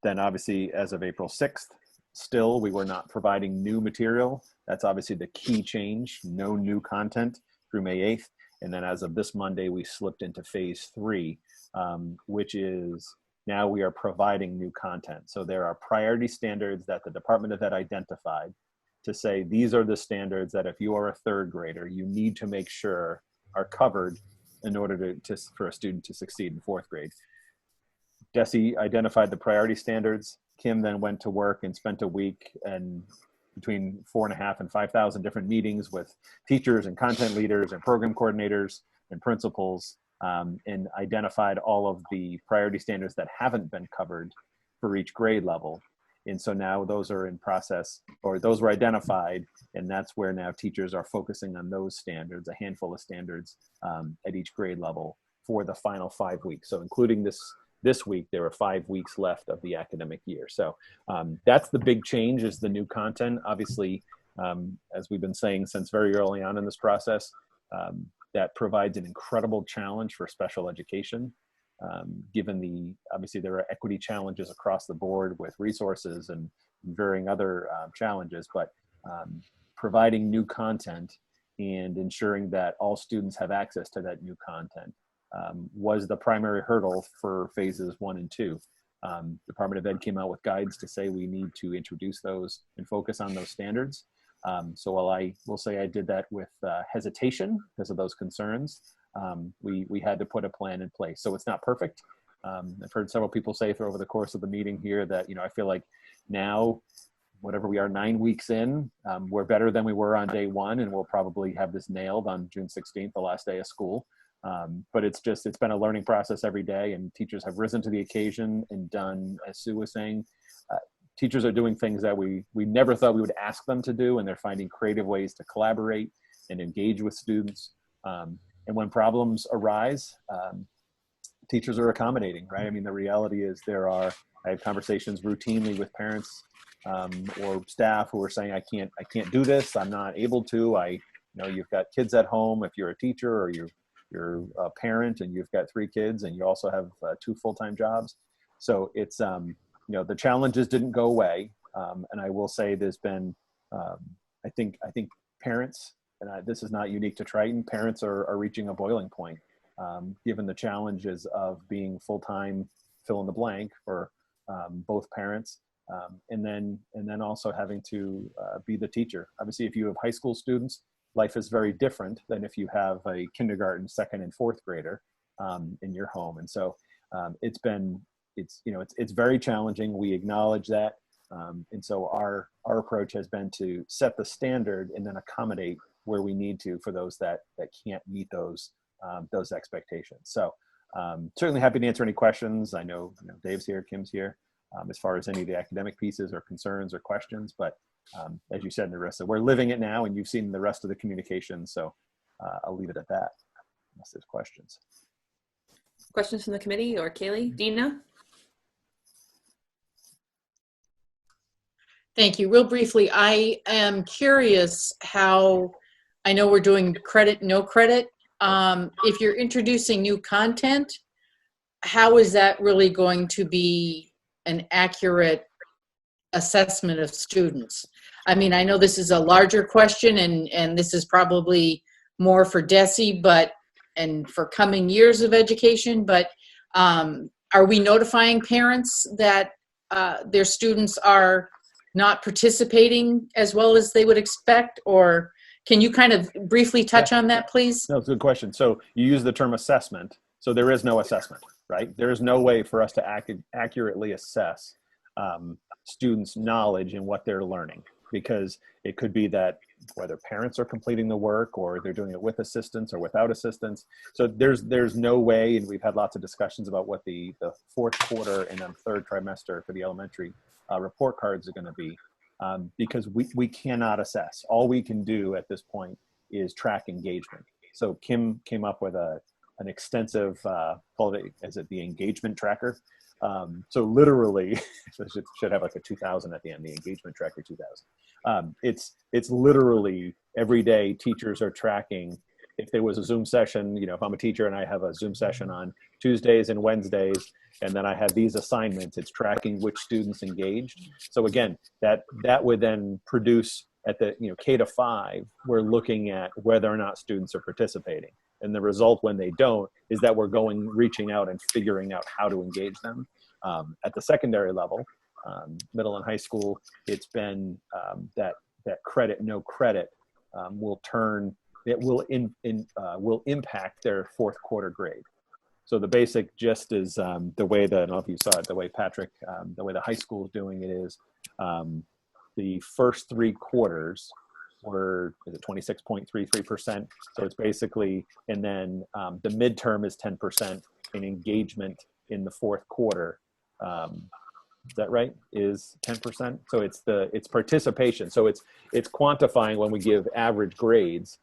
Then obviously as of April 6th, still we were not providing new material. That's obviously the key change, no new content through May 8th. And then as of this Monday, we slipped into phase 3, which is now we are providing new content. So there are priority standards that the Department of Ed identified to say, these are the standards that if you are a third grader, you need to make sure are covered in order for a student to succeed in fourth grade. DESE identified the priority standards. Kim then went to work and spent a week and between 4,500 and 5,000 different meetings with teachers and content leaders and program coordinators and principals, and identified all of the priority standards that haven't been covered for each grade level. And so now those are in process, or those were identified, and that's where now teachers are focusing on those standards, a handful of standards at each grade level for the final 5 weeks. So including this week, there are 5 weeks left of the academic year. So that's the big change, is the new content. Obviously, as we've been saying since very early on in this process, that provides an incredible challenge for special education. Given obviously there are equity challenges across the board with resources and varying other challenges, but providing new content and ensuring that all students have access to that new content was the primary hurdle for phases 1 and 2. Department of Ed came out with guides to say we need to introduce those and focus on those standards. So while I will say I did that with hesitation because of those concerns, we had to put a plan in place. So it's not perfect. I've heard several people say over the course of the meeting here that, I feel like now, whatever we are 9 weeks in, we're better than we were on day 1, and we'll probably have this nailed on June 16th, the last day of school. But it's been a learning process every day, and teachers have risen to the occasion and done, as Sue was saying, teachers are doing things that we never thought we would ask them to do, and they're finding creative ways to collaborate and engage with students. And when problems arise, teachers are accommodating, right? I mean, the reality is I have conversations routinely with parents or staff who are saying, I can't do this. I'm not able to. You've got kids at home. If you're a teacher or you're a parent and you've got 3 kids and you also have 2 full-time jobs. So it's, the challenges didn't go away. And I will say there's been, I think parents, and this is not unique to Triton, parents are reaching a boiling point, given the challenges of being full-time fill in the blank for both parents. And then also having to be the teacher. Obviously, if you have high school students, life is very different than if you have a kindergarten, 2nd and 4th grader in your home. And so it's very challenging. We acknowledge that. And so our approach has been to set the standard and then accommodate where we need to for those that can't meet those expectations. So certainly happy to answer any questions. I know, Dave's here, Kim's here, as far as any of the academic pieces or concerns or questions, but as you said, Narissa, we're living it now, and you've seen the rest of the communication. So I'll leave it at that, unless there's questions. Questions from the committee or Kaylee? Dina? Thank you. Real briefly, I am curious how, I know we're doing credit, no credit. If you're introducing new content, how is that really going to be an accurate assessment of students? I mean, I know this is a larger question, and this is probably more for DESE, and for coming years of education, but are we notifying parents that their students are not participating as well as they would expect? Or can you kind of briefly touch on that, please? No, it's a good question. So you use the term assessment. So there is no assessment, right? There is no way for us to accurately assess students' knowledge and what they're learning, because it could be that whether parents are completing the work or they're doing it with assistance or without assistance. So there's no way, and we've had lots of discussions about what the 4th quarter and then 3rd trimester for the elementary report cards are going to be, because we cannot assess. All we can do at this point is track engagement. So Kim came up with an extensive, is it the engagement tracker? So literally, so it should have like a 2000 at the end, the engagement tracker 2000. It's literally every day teachers are tracking. If there was a Zoom session, if I'm a teacher and I have a Zoom session on Tuesdays and Wednesdays, and then I have these assignments, it's tracking which students engaged. So again, that would then produce at the K to 5, we're looking at whether or not students are participating. And the result when they don't is that we're reaching out and figuring out how to engage them. At the secondary level, middle and high school, it's been that credit, no credit will impact their 4th quarter grade. So the basic gist is the way that, I don't know if you saw it, the way Patrick, the way the high school is doing it is the first 3 quarters were 26.33%. So it's basically, and then the midterm is 10% in engagement in the 4th quarter. Is that right? Is 10%? So it's participation. So it's quantifying when we give average grades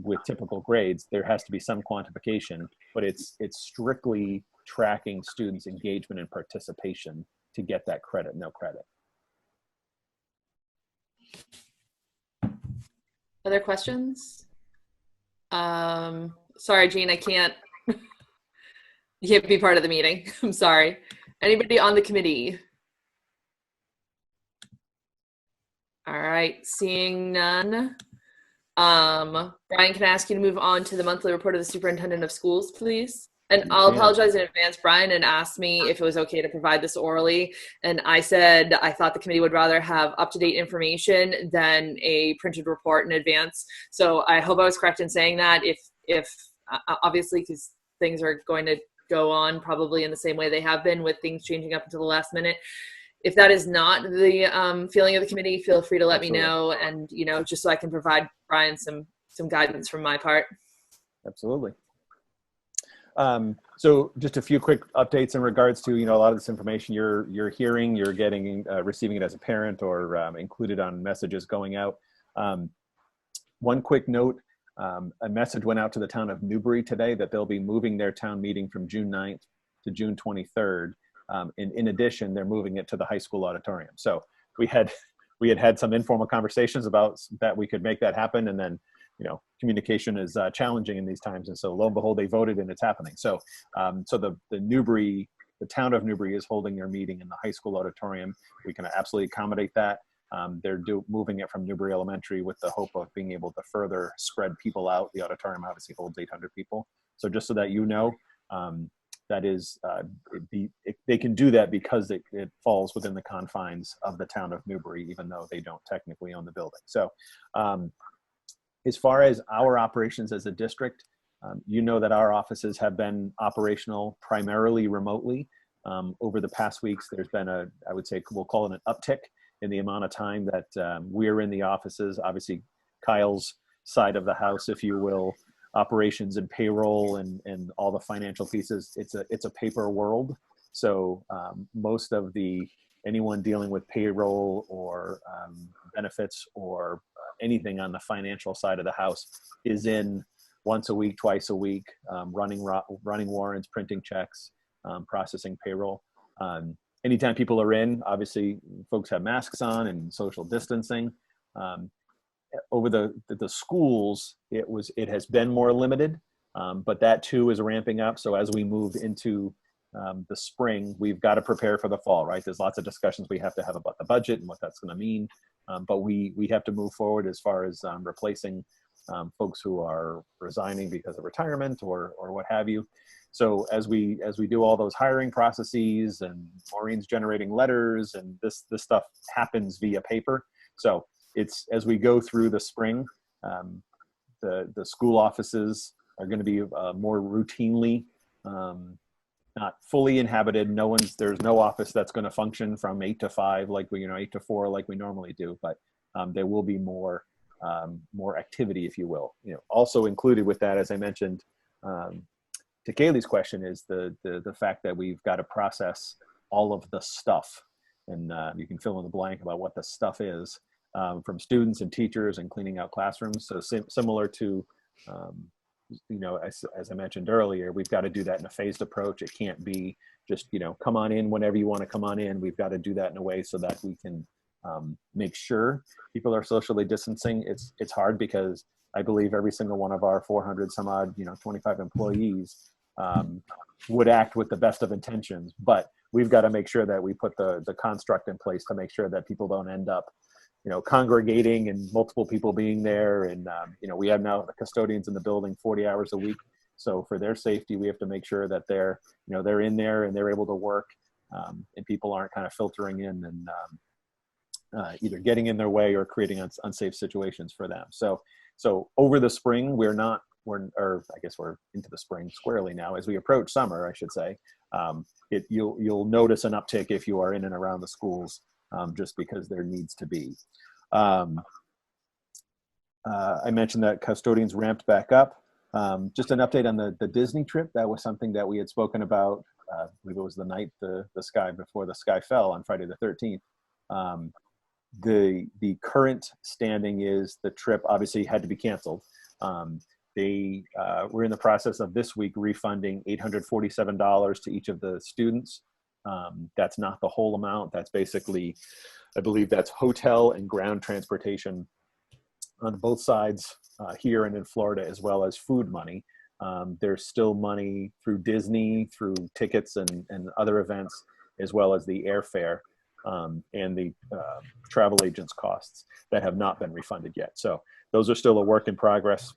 with typical grades. There has to be some quantification, but it's strictly tracking students' engagement and participation to get that credit, no credit. Other questions? Sorry, Jean, I can't. You can't be part of the meeting. I'm sorry. Anybody on the committee? All right, seeing none. Brian, can I ask you to move on to the monthly report of the superintendent of schools, please? And I'll can. apologize in advance. Brian had asked me if it was okay to provide this orally, and I said I thought the committee would rather have up-to-date information than a printed report in advance. So I hope I was correct in saying that. If obviously, because things are going to go on probably in the same way they have been, with things changing up until the last minute. If that is not the feeling of the committee, feel free to let me know, and just so I can provide Brian some guidance from my part. Absolutely. So just a few quick updates in regards to a lot of this information you're hearing, you're getting, receiving it as a parent, or included on messages going out. One quick note: a message went out to the town of Newbury today that they'll be moving their town meeting from June 9th to June 23rd. And in addition, they're moving it to the high school auditorium. So we had some informal conversations about that we could make that happen, and then communication is challenging in these times, and so lo and behold, they voted and it's happening. So the town of Newbury is holding their meeting in the high school auditorium. We can absolutely accommodate that. They're moving it from Newbury Elementary with the hope of being able to further spread people out. The auditorium obviously holds 800 people. So just so that that is, they can do that because it falls within the confines of the town of Newbury, even though they don't technically own the building. So as far as our operations as a district, that our offices have been operational primarily remotely. Over the past weeks, there's been I would say we'll call it an uptick in the amount of time that we're in the offices. Obviously, Kyle's side of the house, if you will, operations and payroll and all the financial pieces, it's a paper world. So most of anyone dealing with payroll or benefits or anything on the financial side of the house is in once a week, twice a week, running warrants, printing checks, processing payroll. Anytime people are in, obviously folks have masks on and social distancing. Over the schools, it has been more limited, but that too is ramping up. So as we move into the spring, we've got to prepare for the fall, right? There's lots of discussions we have to have about the budget and what that's going to mean, but we have to move forward as far as replacing folks who are resigning because of retirement or what have you. So as we do all those hiring processes, and Maureen's generating letters, and this stuff happens via paper. So it's as we go through the spring, the school offices are going to be more routinely not fully inhabited. There's no office that's going to function from 8 to 5 like 8 to 4 like we normally do, but there will be more activity, if you will. Also included with that, as I mentioned to Kaylee's question, is the fact that we've got to process all of the stuff, and you can fill in the blank about what the stuff is. From students and teachers and cleaning out classrooms. So similar to, as I mentioned earlier, we've got to do that in a phased approach. It can't be just, come on in whenever you want to come on in. We've got to do that in a way so that we can make sure people are socially distancing. It's hard because I believe every single one of our 400 some odd, 25 employees would act with the best of intentions, but we've got to make sure that we put the construct in place to make sure that people don't end up congregating and multiple people being there. And, we have now the custodians in the building 40 hours a week. So for their safety, we have to make sure that they're in there and they're able to work, and people aren't kind of filtering in and either getting in their way or creating unsafe situations for them. So over the spring, we're I guess we're into the spring squarely now. As we approach summer, I should say, you'll notice an uptick if you are in and around the schools. Just because there needs to be. I mentioned that custodians ramped back up. Just an update on the Disney trip. That was something that we had spoken about. I believe it was the night before the sky fell on Friday the 13th. The current standing is the trip obviously had to be canceled. They were in the process of this week refunding $847 to each of the students. That's not the whole amount. That's basically, I believe that's hotel and ground transportation on both sides here and in Florida, as well as food money. There's still money through Disney, through tickets and other events, as well as the airfare. and the travel agent's costs that have not been refunded yet. So those are still a work in progress.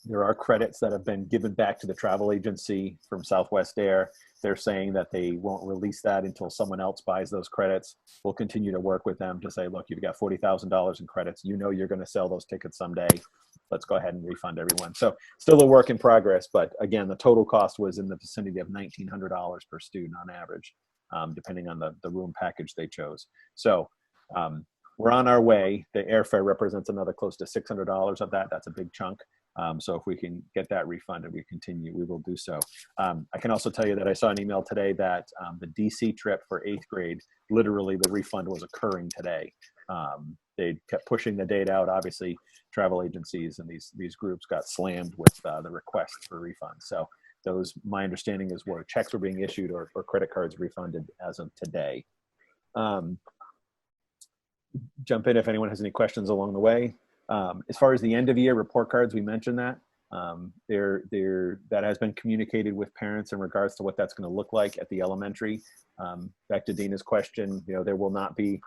There are credits that have been given back to the travel agency from Southwest Air. They're saying that they won't release that until someone else buys those credits. We'll continue to work with them to say, look, you've got $40,000 in credits. You know you're going to sell those tickets someday. Let's go ahead and refund everyone. So still a work in progress, but again, the total cost was in the vicinity of $1,900 per student on average, depending on the room package they chose. So we're on our way. The airfare represents another close to $600 of that. That's a big chunk. So if we can get that refunded, we will do so. I can also tell you that I saw an email today that the DC trip for 8th grade, literally the refund was occurring today. They kept pushing the date out. Obviously, travel agencies and these groups got slammed with the requests for refunds. So those, my understanding is where checks were being issued or credit cards refunded as of today. Jump in if anyone has any questions along the way. As far as the end of year report cards, we mentioned that that has been communicated with parents in regards to what that's going to look like at the elementary. Back to Dina's question, there will not be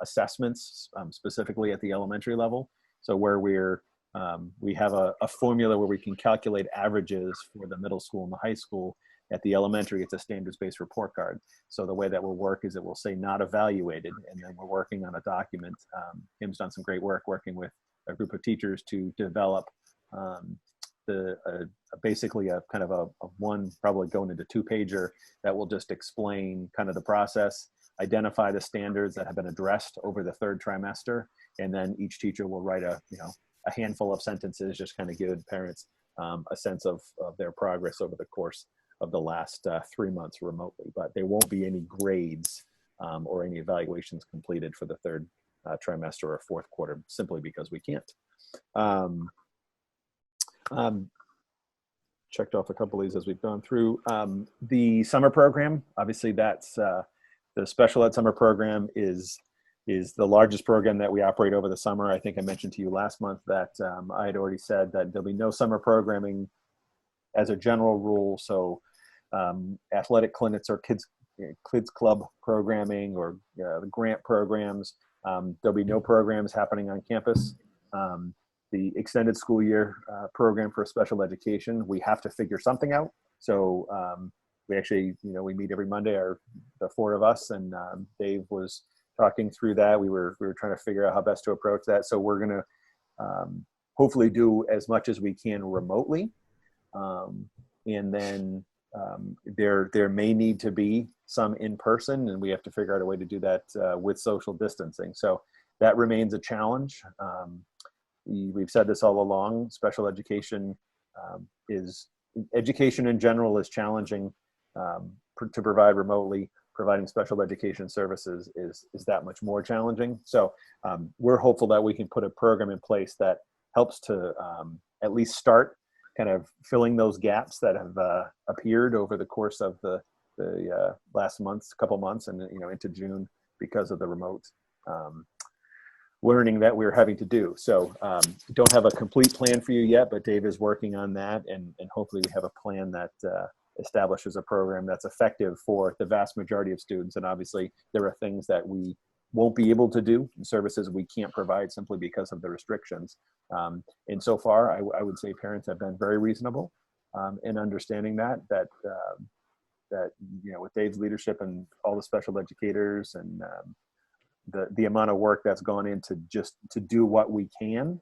assessments specifically at the elementary level. So where we have a formula where we can calculate averages for the middle school and the high school. At the elementary, it's a standards-based report card. So the way that will work is it will say not evaluated, and then we're working on a document. Kim's done some great work working with a group of teachers to develop basically a kind of a one, probably going into 2-pager that will just explain kind of the process, identify the standards that have been addressed over the 3rd trimester, and then each teacher will write a handful of sentences, just kind of give parents a sense of their progress over the course of the last 3 months remotely. But there won't be any grades or any evaluations completed for the 3rd trimester or 4th quarter, simply because we can't. Checked off a couple of these as we've gone through. The summer program, obviously that's the special ed summer program is the largest program that we operate over the summer. I think I mentioned to you last month that I had already said that there'll be no summer programming as a general rule. So athletic clinics or kids club programming or the grant programs, there'll be no programs happening on campus. The extended school year program for special education, we have to figure something out. So we actually, we meet every Monday, the 4 of us, and Dave was talking through that. We were trying to figure out how best to approach that. So we're going to hopefully do as much as we can remotely. And then there may need to be some in person, and we have to figure out a way to do that with social distancing. So that remains a challenge. We've said this all along. Special education education in general is challenging to provide remotely. Providing special education services is that much more challenging. So we're hopeful that we can put a program in place that helps to at least start kind of filling those gaps that have appeared over the course of the last couple months, and into June because of the remote learning that we're having to do. So don't have a complete plan for you yet, but Dave is working on that, and hopefully we have a plan that establishes a program that's effective for the vast majority of students. And obviously there are things that we won't be able to do, services we can't provide simply because of the restrictions. And so far, I would say parents have been very reasonable in understanding that with Dave's leadership and all the special educators and the amount of work that's gone into just to do what we can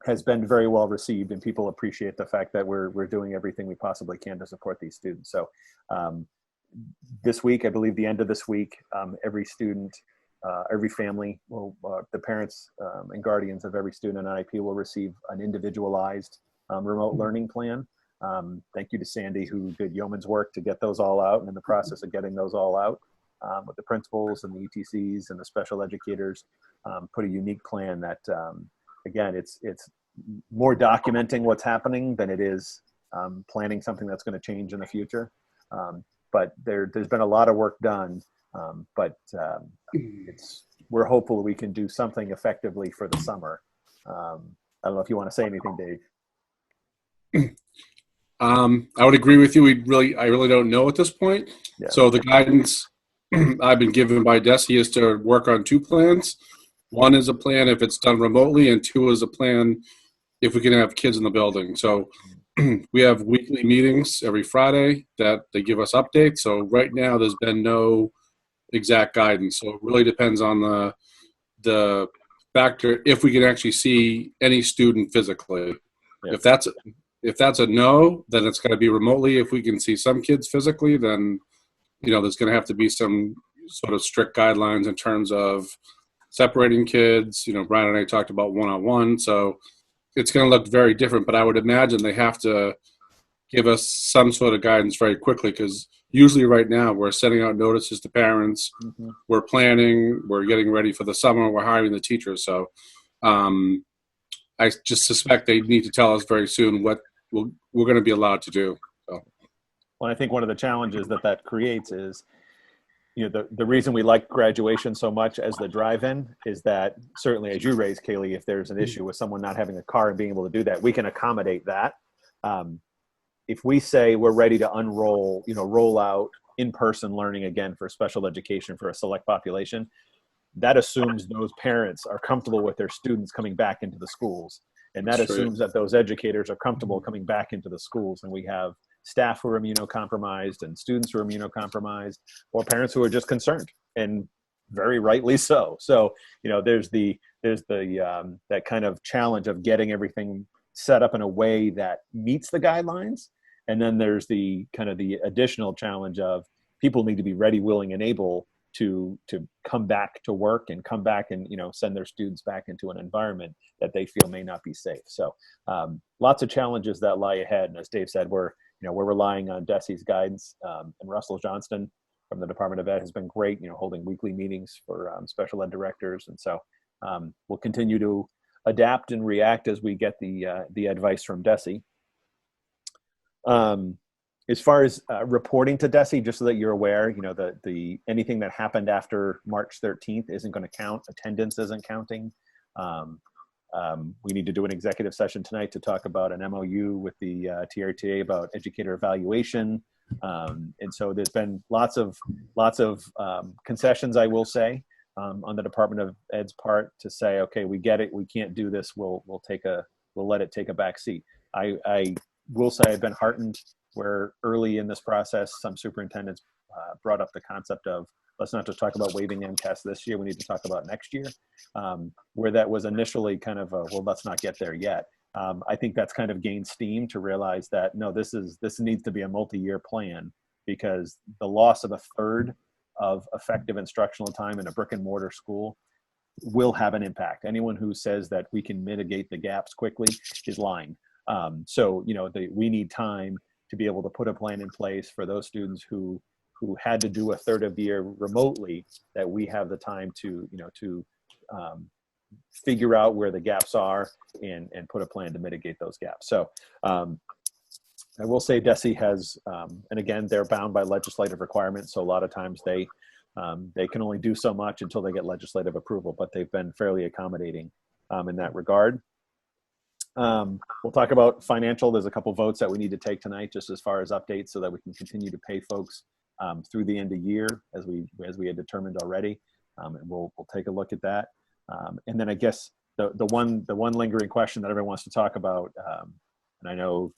has been very well received, and people appreciate the fact that we're doing everything we possibly can to support these students. So this week, I believe the end of this week, every student, every family, the parents and guardians of every student in IEP will receive an individualized remote learning plan. Thank you to Sandy, who did yeoman's work to get those all out, and in the process of getting those all out, with the principals and the ETCs and the special educators, put a unique plan that, again, it's more documenting what's happening than it is planning something that's going to change in the future. But there's been a lot of work done, but we're hopeful we can do something effectively for the summer. I don't know if you want to say anything, Dave. I would agree with you. I really don't know at this point. Yeah. So the guidance I've been given by DESE is to work on 2 plans. One is a plan if it's done remotely, and 2 is a plan if we can have kids in the building. So we have weekly meetings every Friday that they give us updates. So right now there's been no exact guidance. So it really depends on the factor if we can actually see any student physically. Yeah. If that's a no, then it's going to be remotely. If we can see some kids physically, then there's going to have to be some sort of strict guidelines in terms of separating kids. Brian and I talked about one-on-one, so it's going to look very different. But I would imagine they have to give us some sort of guidance very quickly, because usually right now we're sending out notices to parents, we're planning, we're getting ready for the summer, we're hiring the teachers. So I just suspect they need to tell us very soon what we're going to be allowed to do. So. Well, I think one of the challenges that creates is, the reason we like graduation so much as the drive-in is that, certainly as you raised, Kaylee, if there's an issue with someone not having a car and being able to do that, we can accommodate that. If we say we're ready to roll out in-person learning again for special education for a select population, that assumes those parents are comfortable with their students coming back into the schools. And that assumes that those educators are comfortable coming back into the schools. And we have staff who are immunocompromised and students who are immunocompromised, or parents who are just concerned, and very rightly so. So, there's that kind of challenge of getting everything set up in a way that meets the guidelines. And then there's the kind of the additional challenge of people need to be ready, willing, and able to come back to work and come back and, send their students back into an environment that they feel may not be safe. So lots of challenges that lie ahead. And as Dave said, we're relying on DESE's guidance, and Russell Johnston from the Department of Ed has been great, holding weekly meetings for special ed directors. And so we'll continue to adapt and react as we get the advice from DESE. As far as reporting to DESE, just so that you're aware, the anything that happened after March 13th isn't going to count. Attendance isn't counting. We need to do an executive session tonight to talk about an MOU with the TRTA about educator evaluation. And so there's been lots of concessions, I will say, on the Department of Ed's part to say, okay, we get it, we can't do this. We'll let it take a back seat. I will say I've been heartened where early in this process, some superintendents brought up the concept of, let's not just talk about waiving MCAS this year, we need to talk about next year, where that was initially kind of well, let's not get there yet. I think that's kind of gained steam to realize that, no, this needs to be a multi-year plan, because the loss of a third of effective instructional time in a brick and mortar school will have an impact. Anyone who says that we can mitigate the gaps quickly is lying. So, we need time to be able to put a plan in place for those students who had to do a third of the year remotely, that we have the time to figure out where the gaps are and put a plan to mitigate those gaps. So I will say DESE has, and again, they're bound by legislative requirements. So a lot of times they can only do so much until they get legislative approval, but they've been fairly accommodating in that regard. We'll talk about financial. There's a couple votes that we need to take tonight, just as far as updates, so that we can continue to pay folks through the end of year, as we had determined already, and we'll take a look at that. And then I guess the one lingering question that everyone wants to talk about, and I know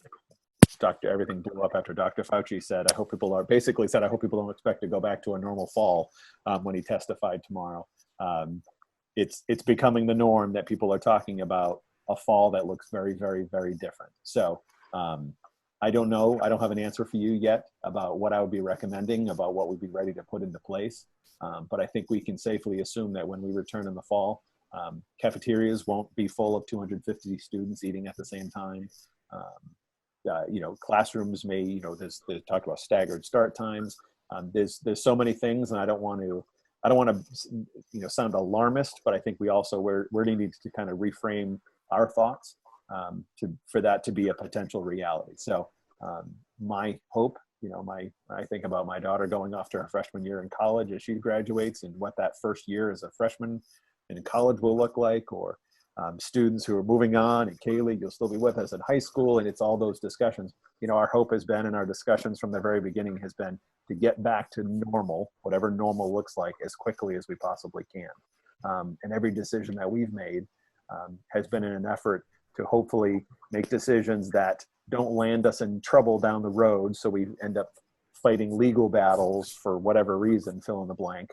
everything blew up after Dr. Fauci said, I hope people don't expect to go back to a normal fall when he testified tomorrow. It's becoming the norm that people are talking about a fall that looks very, very, very different. So I don't know. I don't have an answer for you yet about what I would be recommending, about what we'd be ready to put into place. But I think we can safely assume that when we return in the fall, cafeterias won't be full of 250 students eating at the same time. Classrooms may, they talk about staggered start times. There's so many things, and I don't want to sound alarmist, but I think we also we're needing to kind of reframe our thoughts for that to be a potential reality. So my hope, I think about my daughter going off to her freshman year in college as she graduates, and what that first year as a freshman in college will look like, or students who are moving on, and Kaylee, you'll still be with us in high school, and it's all those discussions. You know, our hope has been, and our discussions from the very beginning has been, to get back to normal, whatever normal looks like, as quickly as we possibly can. And every decision that we've made has been in an effort to hopefully make decisions that don't land us in trouble down the road, so we end up fighting legal battles for whatever reason, fill in the blank,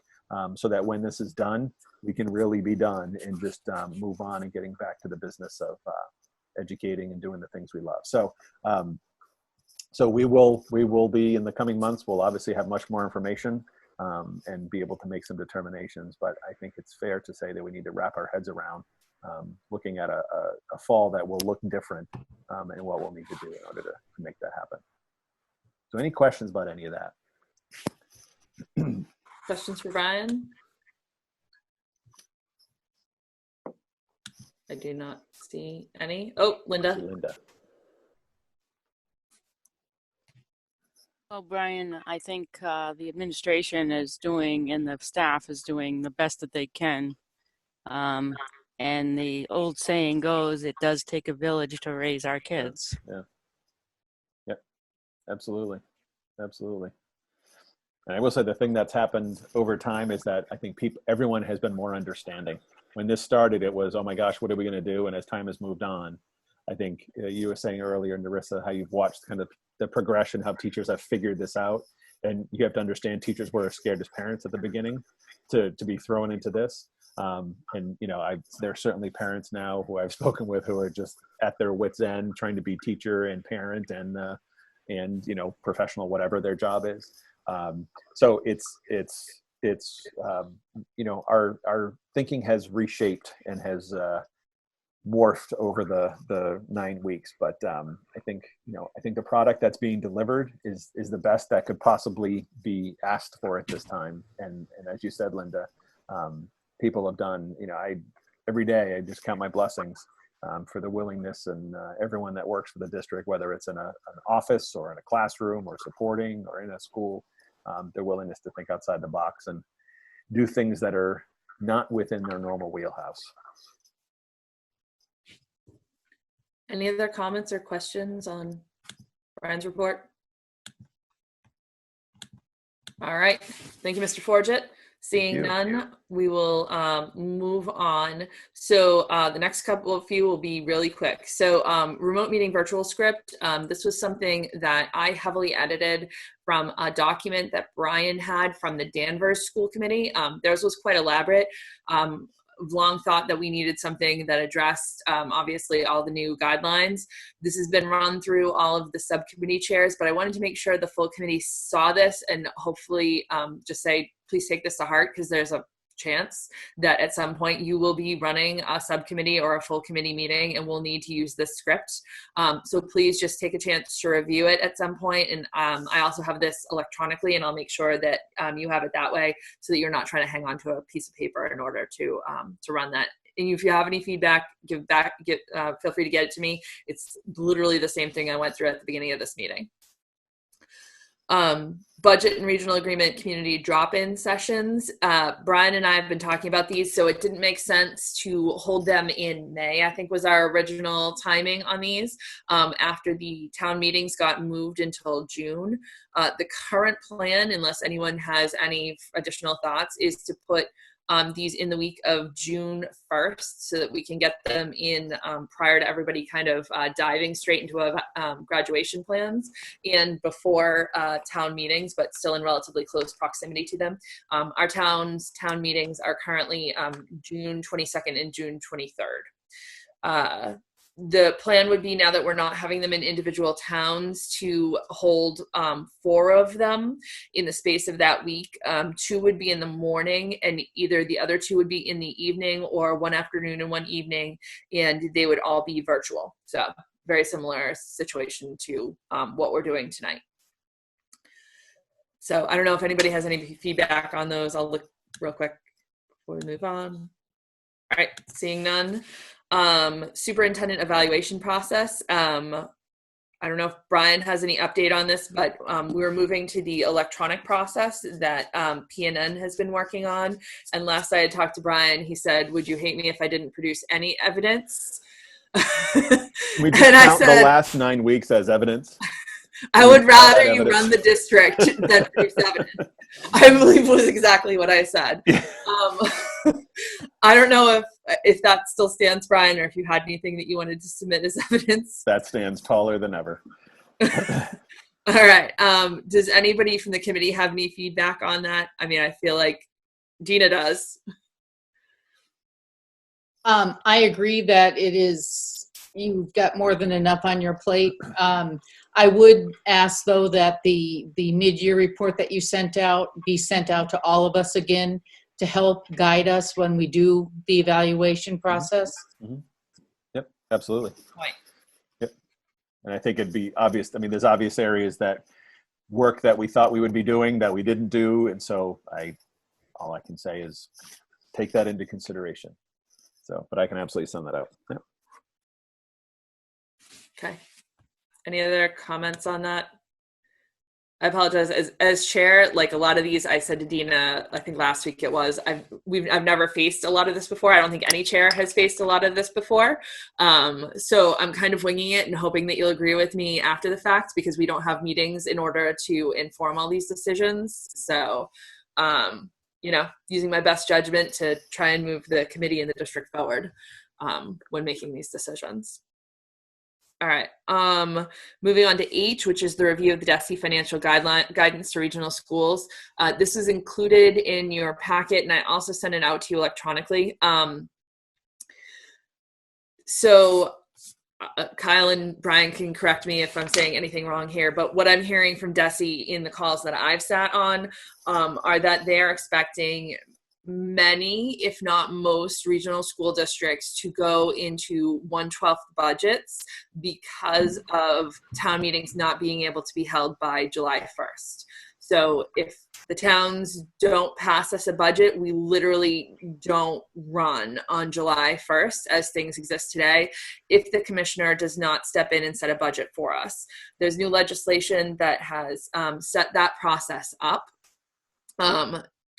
so that when this is done, we can really be done and just move on and getting back to the business of educating and doing the things we love. So, so we will be, in the coming months, we'll obviously have much more information and be able to make some determinations. But I think it's fair to say that we need to wrap our heads around looking at a fall that will look different and what we'll need to do in order to make that happen. So any questions about any of that? Questions for Brian? I do not see any. Oh, Linda. Linda. Well, Brian, I think the administration is doing, and the staff is doing the best that they can. And the old saying goes, it does take a village to raise our kids. Yeah. Yep. Absolutely. Absolutely. And I will say the thing that's happened over time is that I think everyone has been more understanding. When this started, it was, oh my gosh, what are we going to do? And as time has moved on, I think you were saying earlier, Narissa, how you've watched kind of the progression, how teachers have figured this out. And you have to understand, teachers were scared as parents at the beginning to be thrown into this. And, you know, there are certainly parents now who I've spoken with who are just at their wits' end, trying to be teacher and parent and you know, professional, whatever their job is. So it's you know, our thinking has reshaped and has morphed over the 9 weeks. But I think, you know, I think the product that's being delivered is the best that could possibly be asked for at this time. And as you said, Linda, people have done, you know, every day I just count my blessings for the willingness and everyone that works for the district, whether it's in an office or in a classroom or supporting or in a school, their willingness to think outside the box and do things that are not within their normal wheelhouse. Any other comments or questions on Brian's report? All right. Thank you, Mr. Forget. Seeing none, we will move on. So the next couple of few will be really quick. So remote meeting virtual script. This was something that I heavily edited from a document that Brian had from the Danvers School Committee. Theirs was quite elaborate. Long thought that we needed something that addressed obviously all the new guidelines. This has been run through all of the subcommittee chairs, but I wanted to make sure the full committee saw this and hopefully just say, please take this to heart, because there's a chance that at some point you will be running a subcommittee or a full committee meeting and we'll need to use this script. So please just take a chance to review it at some point. And I also have this electronically, and I'll make sure that you have it that way so that you're not trying to hang on to a piece of paper in order to run that. And if you have any feedback, feel free to get it to me. It's literally the same thing I went through at the beginning of this meeting. Budget and regional agreement community drop-in sessions. Brian and I have been talking about these, so it didn't make sense to hold them in May, I think was our original timing on these, after the town meetings got moved until June. The current plan, unless anyone has any additional thoughts, is to put these in the week of June 1st so that we can get them in prior to everybody kind of diving straight into graduation plans and before town meetings, but still in relatively close proximity to them. Our town meetings are currently June 22nd and June 23rd. The plan would be, now that we're not having them in individual towns, to hold 4 of them in the space of that week. 2 would be in the morning, and either the other 2 would be in the evening, or one afternoon and one evening, and they would all be virtual. So very similar situation to what we're doing tonight. So I don't know if anybody has any feedback on those. I'll look real quick before we move on. All right, seeing none. Superintendent evaluation process. I don't know if Brian has any update on this, but we're moving to the electronic process that PNN has been working on. And last I had talked to Brian, he said, "Would you hate me if I didn't produce any evidence?" We just count the last 9 weeks as evidence. I would rather you run the district than produce evidence. I believe was exactly what I said. I don't know if that still stands, Brian, or if you had anything that you wanted to submit as evidence. That stands taller than ever. All right. Does anybody from the committee have any feedback on that? I mean, I feel like Dina does. I agree that you've got more than enough on your plate. I would ask, though, that the mid-year report that you sent out be sent out to all of us again to help guide us when we do the evaluation process. Mm-hmm. Yep, absolutely. Right. Yep. And I think it'd be obvious. I mean, there's obvious areas that work that we thought we would be doing that we didn't do. And so all I can say is take that into consideration. So, but I can absolutely send that out. Yeah. Okay. Any other comments on that? I apologize. As chair, like a lot of these, I said to Dina, I think last week it was, I've never faced a lot of this before. I don't think any chair has faced a lot of this before. So I'm kind of winging it and hoping that you'll agree with me after the fact, because we don't have meetings in order to inform all these decisions. So, using my best judgment to try and move the committee and the district forward when making these decisions. All right. Moving on to H, which is the review of the DESE financial guidance to regional schools. This is included in your packet, and I also sent it out to you electronically. So Kyle and Brian can correct me if I'm saying anything wrong here, but what I'm hearing from DESE in the calls that I've sat on are that they're expecting many, if not most, regional school districts to go into 1/12 budgets because of town meetings not being able to be held by July 1st. So if the towns don't pass us a budget, we literally don't run on July 1st as things exist today if the commissioner does not step in and set a budget for us. There's new legislation that has set that process up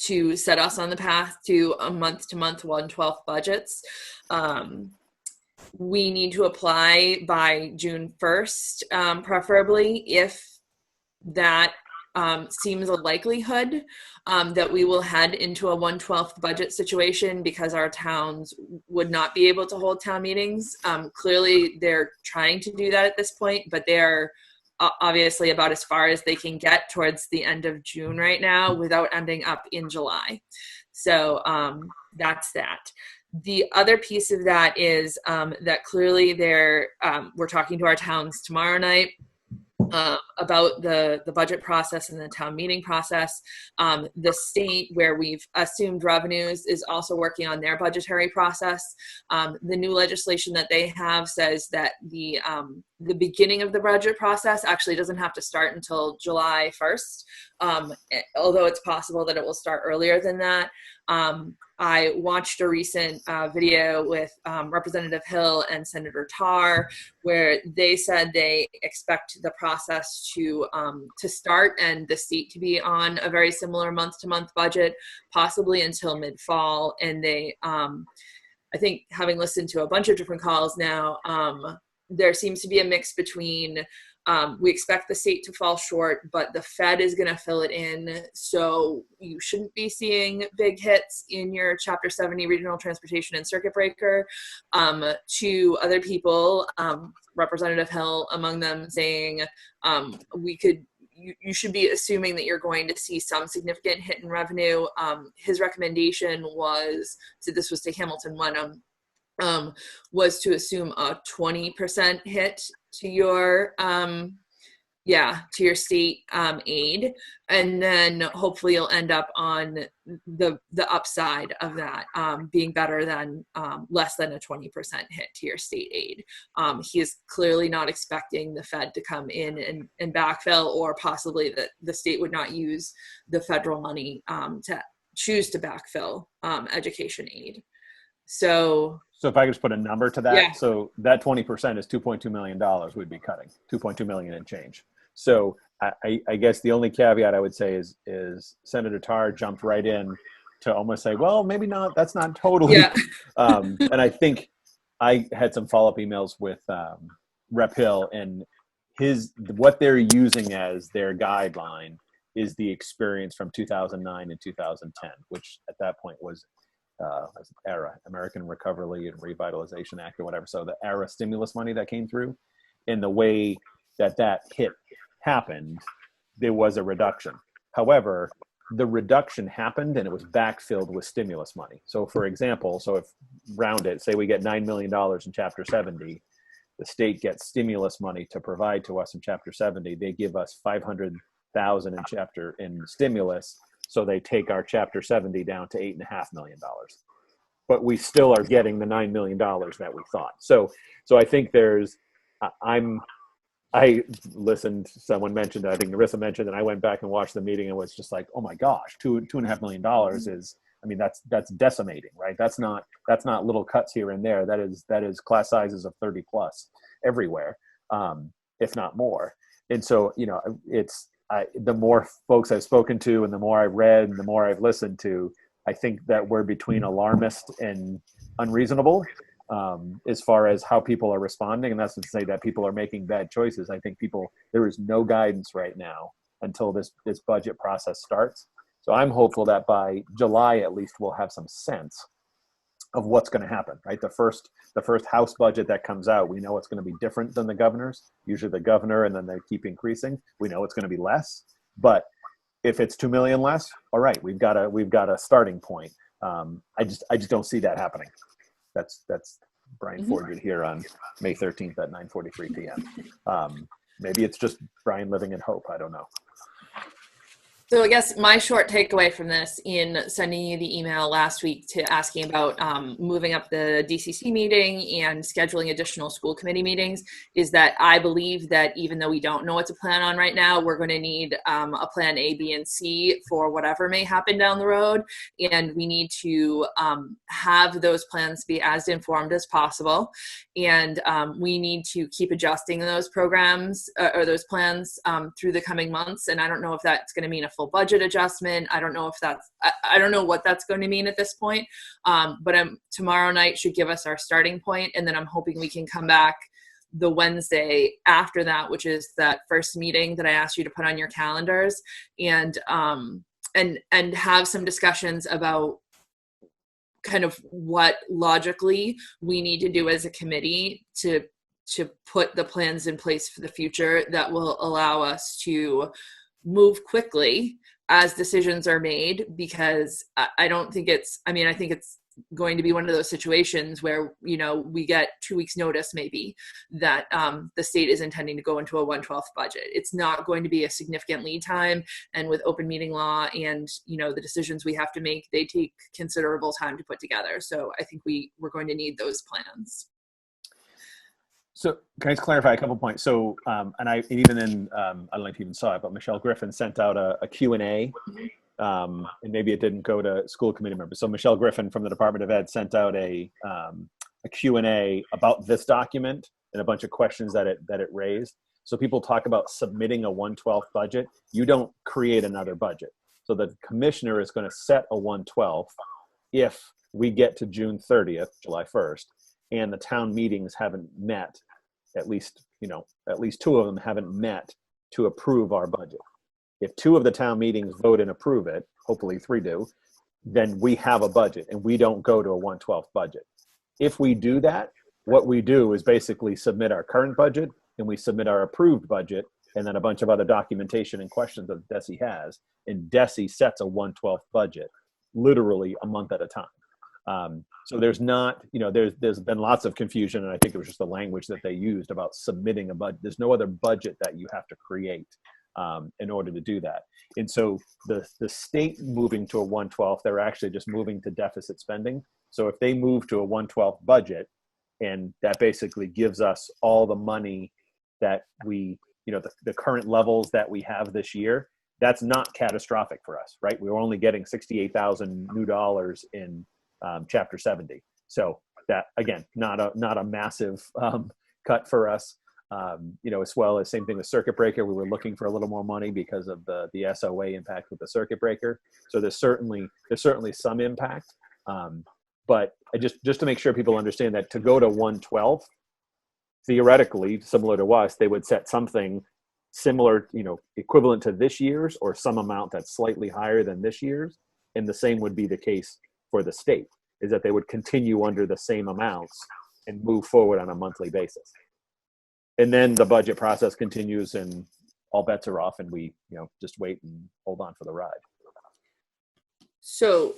to set us on the path to a month-to-month 1/12 budgets. We need to apply by June 1st, preferably, if that seems a likelihood that we will head into a 1/12 budget situation because our towns would not be able to hold town meetings. Clearly, they're trying to do that at this point, but they're obviously about as far as they can get towards the end of June right now without ending up in July. So that's that. The other piece of that is that clearly we're talking to our towns tomorrow night about the budget process and the town meeting process. The state, where we've assumed revenues, is also working on their budgetary process. The new legislation that they have says that the beginning of the budget process actually doesn't have to start until July 1st, although it's possible that it will start earlier than that. I watched a recent video with Representative Hill and Senator Tarr, where they said they expect the process to start and the state to be on a very similar month-to-month budget, possibly until mid-fall. And they, I think, having listened to a bunch of different calls now, there seems to be a mix between we expect the state to fall short, but the Fed is going to fill it in. So you shouldn't be seeing big hits in your Chapter 70 regional transportation and circuit breaker. To other people, Representative Hill among them, saying you should be assuming that you're going to see some significant hit in revenue. His recommendation was, so this was to Hamilton Wenham, was to assume a 20% hit to your state aid, and then hopefully you'll end up on the upside of that being better than less than a 20% hit to your state aid. He is clearly not expecting the Fed to come in and backfill, or possibly that the state would not use the federal money to choose to backfill education aid. So So if I could just put a number to that, Yeah. so that 20% is $2.2 million we'd be cutting, 2.2 million and change. So I guess the only caveat I would say is Senator Tarr jumped right in to almost say, well, maybe not, that's not totally. Yeah. And I think I had some follow-up emails with Rep Hill, and what they're using as their guideline is the experience from 2009 and 2010, which at that point was ARRA, American Recovery and Revitalization Act or whatever. So the ARRA stimulus money that came through, and the way that hit happened, there was a reduction. However, the reduction happened and it was backfilled with stimulus money. So for example, so if round it, say we get $9 million in Chapter 70, the state gets stimulus money to provide to us in Chapter 70. They give us $500,000 in stimulus. So they take our Chapter 70 down to $8.5 million. But we still are getting the $9 million that we thought. So I think I listened, someone mentioned, I think Narissa mentioned, and I went back and watched the meeting and was just like, oh my gosh, $2.5 million is, I mean, that's decimating, right? That's not little cuts here and there. That is class sizes of 30 plus everywhere, if not more. And so, the more folks I've spoken to and the more I've read and the more I've listened to, I think that we're between alarmist and unreasonable as far as how people are responding. And that's to say that people are making bad choices. I think there is no guidance right now until this budget process starts. So I'm hopeful that by July, at least, we'll have some sense of what's going to happen, right? The first House budget that comes out, we know it's going to be different than the governor's. Usually the governor, and then they keep increasing. We know it's going to be less, but if it's 2 million less, all right, we've got a starting point. I just don't see that happening. That's Brian Fordred here on May 13th at 9:43 p.m. Maybe it's just Brian living in hope. I don't know. So I guess my short takeaway from this, in sending you the email last week to asking about moving up the DCC meeting and scheduling additional school committee meetings, is that I believe that even though we don't know what to plan on right now, we're going to need a plan A, B, and C for whatever may happen down the road. And we need to have those plans be as informed as possible. And we need to keep adjusting those programs or those plans through the coming months. And I don't know if that's going to mean a full budget adjustment. I don't know what that's going to mean at this point. But tomorrow night should give us our starting point, and then I'm hoping we can come back the Wednesday after that, which is that first meeting that I asked you to put on your calendars, and have some discussions about kind of what logically we need to do as a committee to put the plans in place for the future that will allow us to move quickly as decisions are made, because I think it's going to be one of those situations where, we get 2 weeks notice maybe that the state is intending to go into a 1/12 budget. It's not going to be a significant lead time. And with open meeting law and, the decisions we have to make, they take considerable time to put together. So I think we're going to need those plans. So can I just clarify a couple points? So, and even in, I don't know if you even saw it, but Michelle Griffin sent out a Q&A, and maybe it didn't go to school committee members. So Michelle Griffin from the Department of Ed sent out a Q&A about this document and a bunch of questions that it raised. So people talk about submitting a 1/12 budget. You don't create another budget. So the commissioner is going to set a 1/12 if we get to June 30th, July 1st, and the town meetings haven't met, at least 2 of them haven't met to approve our budget. If 2 of the town meetings vote and approve it, hopefully 3 do, then we have a budget and we don't go to a 1/12 budget. If we do that, what we do is basically submit our current budget and we submit our approved budget and then a bunch of other documentation and questions that DESE has, and DESE sets a 1/12 budget literally a month at a time. So there's not, there's been lots of confusion, and I think it was just the language that they used about submitting a budget. There's no other budget that you have to create in order to do that. And so the state moving to a 1/12, they're actually just moving to deficit spending. So if they move to a 1/12 budget, and that basically gives us all the money that we, the current levels that we have this year, that's not catastrophic for us, right? We were only getting $68,000 new dollars in Chapter 70. So that, again, not a massive cut for us. As well as same thing with circuit breaker. We were looking for a little more money because of the SOA impact with the circuit breaker. So there's certainly some impact. But just to make sure people understand that to go to 112, theoretically, similar to us, they would set something similar, equivalent to this year's or some amount that's slightly higher than this year's. And the same would be the case for the state, is that they would continue under the same amounts and move forward on a monthly basis. And then the budget process continues and all bets are off and we, just wait and hold on for the ride. So,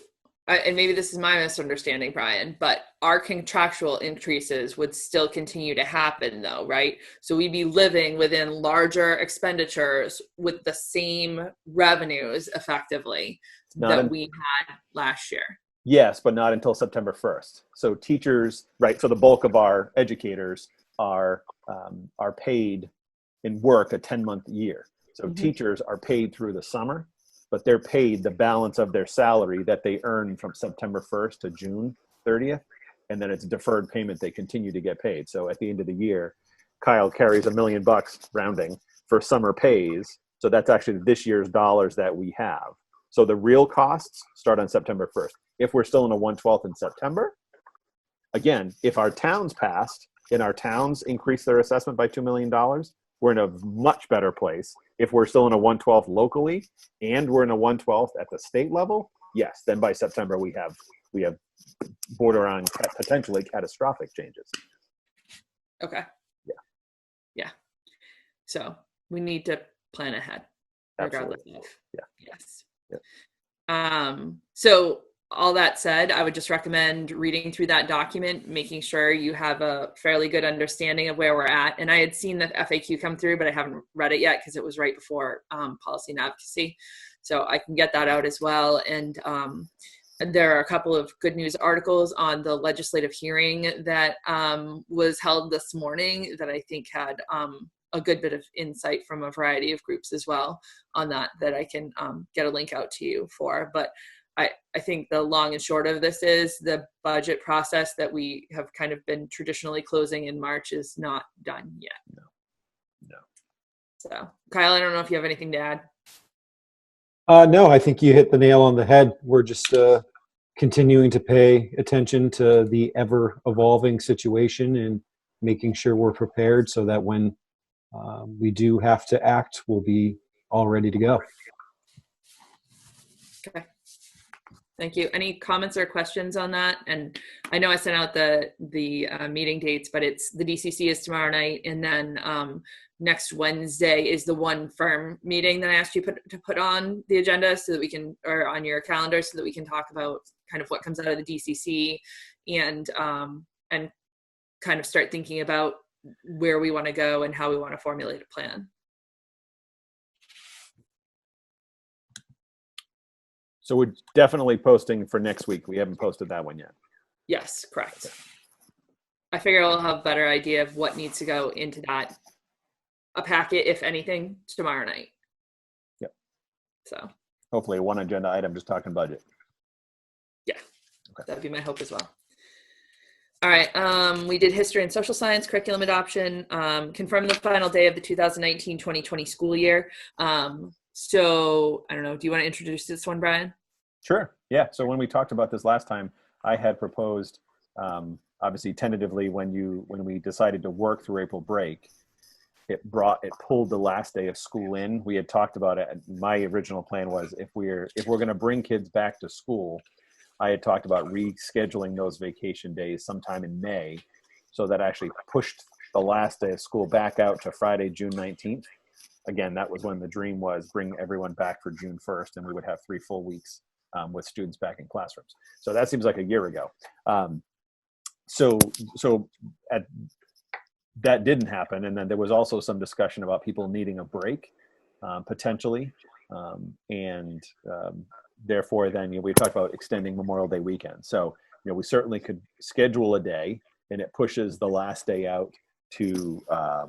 and maybe this is my misunderstanding, Brian, but our contractual increases would still continue to happen though, right? So we'd be living within larger expenditures with the same revenues effectively we had last year. Yes, but not until September 1st. So teachers, right? So the bulk of our educators are paid and work a 10-month year. So teachers are paid through the summer, but they're paid the balance of their salary that they earn from September 1st to June 30th. And then it's a deferred payment. They continue to get paid. So at the end of the year, Kyle carries $1 million rounding for summer pays. So that's actually this year's dollars that we have. So the real costs start on September 1st. If we're still in a 1/12 in September, again, if our towns passed and our towns increased their assessment by $2 million, we're in a much better place. If we're still in a 1/12 locally and we're in a 1/12 at the state level, yes, then by September we have borderline potentially catastrophic changes. Okay. Yeah. Yeah. So we need to plan ahead, regardless of. Yeah. Yes. Yeah. So all that said, I would just recommend reading through that document, making sure you have a fairly good understanding of where we're at. And I had seen the FAQ come through, but I haven't read it yet because it was right before policy and advocacy. So I can get that out as well. And there are a couple of good news articles on the legislative hearing that was held this morning that I think had a good bit of insight from a variety of groups as well on that I can get a link out to you for. But I think the long and short of this is the budget process that we have kind of been traditionally closing in March is not done yet. No. So Kyle, I don't know if you have anything to add. No, I think you hit the nail on the head. We're just continuing to pay attention to the ever evolving situation and making sure we're prepared so that when we do have to act, we'll be all ready to go. Okay. Thank you. Any comments or questions on that? And I know I sent out the meeting dates, but it's the DCC is tomorrow night, and then next Wednesday is the one firm meeting that I asked you to put on the agenda so that we can, or on your calendar, so that we can talk about kind of what comes out of the DCC and kind of start thinking about where we want to go and how we want to formulate a plan. So we're definitely posting for next week. We haven't posted that one yet. Yes, correct. I figure I'll have a better idea of what needs to go into that, a packet, if anything, tomorrow night. Yep. So hopefully one agenda item just talking budget. Yeah, okay. That'd be my hope as well. All right, we did history and social science curriculum adoption, confirmed the final day of the 2019-2020 school year. So I don't know, do you want to introduce this one, Brian? Sure. Yeah. So when we talked about this last time, I had proposed, obviously tentatively when we decided to work through April break, it pulled the last day of school in. We had talked about it. My original plan was if we're going to bring kids back to school, I had talked about rescheduling those vacation days sometime in May. So that actually pushed the last day of school back out to Friday, June 19th. Again, that was when the dream was bring everyone back for June 1st, and we would have 3 full weeks with students back in classrooms. So that seems like a year ago. That didn't happen. And then there was also some discussion about people needing a break, potentially. Therefore, then we talked about extending Memorial Day weekend. So, we certainly could schedule a day, and it pushes the last day out to, I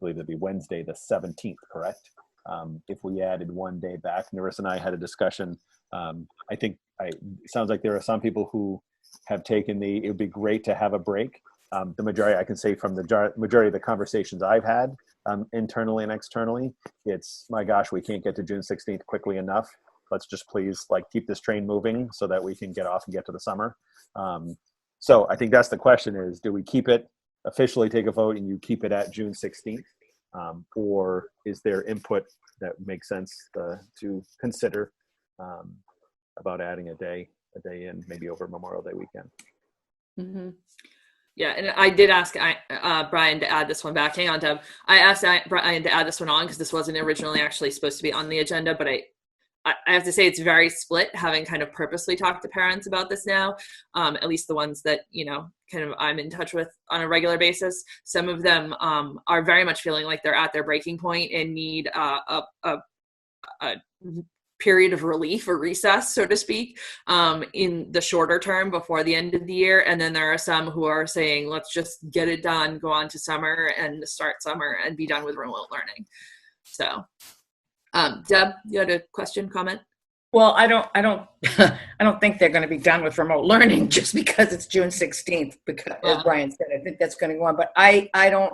believe it'd be Wednesday, the 17th, correct? If we added one day back, Nerissa and I had a discussion. I think it sounds like there are some people who have taken it would be great to have a break. The majority, I can say from the majority of the conversations I've had internally and externally, it's, my gosh, we can't get to June 16th quickly enough. Let's just please keep this train moving so that we can get off and get to the summer. So I think that's the question is, do we keep it, officially take a vote and you keep it at June 16th? Or is there input that makes sense to consider about adding a day in, maybe over Memorial Day weekend? Mm-hmm. Yeah, and I did ask Brian to add this one back. Hang on, Deb. I asked Brian to add this one on because this wasn't originally actually supposed to be on the agenda, but I have to say it's very split, having kind of purposely talked to parents about this now, at least the ones that, kind of I'm in touch with on a regular basis. Some of them are very much feeling like they're at their breaking point and need a period of relief or recess, so to speak, in the shorter term before the end of the year. And then there are some who are saying, let's just get it done, go on to summer and start summer and be done with remote learning. So, Deb, you had a question, comment? Well, I don't think they're going to be done with remote learning just because it's June 16th, because as Brian said, I think that's going to go on, but I don't,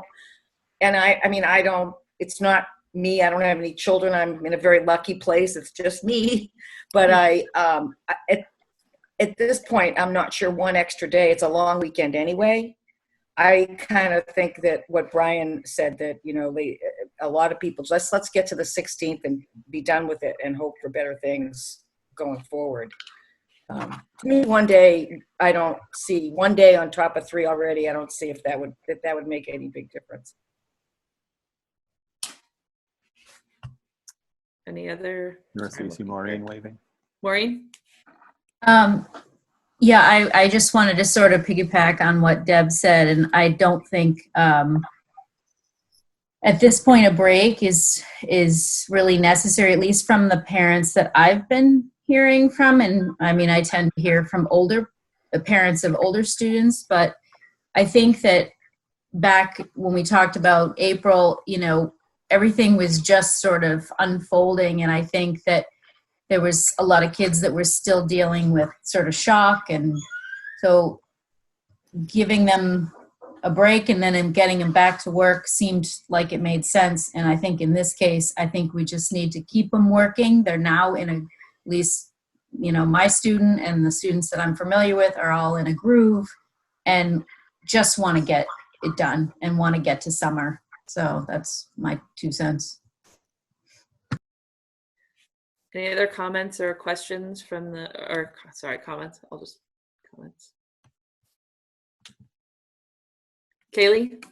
it's not me. I don't have any children. I'm in a very lucky place. It's just me. But at this point, I'm not sure one extra day. It's a long weekend anyway. I kind of think that what Brian said, that, a lot of people, let's get to the 16th and be done with it and hope for better things going forward. To me, one day on top of 3 already, I don't see if that would make any big difference. Any other? You see Maureen waving? Maureen? Yeah, I just wanted to sort of piggyback on what Deb said, and I don't think at this point a break is really necessary, at least from the parents that I've been hearing from. And I mean, I tend to hear from the parents of older students, but I think that back when we talked about April, everything was just sort of unfolding, and I think that there was a lot of kids that were still dealing with sort of shock, and so giving them a break and then getting them back to work seemed like it made sense. And I think in this case, I think we just need to keep them working. They're now at least, my student and the students that I'm familiar with are all in a groove and just want to get it done and want to get to summer. So that's my 2 cents. Any other comments or questions comments? I'll just comments. Kaylee?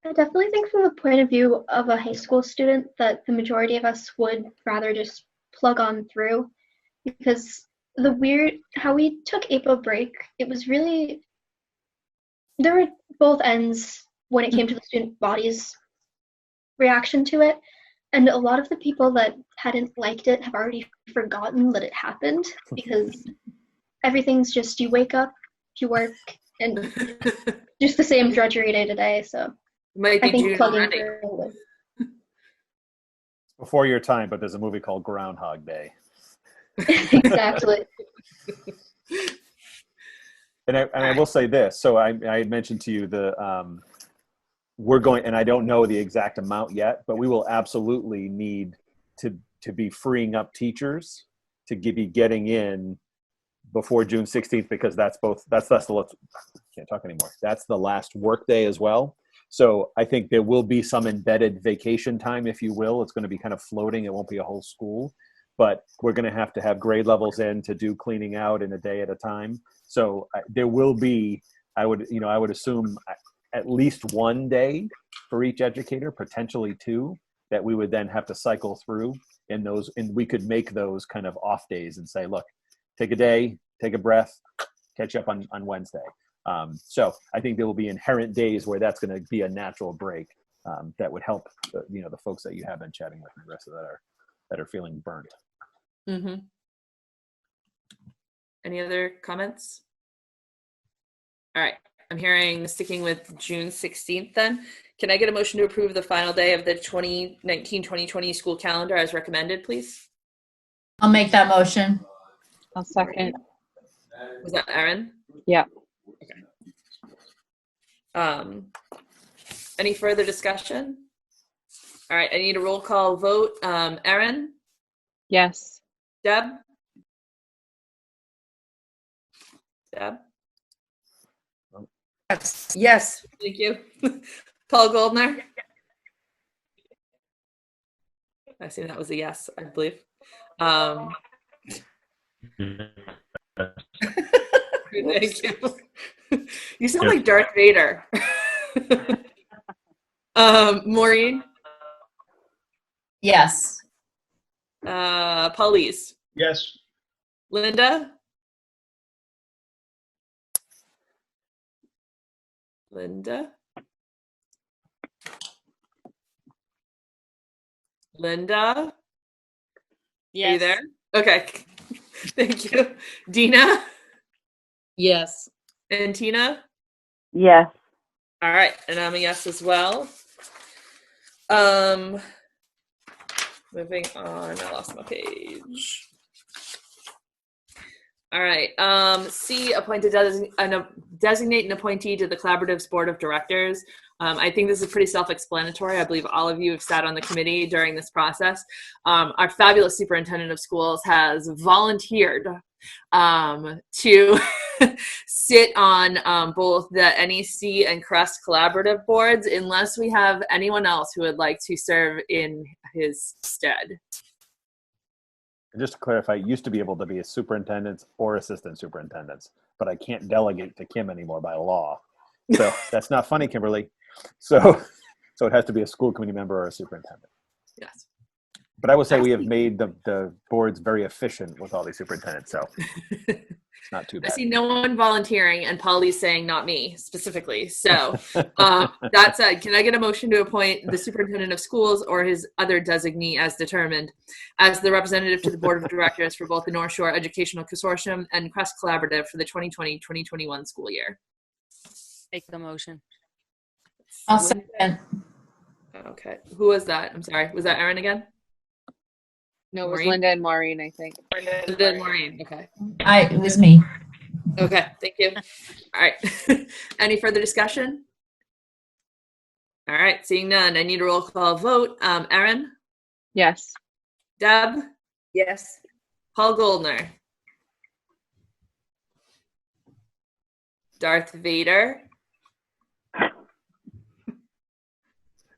I definitely think from the point of view of a high school student that the majority of us would rather just plug on through, because how we took April break, it was really, there were both ends when it came to the student body's reaction to it. And a lot of the people that hadn't liked it have already forgotten that it happened, because everything's just, you wake up, you work, and just the same drudgery day to day. So I think plugging through. Before your time, but there's a movie called Groundhog Day. Exactly. And I will say this. So I had mentioned to you we're going, and I don't know the exact amount yet, but we will absolutely need to be freeing up teachers to be getting in before June 16th, because that's can't talk anymore. That's the last work day as well. So I think there will be some embedded vacation time, if you will. It's going to be kind of floating. It won't be a whole school, but we're going to have grade levels in to do cleaning out in a day at a time. So there will be, I would assume at least 1 day for each educator, potentially 2, that we would then have to cycle through in those, and we could make those kind of off days and say, look, take a day, take a breath, catch up on Wednesday. So I think there will be inherent days where that's going to be a natural break that would help the folks that you have been chatting with and the rest of that are feeling burnt. Mm-hmm. Any other comments? All right. I'm hearing sticking with June 16th then. Can I get a motion to approve the final day of the 2019-2020 school calendar as recommended, please? I'll make that motion. I'll second. Was that Erin? Yeah. Any further discussion? All right, I need a roll call vote. Erin? Yes. Deb? Deb? Yes. Yes. Thank you. Paul Goldner? I see that was a yes, I believe. Thank you. You sound like Darth Vader. Maureen? Yes. Paulise? Yes. Linda? Linda? Linda? Yes. Are you there? Okay. Thank you. Dina? Yes. And Tina? Yes. All right, and I'm a yes as well. Moving on, I lost my page. All right, C, designate an appointee to the Collaborative's Board of Directors. I think this is pretty self-explanatory. I believe all of you have sat on the committee during this process. Our fabulous superintendent of schools has volunteered to sit on both the NEC and CREST collaborative boards unless we have anyone else who would like to serve in his stead. And just to clarify, it used to be able to be a superintendents or assistant superintendents, but I can't delegate to Kim anymore by law. So that's not funny, Kimberly. So it has to be a school committee member or a superintendent. Yes. But I would say we have made the boards very efficient with all these superintendents, so it's not too I bad. see no one volunteering, and Polly's saying not me specifically. So that's it. Can I get a motion to appoint the superintendent of schools or his other designee as determined as the representative to the board of directors for both the North Shore Educational Consortium and CREST Collaborative for the 2020-2021 school year? Make the motion. I'll second. Okay. Who was that? I'm sorry. Was that Erin again? No, it was Maureen? Linda and Maureen, I think. Linda and Maureen. Okay. It was me. Okay. Thank you. All right. Any further discussion? All right. Seeing none, I need a roll call vote. Erin? Yes. Deb? Yes. Paul Goldner? Darth Vader? I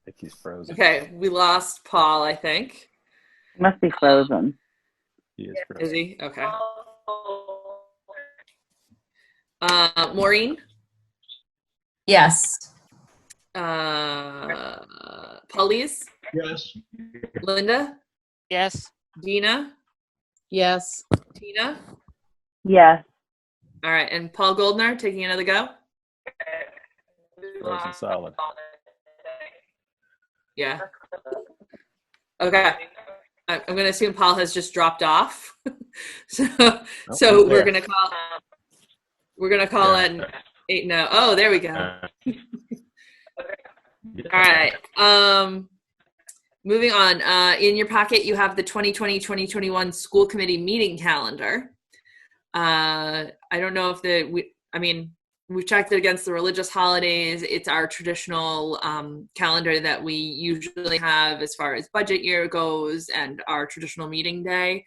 think he's frozen. Okay, we lost Paul, I think. Must be frozen. He is Is he? Okay. Maureen? Yes. Paulise? Yes. Linda? Yes. Dina? Yes. Tina? Yes. All right, and Paul Goldner taking another go? Frozen solid. Yeah. Okay. I'm going to assume Paul has just dropped off. so he's we're there. going to call in 8 now. Oh, there we go. All right. Moving on. In your packet, you have the 2020-2021 school committee meeting calendar. I don't know if we've checked it against the religious holidays. It's our traditional calendar that we usually have as far as budget year goes and our traditional meeting day.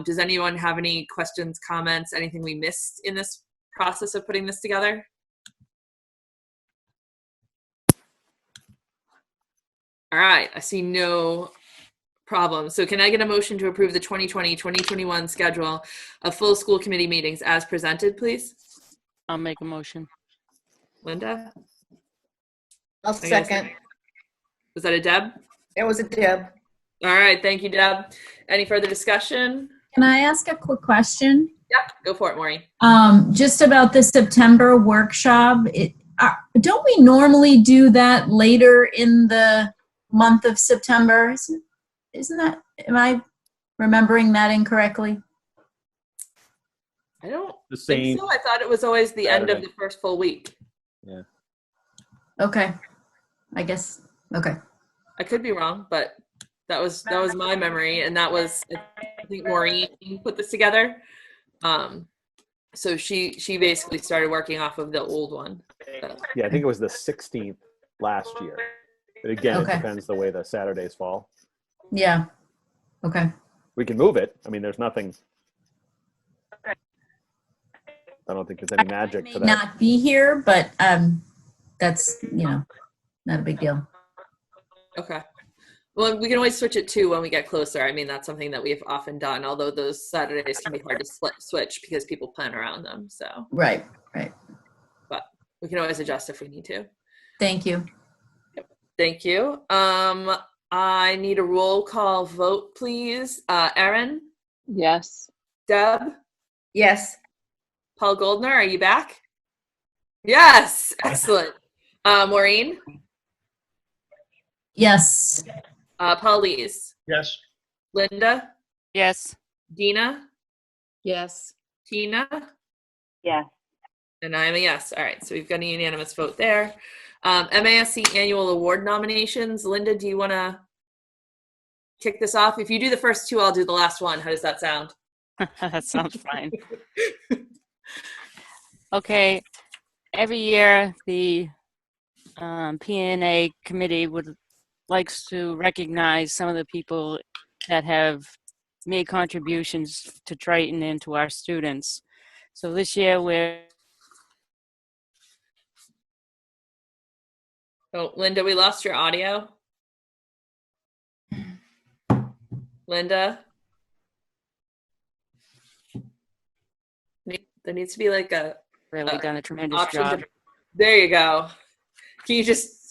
Does anyone have any questions, comments, anything we missed in this process of putting this together? All right, I see no problem. So can I get a motion to approve the 2020-2021 schedule of full school committee meetings as presented, please? I'll make a motion. Linda? I'll second. Was that a Deb? It was a Deb. All right, thank you, Deb. Any further discussion? Can I ask a quick question? Yeah, go for it, Maureen. Just about the September workshop. Don't we normally do that later in the month of September? Isn't that, am I remembering that incorrectly? I don't The same. think so. I thought it was always the end of Saturday. the first full week. Yeah. Okay. I guess, okay. I could be wrong, but that was my memory, and that was, I think Maureen put this together. So she basically started working off of the old one. Yeah, I think it was the 16th last year. But again, Okay. it depends the way the Saturdays fall. Yeah. Okay. We can move it. I mean, there's nothing. I don't think there's any magic to that. Not be here, but that's, not a big deal. Okay. Well, we can always switch it too when we get closer. I mean, that's something that we've often done, although those Saturdays can be hard to switch because people plan around them. So. Right. But we can always adjust if we need to. Thank you. Thank you. I need a roll call vote, please. Erin? Yes. Deb? Yes. Paul Goldner, are you back? Yes. Excellent. Maureen? Yes. Paul Lees? Yes. Linda? Yes. Dina? Yes. Tina? Yes. And I'm a yes. All right, so we've got a unanimous vote there. MASC annual award nominations. Linda, do you want to kick this off? If you do the first two, I'll do the last one. How does that sound? That sounds fine. Okay. Every year, the P&A committee likes to recognize some of the people that have made contributions to Triton and to our students. So this year Oh, Linda, we lost your audio. Linda? There needs to be like a really done a tremendous option job. There you go. Can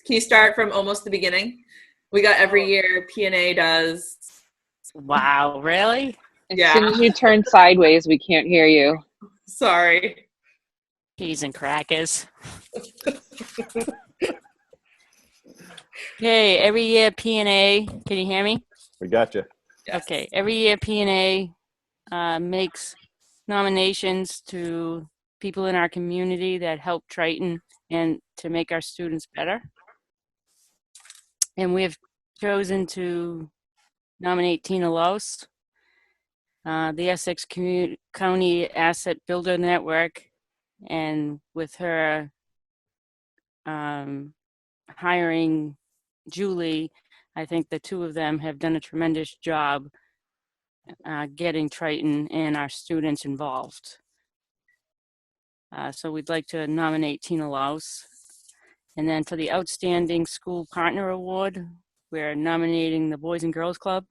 you start from almost the beginning? We got every year P&A does. Wow, really? As soon as you turn sideways, we can't hear you. Sorry. Cheese and crackers. Okay, every year P&A, can you hear me? We got you. Okay, every year P&A makes nominations to people in our community that help Triton and to make our students better. And we have chosen to nominate Tina Lose, the Essex County Asset Builder Network, and with her hiring Julie, I think the two of them have done a tremendous job getting Triton and our students involved. So we'd like to nominate Tina Lose. And then for the Outstanding School Partner Award, we're nominating the Boys and Girls Club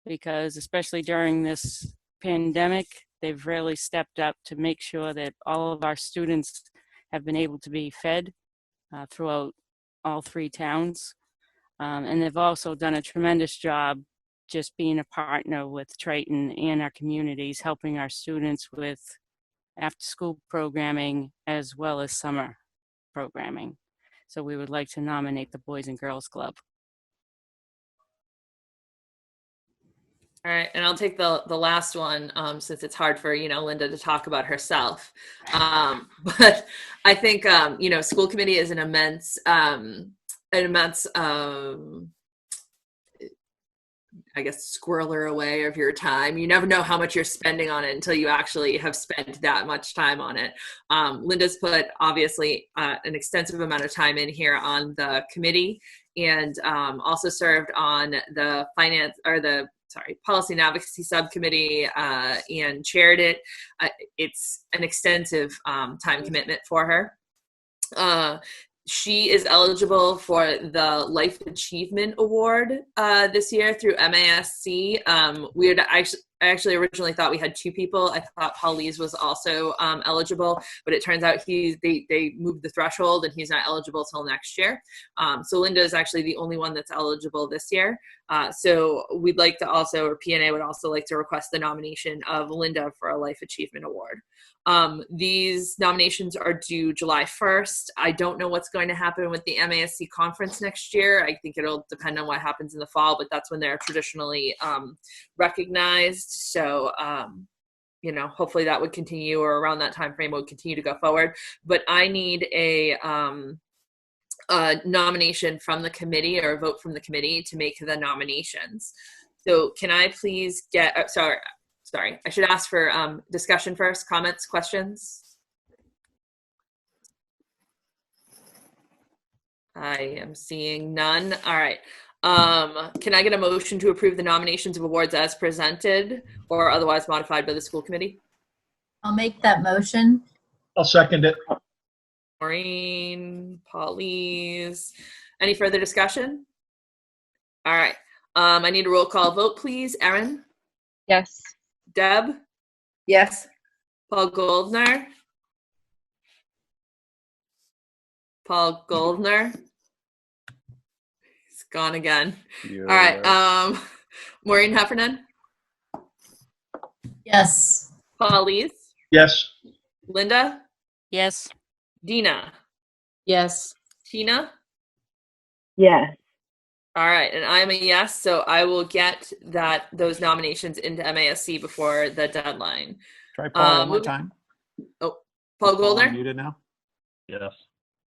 because especially during this pandemic, they've really stepped up to make sure that all of our students have been able to be fed throughout all three towns. And they've also done a tremendous job just being a partner with Triton and our communities, helping our students with after-school programming as well as summer programming. So we would like to nominate the Boys and Girls Club. All right, and I'll take the last one since it's hard for Linda to talk about herself. But I think school committee is an immense I guess squirreler away of your time. You never know how much you're spending on it until you actually have spent that much time on it. Linda's put obviously an extensive amount of time in here on the committee and also served on the policy and advocacy subcommittee and chaired it. It's an extensive time commitment for her. She is eligible for the Life Achievement Award this year through MASC. I actually originally thought we had two people. I thought Paul Lees was also eligible, but it turns out they moved the threshold and he's not eligible till next year. So Linda is actually the only one that's eligible this year. So we'd like to also, or P&A would also like to request the nomination of Linda for a Life Achievement Award. These nominations are due July 1st. I don't know what's going to happen with the MASC conference next year. I think it'll depend on what happens in the fall, but that's when they're traditionally recognized. So, hopefully that would continue, or around that time frame would continue to go forward. But I need a nomination from the committee or a vote from the committee to make the nominations. So can I please get, sorry, I should ask for discussion first, comments, questions. I am seeing none. All right. Can I get a motion to approve the nominations of awards as presented or otherwise modified by the school committee? I'll make that motion. I'll second it. Maureen, Paulise. Any further discussion? All right. I need a roll call vote, please. Erin? Yes. Deb? Yes. Paul Goldner? Paul Goldner? He's gone again. You're, All right. Maureen Heffernan? Yes. Paulise? Yes. Linda? Yes. Dina? Yes. Tina? Yes. All right, and I'm a yes, so I will get those nominations into MASC before the deadline. Try Paul one more time. Oh, Paul Goldner? Muted now? Yes.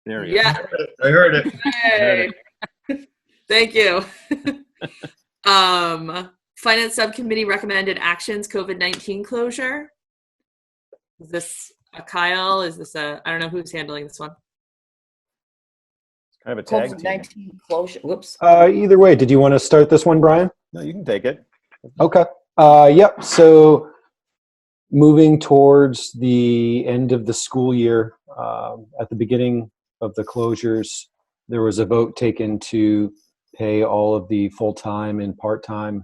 There he is. Yeah. I heard it. Hey. Thank you. Finance Subcommittee recommended actions, COVID-19 closure. Is this a Kyle? Is this I don't know who's handling this one. Kind of a tag team. COVID-19 closure. Whoops. Either way, did you want to start this one, Brian? No, you can take it. Okay. Yep. So moving towards the end of the school year, at the beginning of the closures, there was a vote taken to pay all of the full-time and part-time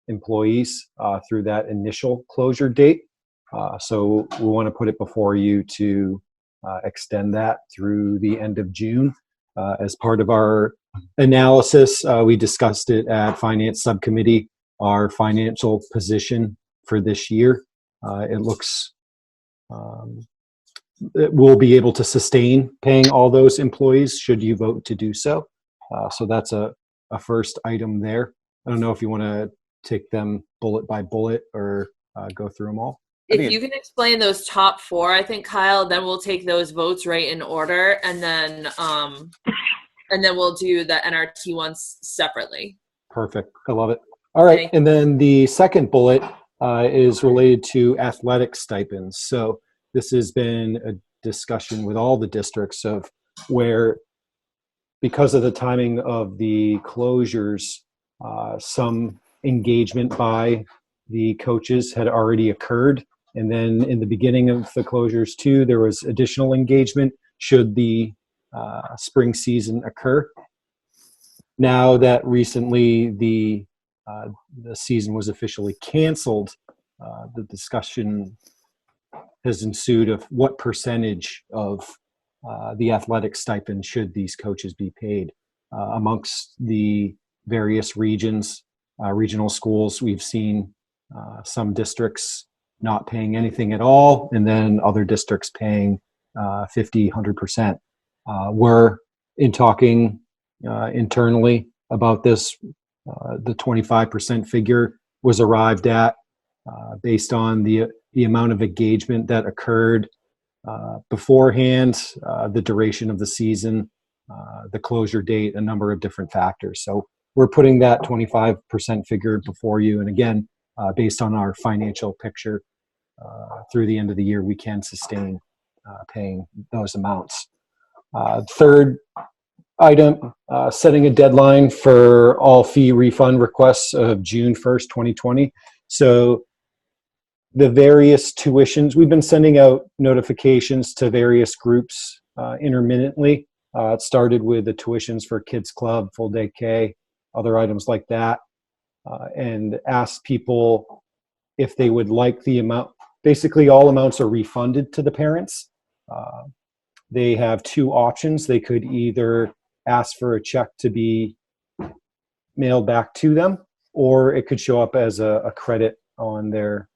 employees through that initial closure date. So we want to put it before you to extend that through the end of June. As part of our analysis, we discussed it at Finance Subcommittee, our financial position for this year. It looks we'll be able to sustain paying all those employees should you vote to do so. So that's a first item there. I don't know if you want to take them bullet by bullet or go through them all. If you can explain those top four, I think, Kyle, then we'll take those votes right in order, and then we'll do the NRT ones separately. Perfect. I love it. All right. And then the second bullet is related to athletic stipends. So this has been a discussion with all the districts of where, because of the timing of the closures, some engagement by the coaches had already occurred. And then in the beginning of the closures too, there was additional engagement should the spring season occur. Now that recently the season was officially canceled, the discussion has ensued of what percentage of the athletic stipend should these coaches be paid. Amongst the various regions, regional schools, we've seen some districts not paying anything at all, and then other districts paying 50, 100%. We're in talking internally about this. The 25% figure was arrived at based on the amount of engagement that occurred beforehand, the duration of the season, the closure date, a number of different factors. So we're putting that 25% figure before you. And again, based on our financial picture through the end of the year, we can sustain paying those amounts. Third item, setting a deadline for all fee refund requests of June 1st, 2020. So the various tuitions, we've been sending out notifications to various groups intermittently. It started with the tuitions for Kids Club, Full Day K, other items like that, and asked people if they would like the amount. Basically, all amounts are refunded to the parents. They have two options. They could either ask for a check to be mailed back to them, or it could show up as a credit on their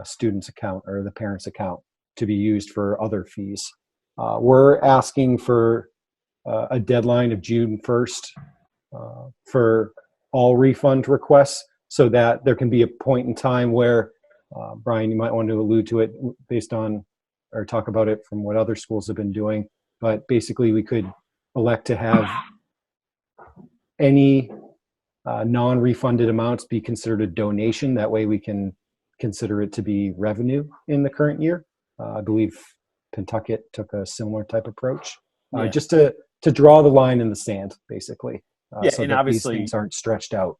student's account or the parent's account to be used for other fees. We're asking for a deadline of June 1st for all refund requests so that there can be a point in time where, Brian, you might want to allude to it based on, or talk about it from what other schools have been doing, but basically we could elect to have any non-refunded amounts be considered a donation. That way we can consider it to be revenue in the current year. I believe Pentucket took a similar type approach, Yeah. just to draw the line in the sand, basically, Yeah, so and that these obviously- things aren't stretched out.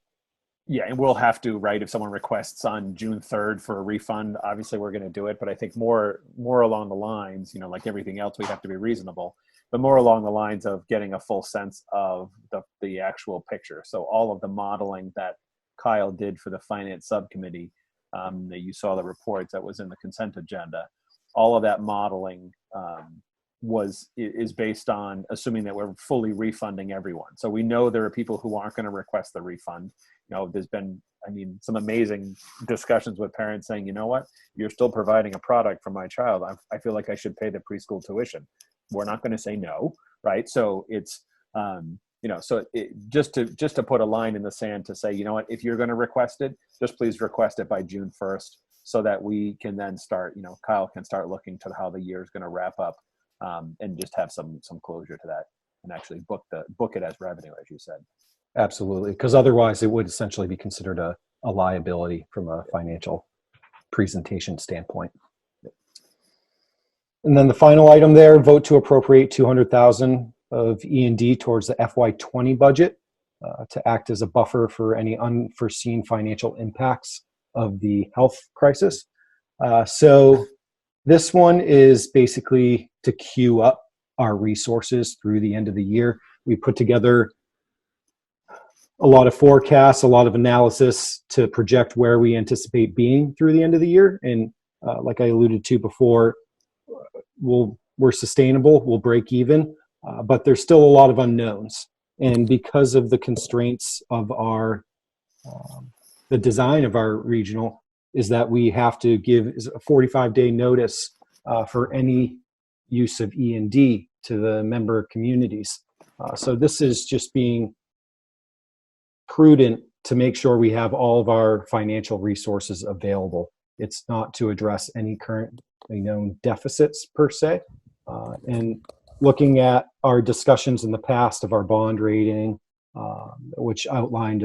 Yeah, and we'll have to, right, if someone requests on June 3rd for a refund, obviously we're going to do it, but I think more along the lines, like everything else, we have to be reasonable, but more along the lines of getting a full sense of the actual picture. So all of the modeling that Kyle did for the finance subcommittee, that you saw the reports that was in the consent agenda, all of that modeling is based on assuming that we're fully refunding everyone. So we know there are people who aren't going to request the refund. There's been, some amazing discussions with parents saying, you know what, you're still providing a product for my child. I feel like I should pay the preschool tuition. We're not going to say no, right? So it's, just to put a line in the sand to say, you know what, if you're going to request it, just please request it by June 1st so that we can then start, Kyle can start looking to how the year is going to wrap up, and just have some closure to that and actually book it as revenue, as you said. Absolutely, because otherwise it would essentially be considered a liability from a financial presentation standpoint. And then the final item there, vote to appropriate $200,000 of E&D towards the FY20 budget to act as a buffer for any unforeseen financial impacts of the health crisis. So this one is basically to queue up our resources through the end of the year. We put together a lot of forecasts, a lot of analysis to project where we anticipate being through the end of the year. And like I alluded to before, we're sustainable, we'll break even, but there's still a lot of unknowns. And because of the constraints of the design of our regional, is that we have to give a 45-day notice for any use of E&D to the member communities. So this is just being prudent to make sure we have all of our financial resources available. It's not to address any currently known deficits per se. And looking at our discussions in the past of our bond rating, which outlined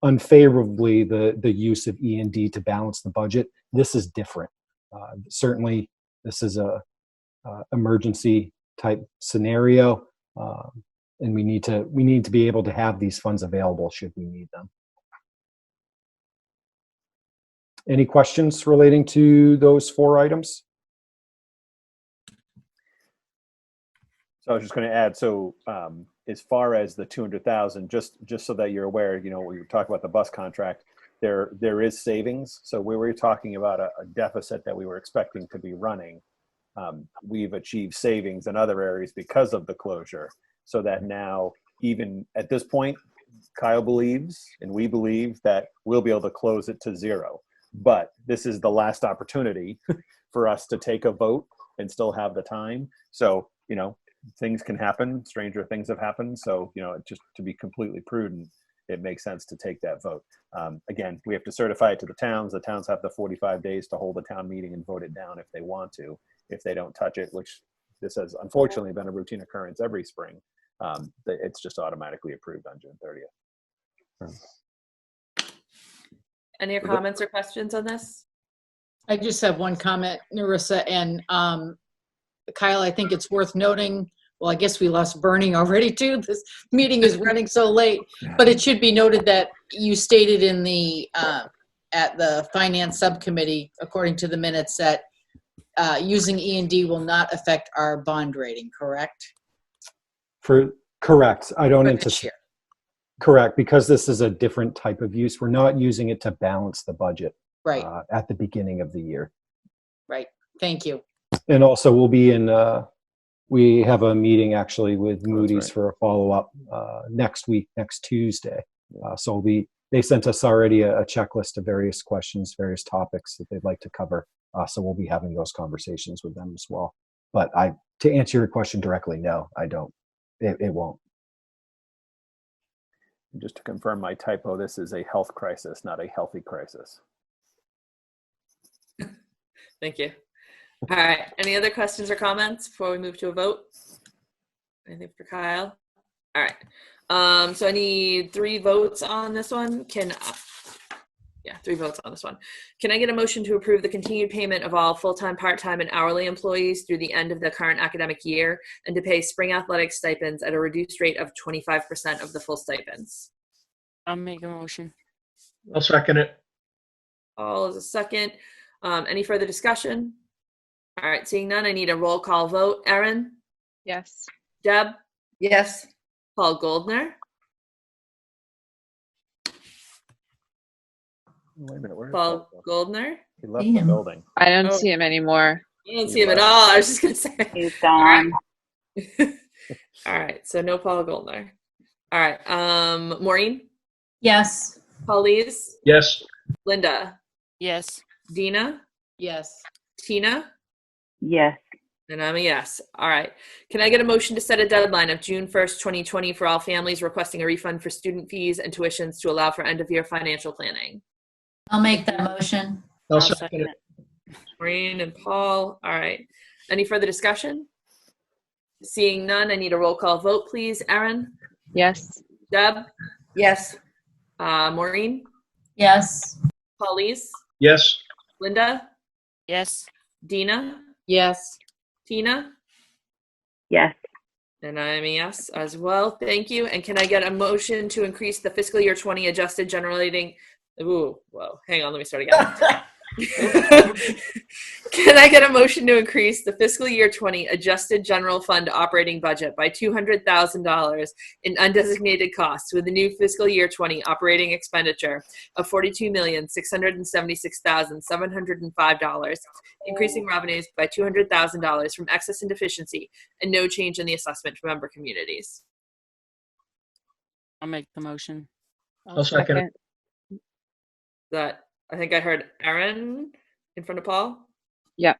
unfavorably the use of E&D to balance the budget, this is different. Certainly, this is a emergency type scenario. And we need to be able to have these funds available should we need them. Any questions relating to those 4 items? So I was just going to add, so as far as the 200,000, just so that you're aware, we were talking about the bus contract, there is savings. So we were talking about a deficit that we were expecting to be running. We've achieved savings in other areas because of the closure. So that now, even at this point, Kyle believes, and we believe, that we'll be able to close it to 0. But this is the last opportunity for us to take a vote and still have the time. So, things can happen. Stranger things have happened. So, just to be completely prudent, it makes sense to take that vote. Again, we have to certify it to the towns. The towns have the 45 days to hold a town meeting and vote it down if they want to. If they don't touch it, which this has unfortunately been a routine occurrence every spring, it's just automatically approved on June 30th. Any comments or questions on this? I just have one comment, Narissa, and Kyle, I think it's worth noting, well, I guess we lost Bernie already too. This meeting is running so late, but it should be noted that you stated in the at the finance subcommittee, according to the minutes, that using E&D will not affect our bond rating, correct? Correct. I don't anticipate. Correct, because this is a different type of use. We're not using it to balance the budget right at the beginning of the year. Right. Thank you. And also, we'll be in. We have a meeting actually with Moody's for a follow-up next week, next Tuesday. So they sent us already a checklist of various questions, various topics that they'd like to cover. So we'll be having those conversations with them as well. But to answer your question directly, no, I don't. It won't. Just to confirm my typo, this is a health crisis, not a healthy crisis. Thank you. All right. Any other questions or comments before we move to a vote? Anything for Kyle? All right. So I need 3 votes on this one. Yeah, 3 votes on this one. Can I get a motion to approve the continued payment of all full-time, part-time, and hourly employees through the end of the current academic year and to pay spring athletic stipends at a reduced rate of 25% of the full stipends? I'll make a motion. I'll second it. Paul is a second. Any further discussion? All right, seeing none, I need a roll call vote. Erin? Yes. Deb? Yes. Paul Goldner? Wait a minute, where is Paul Goldner? He left the building. I don't Oh. see him anymore. I don't see him at all. I was just going to say. He's gone. All right, so no Paul Goldner. All right, Maureen? Yes. Paulise? Yes. Linda? Yes. Dina? Yes. Tina? Yes. And I'm a yes. All right. Can I get a motion to set a deadline of June 1st, 2020 for all families requesting a refund for student fees and tuitions to allow for end-of-year financial planning? I'll make that motion. I'll second it. Maureen and Paul. All right. Any further discussion? Seeing none, I need a roll call vote, please. Erin? Yes. Deb? Yes. Maureen? Yes. Paulise? Yes. Linda? Yes. Dina? Yes. Tina? Yes. And I'm a yes as well. Thank you. And can I get a motion to increase the fiscal year 20 adjusted generating? Ooh, whoa. Hang on. Let me start again. Can I get a motion to increase the fiscal year 20 adjusted general fund operating budget by $200,000 in undesignated costs with a new fiscal year 20 operating expenditure of $42,676,705, increasing revenues by $200,000 from excess and deficiency, and no change in the assessment for member communities? I'll make the motion. I'll second it. That I think I heard Erin in front of Paul. Yeah.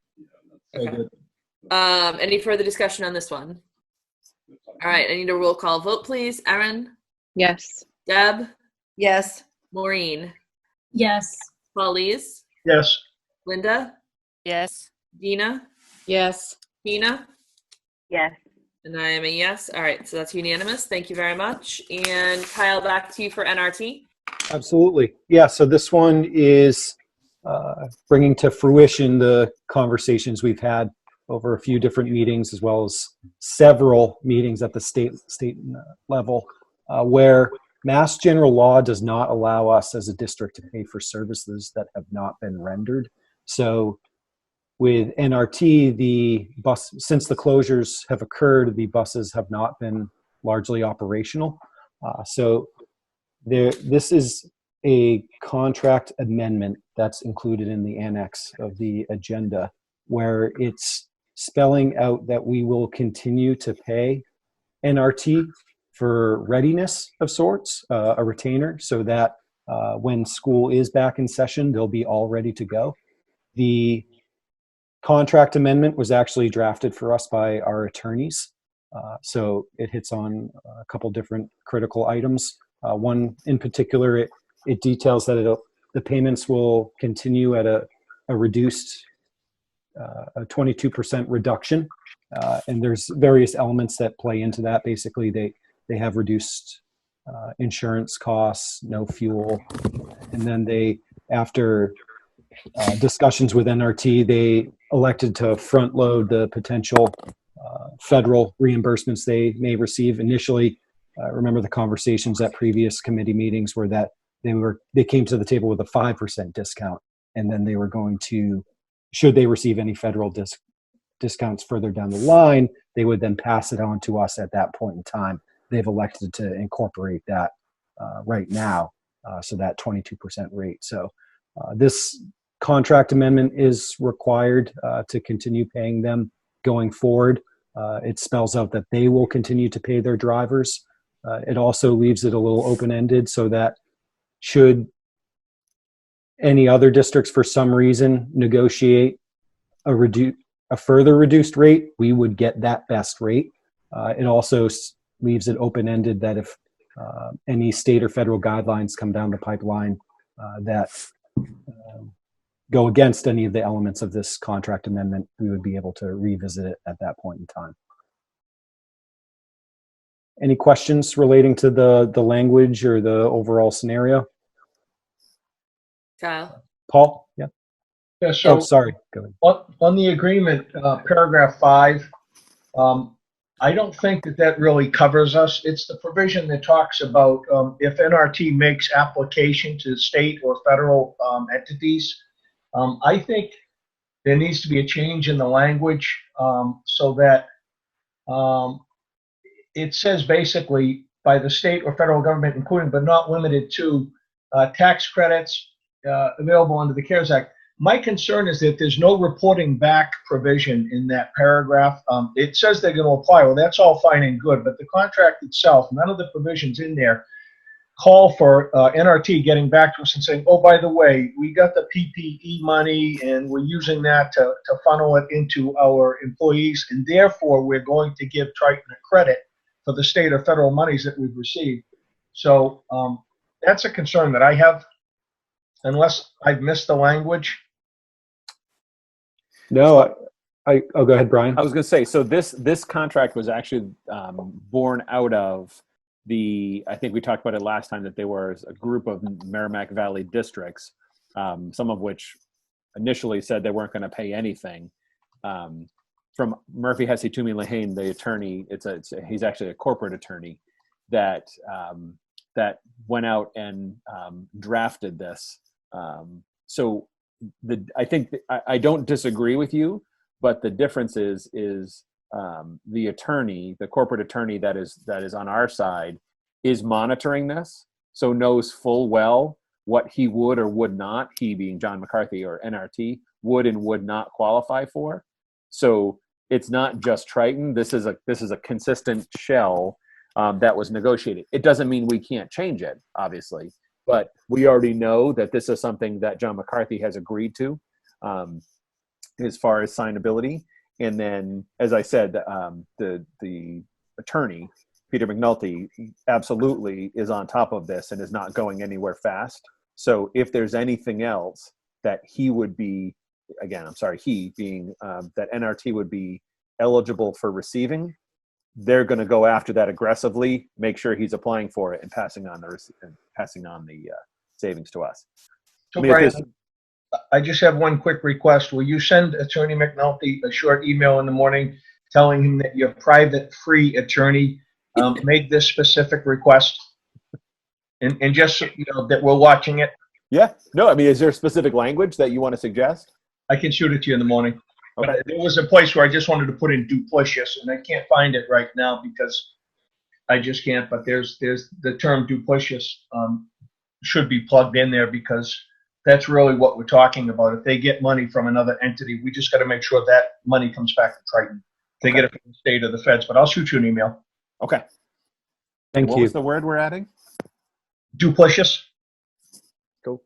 Okay. Any further discussion on this one? All right, I need a roll call vote, please. Erin? Yes. Deb? Yes. Maureen? Yes. Paulise? Yes. Linda? Yes. Dina? Yes. Tina? Yes. And I am a yes. All right, so that's unanimous. Thank you very much. And Kyle, back to you for NRT. Absolutely. Yeah, so this one is bringing to fruition the conversations we've had over a few different meetings, as well as several meetings at the state level, where Mass General Law does not allow us as a district to pay for services that have not been rendered. So with NRT, since the closures have occurred, the buses have not been largely operational. So this is a contract amendment that's included in the annex of the agenda, where it's spelling out that we will continue to pay NRT for readiness of sorts, a retainer, so that when school is back in session, they'll be all ready to go. The contract amendment was actually drafted for us by our attorneys, so it hits on a couple different critical items. One in particular, it details that the payments will continue at a reduced, a 22% reduction, and there's various elements that play into that. Basically, they have reduced insurance costs, no fuel, and then after discussions with NRT, they elected to front load the potential federal reimbursements they may receive initially. Remember the conversations at previous committee meetings were that they came to the table with a 5% discount, and then they were going to, should they receive any federal discounts further down the line, they would then pass it on to us at that point in time. They've elected to incorporate that right now, so that 22% rate. So this contract amendment is required to continue paying them going forward. It spells out that they will continue to pay their drivers. It also leaves it a little open-ended so that should any other districts for some reason negotiate a further reduced rate, we would get that best rate. It also leaves it open-ended that if any state or federal guidelines come down the pipeline that go against any of the elements of this contract amendment, we would be able to revisit it at that point in time. Any questions relating to the language or the overall scenario? Kyle. Paul? Yeah. Yeah, so Oh, sorry. Go ahead. on the agreement, paragraph 5, I don't think that really covers us. It's the provision that talks about if NRT makes application to state or federal entities. I think there needs to be a change in the language so that it says basically by the state or federal government, including but not limited to tax credits available under the CARES Act. My concern is that there's no reporting back provision in that paragraph. It says they're going to apply. Well, that's all fine and good, but the contract itself, none of the provisions in there call for NRT getting back to us and saying, oh, by the way, we got the PPE money and we're using that to funnel it into our employees, and therefore we're going to give Triton a credit for the state or federal monies that we've received. So that's a concern that I have, unless I've missed the language. No, oh, go ahead, Brian. I was going to say, so this contract was actually born out of I think we talked about it last time, that there was a group of Merrimack Valley districts, some of which initially said they weren't going to pay anything. From Murphy, Hesse, Toomey, Lehane, the attorney, he's actually a corporate attorney that went out and drafted this. So I think I don't disagree with you, but the difference is the attorney, the corporate attorney that is on our side, is monitoring this, so knows full well what he would or would not, he being John McCarthy or NRT, would and would not qualify for. So it's not just Triton. This is a consistent shell that was negotiated. It doesn't mean we can't change it, obviously, but we already know that this is something that John McCarthy has agreed to as far as signability. And then, as I said, the attorney, Peter McNulty, absolutely is on top of this and is not going anywhere fast. So if there's anything else that he would be, again, I'm sorry, he being that NRT would be eligible for receiving, they're going to go after that aggressively, make sure he's applying for it and passing on the savings to us. So Brian, I just have one quick request. Will you send Attorney McNulty a short email in the morning telling him that your private free attorney made this specific request? And just so you know that we're watching it. Yeah. No, I mean, is there a specific language that you want to suggest? I can shoot it to you in the morning. Okay. But there was a place where I just wanted to put in duplicious, and I can't find it right now because I just can't. But there's the term duplicious should be plugged in there, because that's really what we're talking about. If they get money from another entity, we just got to make sure that money comes back to Triton. If they get it from the state or the feds, but I'll shoot you an email. Okay. Thank you. What was the word we're adding? Duplicious. Cool.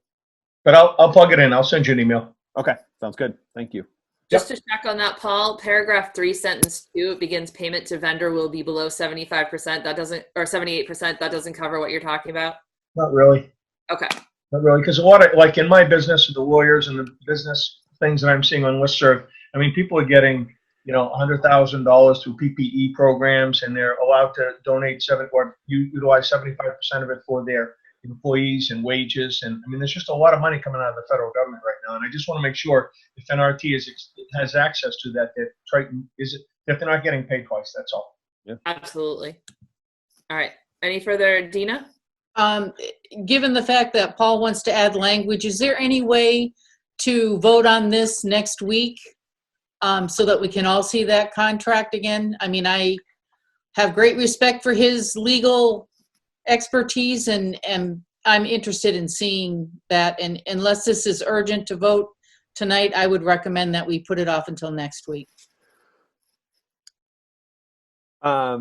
But I'll plug it in. I'll send you an email. Okay. Sounds good. Thank you. Just to check on that, Paul, paragraph 3, sentence 2, it begins payment to vendor will be below 75%. That doesn't, or 78%. That doesn't cover what you're talking about? Not really. Okay. Not really, because a lot of, like in my business, the lawyers and the business things that I'm seeing on listserv, I mean, people are getting, $100,000 through PPE programs, and they're allowed to donate utilize 75% of it for their employees and wages. And I mean, there's just a lot of money coming out of the federal government right now. And I just want to make sure if NRT has access to that Triton that they're not getting paid twice. That's all. Yeah. Absolutely. All right. Any further, Dina? Given the fact that Paul wants to add language, is there any way to vote on this next week so that we can all see that contract again? I mean, I have great respect for his legal expertise, and I'm interested in seeing that. And unless this is urgent to vote tonight, I would recommend that we put it off until next week. I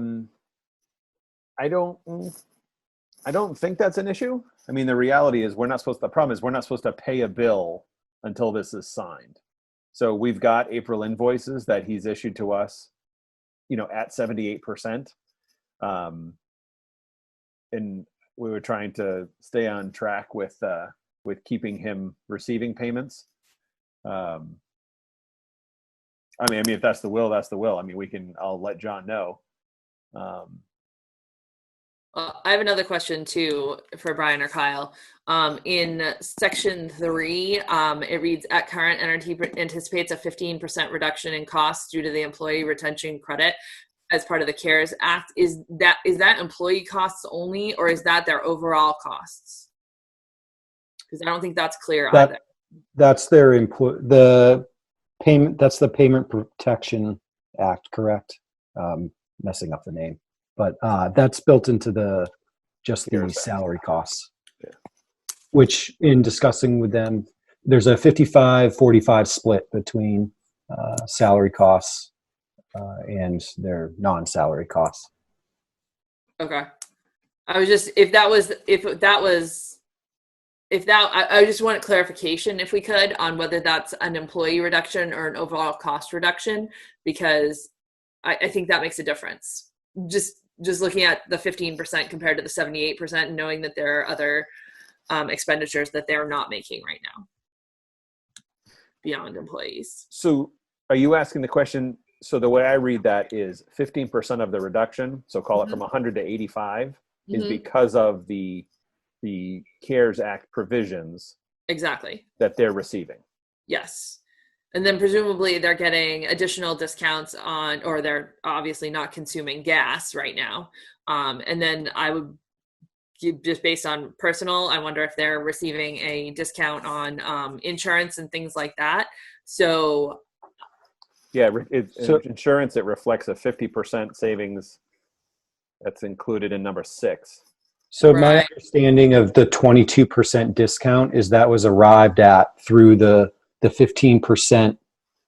don't think that's an issue. I mean, the reality is the problem is we're not supposed to pay a bill until this is signed. So we've got April invoices that he's issued to us, at 78%. And we were trying to stay on track with keeping him receiving payments. I mean, if that's the will, that's the will. I mean, I'll let John know. I have another question too for Brian or Kyle. In section 3, it reads, at current, NRT anticipates a 15% reduction in costs due to the employee retention credit as part of the CARES Act. Is that employee costs only, or is that their overall costs? Because I don't think that's clear either. That's their input. The payment. That's the Payment Protection Act, correct? Messing up the name, but that's built into the salary costs. Yeah. Which, in discussing with them, there's a 55-45 split between salary costs and their non-salary costs. Okay. I was just, I just want clarification, if we could, on whether that's an employee reduction or an overall cost reduction, because I think that makes a difference. Just looking at the 15% compared to the 78%, and knowing that there are other expenditures that they're not making right now beyond employees. So are you asking the question, so the way I read that is 15% of the reduction, so call it from 100 to 85, is because of the CARES Act provisions Exactly. that they're receiving. Yes. And then presumably they're getting additional discounts on, or they're obviously not consuming gas right now. And then I would, just based on personal, I wonder if they're receiving a discount on insurance and things like that. So yeah, insurance, it reflects a 50% savings that's included in number 6. So my understanding of the 22% discount is that was arrived at through the 15%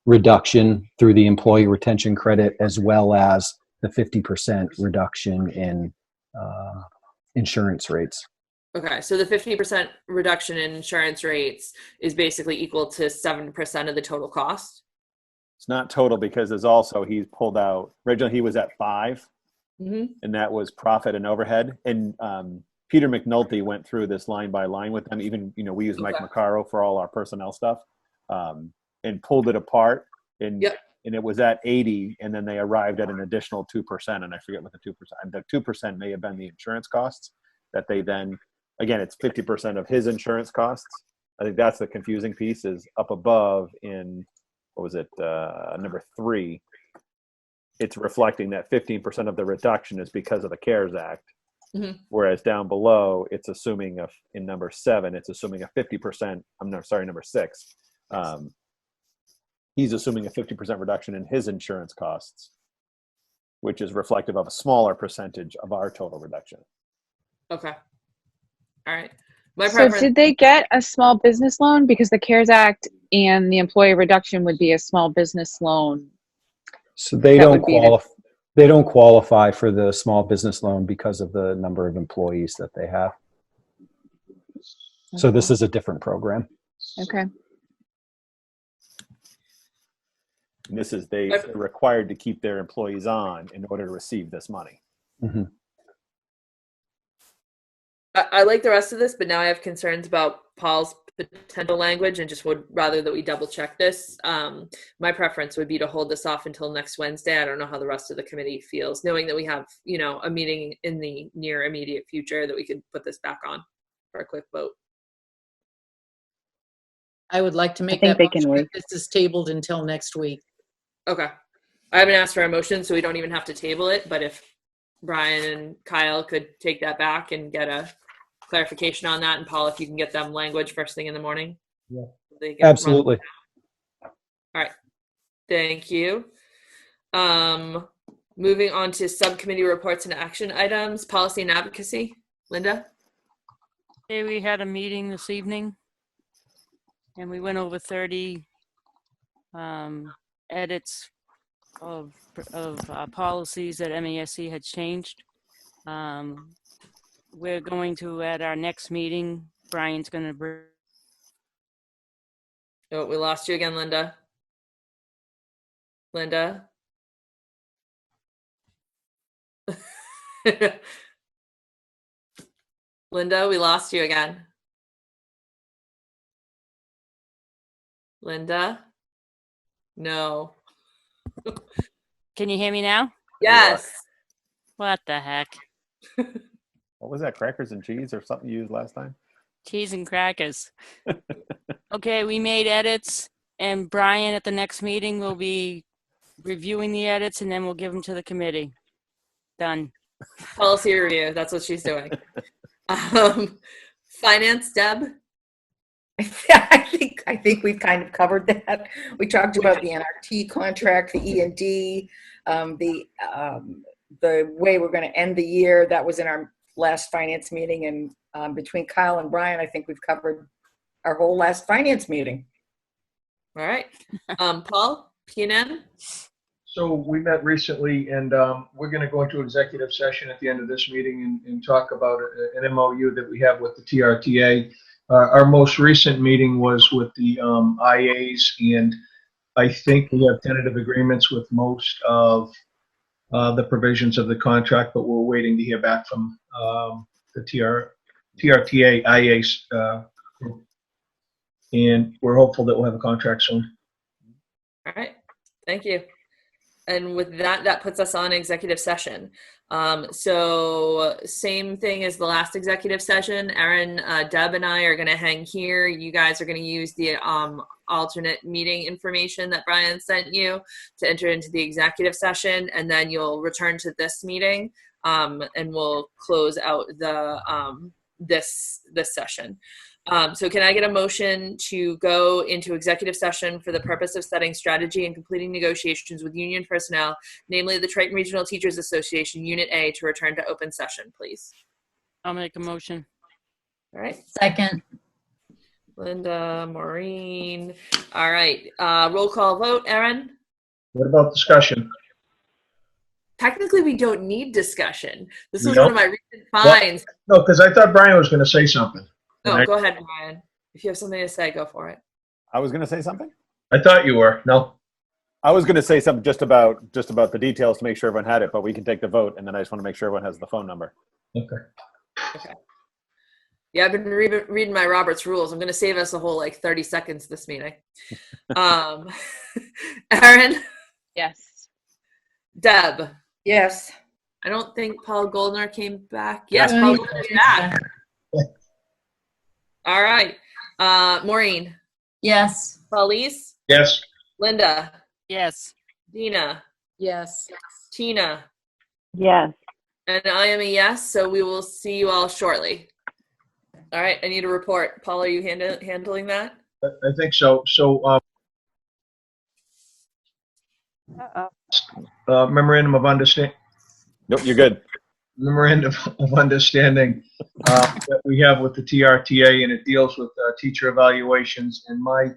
reduction through the employee retention credit, as well as the 50% reduction in insurance rates. Okay, so the 50% reduction in insurance rates is basically equal to 7% of the total cost? It's not total, because there's also, he's pulled out, originally he was at 5, and that was profit and overhead. And Peter McNulty went through this line by line with them. Even, we use Mike Macaro for all our personnel stuff, and pulled it apart. And it was at 80, and then they arrived at an additional 2%. And I forget what the 2%, the 2% may have been the insurance costs that they then, again, it's 50% of his insurance costs. I think that's the confusing piece, is up above in, what was it, number 3, it's reflecting that 15% of the reduction is because of the CARES Act. Whereas down below, it's assuming in number 7, it's assuming a 50%, number 6. He's assuming a 50% reduction in his insurance costs, which is reflective of a smaller percentage of our total reduction. Okay. All right. So did they get a small business loan? Because the CARES Act and the employee reduction would be a small business loan. So they don't qualify. They don't qualify for the small business loan because of the number of employees that they have. So this is a different program. Okay. And this is, they're required to keep their employees on in order to receive this money. I like the rest of this, but now I have concerns about Paul's potential language, and just would rather that we double check this. My preference would be to hold this off until next Wednesday. I don't know how the rest of the committee feels, knowing that we have, a meeting in the near immediate future that we could put this back on for a quick vote. I would like to make that motion that this is tabled until next week. Okay. I haven't asked for a motion, so we don't even have to table it, but if Brian and Kyle could take that back and get a clarification on that, and Paul, if you can get them language first thing in the morning. Yeah. Absolutely. All right. Thank you. Moving on to subcommittee reports and action items, policy and advocacy. Linda? Hey, we had a meeting this evening, and we went over 30 edits of policies that MASC had changed. We're going to, at our next meeting, Brian's going to bring. Oh, we lost you again, Linda. Linda? Linda, we lost you again. Linda? No. Can you hear me now? Yes. What the heck? What was that? Crackers and cheese or something you used last time? Cheese and crackers. Okay, we made edits, and Brian at the next meeting will be reviewing the edits, and then we'll give them to the committee. Done. Policy review. That's what she's doing. Finance, Deb. I think we've kind of covered that. We talked about the NRT contract, the E&D, the way we're going to end the year. That was in our last finance meeting, and between Kyle and Brian, I think we've covered our whole last finance meeting. All right. Paul, P&M? So we met recently, and we're going to go into executive session at the end of this meeting and talk about an MOU that we have with the TRTA. Our most recent meeting was with the IAs, and I think we have tentative agreements with most of the provisions of the contract, but we're waiting to hear back from the TRTA IAs group. And we're hopeful that we'll have a contract soon. All right. Thank you. And with that, that puts us on executive session. So same thing as the last executive session. Erin, Deb, and I are going to hang here. You guys are going to use the alternate meeting information that Brian sent you to enter into the executive session, and then you'll return to this meeting, and we'll close out the this session. So can I get a motion to go into executive session for the purpose of setting strategy and completing negotiations with union personnel, namely the Triton Regional Teachers Association, Unit A, to return to open session, please? I'll make a motion. All right. Second. Linda, Maureen. All right. Roll call vote. Erin? What about discussion? Technically, we don't need discussion. This was one of my recent finds. No, because I thought Brian was going to say something. Oh, go ahead, Brian. If you have something to say, go for it. I was going to say something? I thought you were. No. I was going to say something just about the details to make sure everyone had it, but we can take the vote, and then I just want to make sure everyone has the phone number. Okay. Okay. Yeah, I've been reading my Robert's rules. I'm going to save us a whole 30 seconds this meeting. Erin? Yes. Deb? Yes. I don't think Paul Goldner came back. Yes, Paul Goldner's back. All right. Maureen? Yes. Paulise? Yes. Linda? Yes. Dina? Yes. Tina? Yes. And I am a yes, so we will see you all shortly. All right, I need a report. Paul, are you handling that? I think so. So, memorandum of understanding. Nope, you're good. Memorandum of understanding that we have with the TRTA, and it deals with teacher evaluations. And my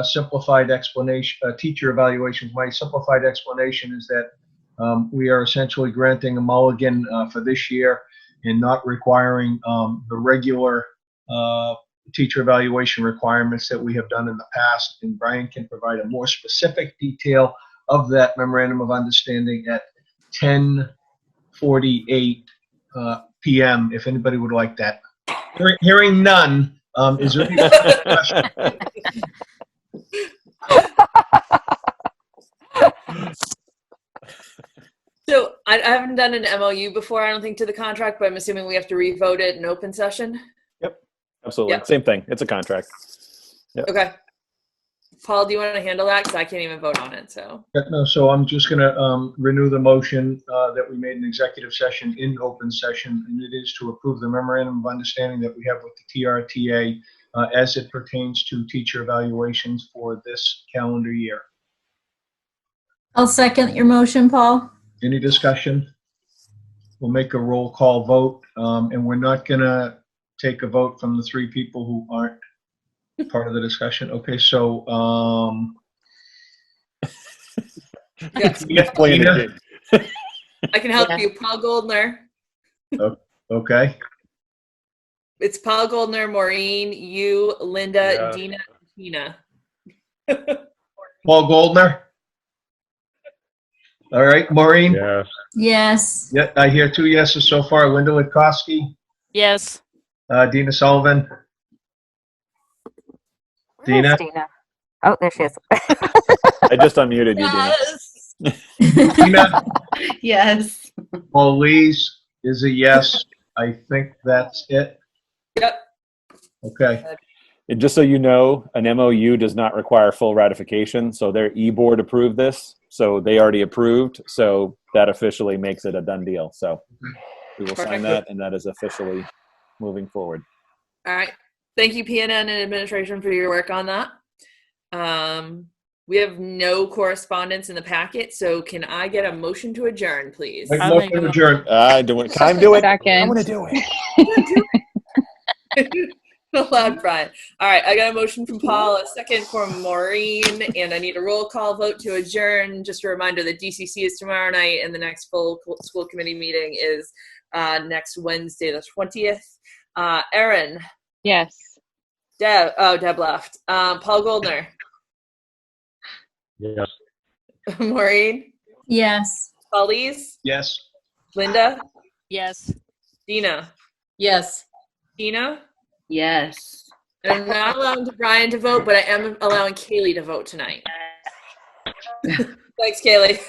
simplified explanation, teacher evaluations, my simplified explanation is that we are essentially granting a mulligan for this year and not requiring the regular teacher evaluation requirements that we have done in the past. And Brian can provide a more specific detail of that memorandum of understanding at 10:48 p.m. if anybody would like that. Hearing none, is there any question? So I haven't done an MOU before, I don't think, to the contract, but I'm assuming we have to re-vote it in open session? Yep, absolutely. Yep. Same thing. It's a contract. Yep. Okay. Paul, do you want to handle that? Because I can't even vote on it, so. No, so I'm just going to renew the motion that we made in executive session in open session, and it is to approve the memorandum of understanding that we have with the TRTA as it pertains to teacher evaluations for this calendar year. I'll second your motion, Paul. Any discussion? We'll make a roll call vote, and we're not going to take a vote from the three people who aren't part of the discussion. Okay, so Yes. Tina? I can help you. Paul Goldner. Okay. It's Paul Goldner, Maureen, you, Linda, Yeah. Dina, and Tina. Paul Goldner? All right, Maureen? Yes. Yes. Yeah, I hear 2 yeses so far. Linda Witkowski? Yes. Dina Sullivan? Where's Dina? Dina? Oh, there she is. I just unmuted you, Dina. Dina? Yes. Paulise is a yes. I think that's it. Yep. Okay. And just so you know, an MOU does not require full ratification. So their e-board approved this. So they already approved. So that officially makes it a done deal. So we will sign Perfect. that, and that is officially moving forward. All right. Thank you, PNN and administration, for your work on that. We have no correspondence in the packet, so can I get a motion to adjourn, please? Make motion to adjourn. I do it. Time do it. Second. I want to do it. Loud, Brian. All right, I got a motion from Paul, a second from Maureen, and I need a roll call vote to adjourn. Just a reminder that DCC is tomorrow night, and the next full school committee meeting is next Wednesday, the 20th. Erin. Yes. Deb left. Paul Goldner. Yes. Maureen. Yes. Paulise. Yes. Linda. Yes. Dina. Yes. Tina. Yes. And I'm not allowing Brian to vote, but I am allowing Kaylee to vote tonight. Thanks, Kaylee.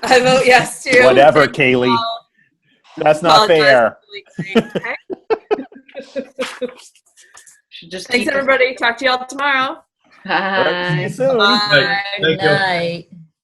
I vote yes too. Whatever, Kaylee. That's not fair. Should just Thanks, everybody. Talk to y'all tomorrow. Bye. See you soon. Bye. Thank you. Night.